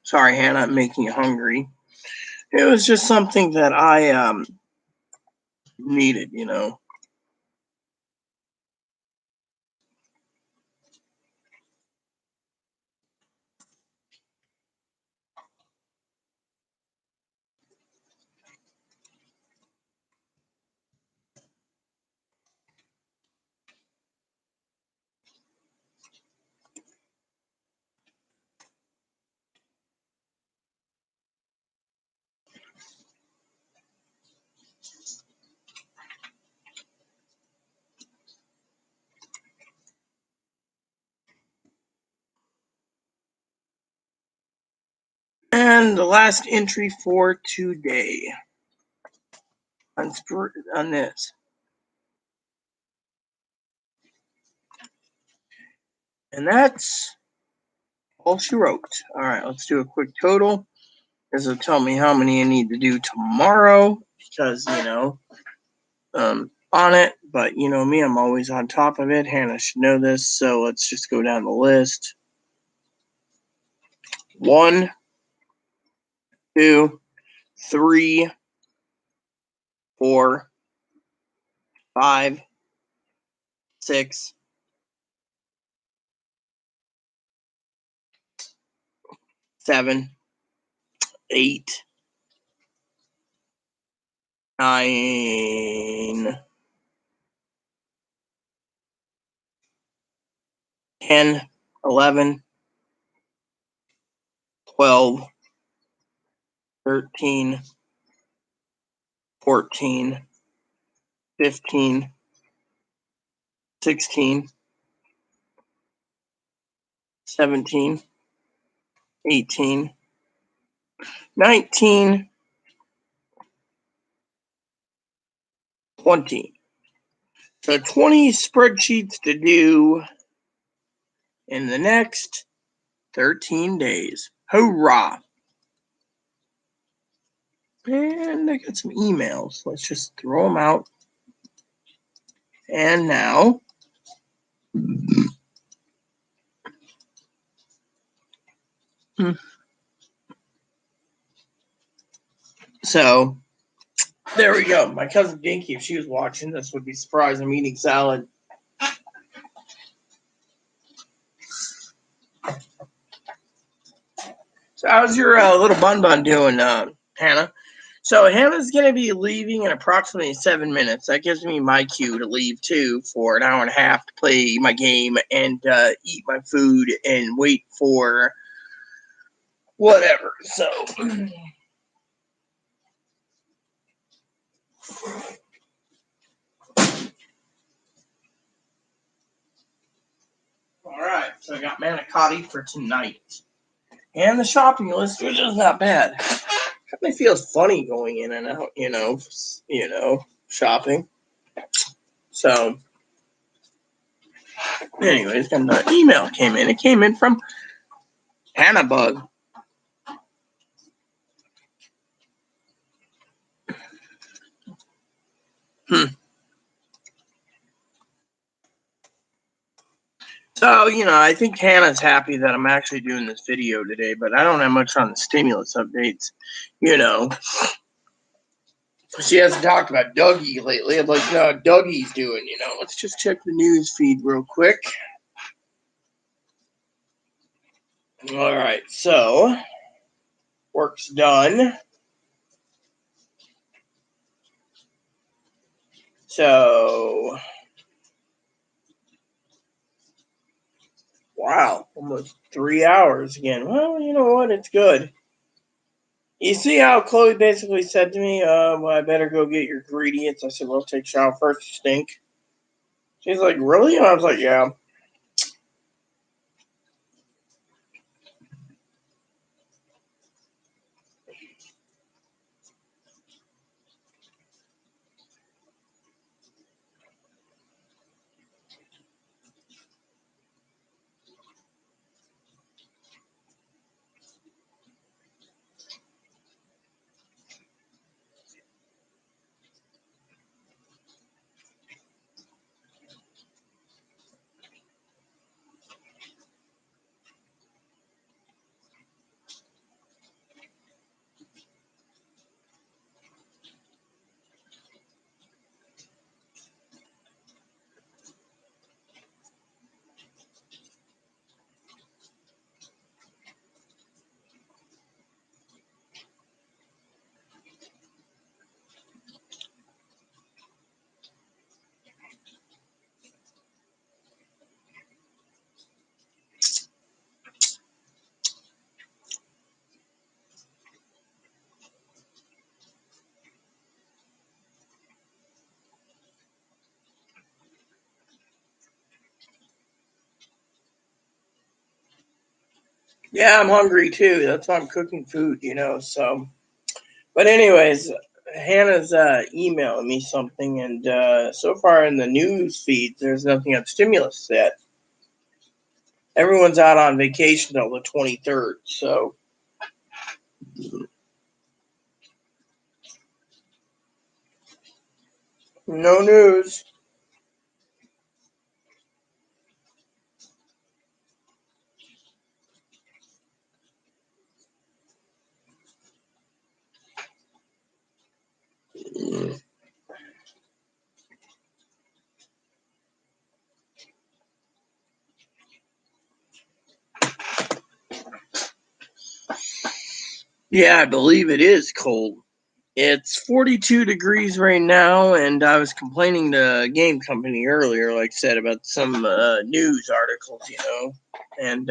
Sorry, Hannah, I'm making you hungry. It was just something that I needed, you know. And the last entry for today on this. And that's all she wrote. All right, let's do a quick total. This will tell me how many I need to do tomorrow because, you know, on it. But you know me, I'm always on top of it. Hannah should know this. So let's just go down the list. 1, 2, 3, 4, 5, 6, 7, 8, 9, 10, 11, 12, 13, 14, 15, 16, 17, 18, 19, 20. So 20 spreadsheets to do in the next 13 days. Hoorah! And I got some emails. Let's just throw them out. And now So there we go. My cousin Dinky, if she was watching this, would be surprised I'm eating salad. So how's your little bun doing, Hannah? So Hannah's going to be leaving in approximately 7 minutes. That gives me my cue to leave too for an hour and a half to play my game and eat my food and wait for whatever. So all right. So I got manicotti for tonight. And the shopping list, which is not bad. It feels funny going in and out, shopping. So, anyways, then the email came in. It came in from Hannah Bug. So, I think Hannah's happy that I'm actually doing this video today, but I don't have much on the stimulus updates. She hasn't talked about Dougie lately. I'm like, no, Dougie's doing, let's just check the news feed real quick. All right, so work's done. So, wow, almost 3 hours again. Well, you know what? It's good. You see how Chloe basically said to me, well, I better go get your ingredients. I said, well, take a shower first, you stink. She's like, really? And I was like, yeah. Yeah, I'm hungry too. That's why I'm cooking food, so. But anyways, Hannah's emailing me something, and so far in the news feed, there's nothing on stimulus yet. Everyone's out on vacation till the 23rd, so. No news. Yeah, I believe it is cold. It's 42 degrees right now, and I was complaining to Game Company earlier, like I said, about some news articles, and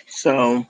so.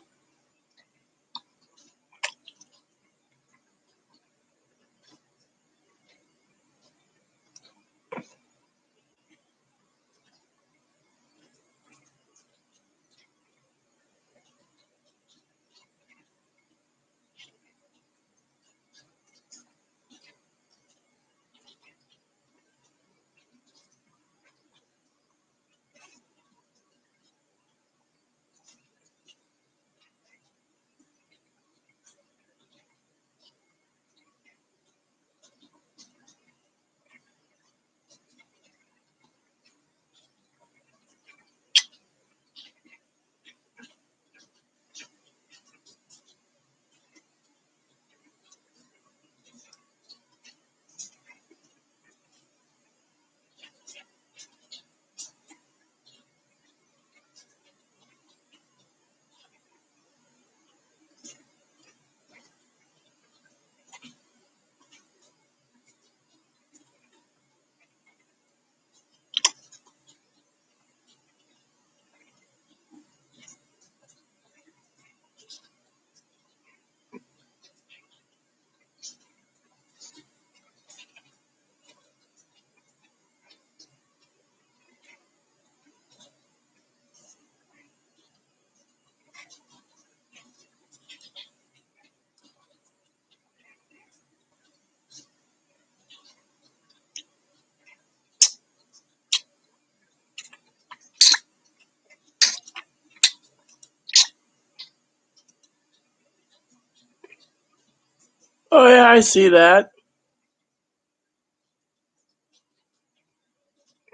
Oh, yeah, I see that.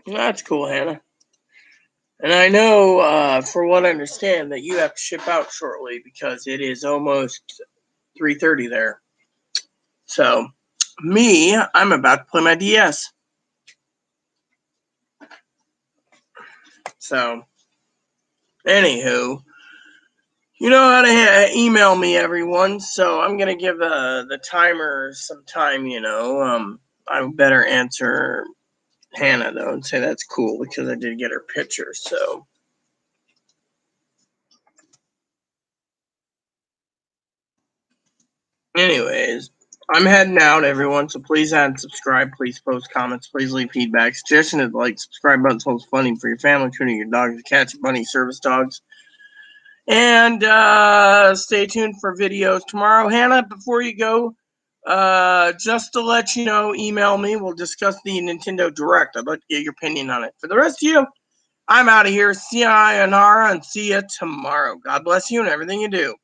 That's cool, Hannah. And I know, for what I understand, that you have to ship out shortly because it is almost 3:30 there. So, me, I'm about to play my DS. So, anywho, you know how to email me, everyone. So I'm gonna give the timer some time. I better answer Hannah though and say that's cool because I did get her picture. So, anyways, I'm heading out, everyone. So please add, subscribe, please post comments, please leave feedback, suggestions, like, subscribe button so it's funny for your family, including your dogs, your cats, your bunny, service dogs. And stay tuned for videos tomorrow. Hannah, before you go, just to let you know, email me. We'll discuss the Nintendo Direct. I'd like to get your opinion on it. For the rest of you, I'm out of here. See ya, Anara, and see ya tomorrow. God bless you and everything you do.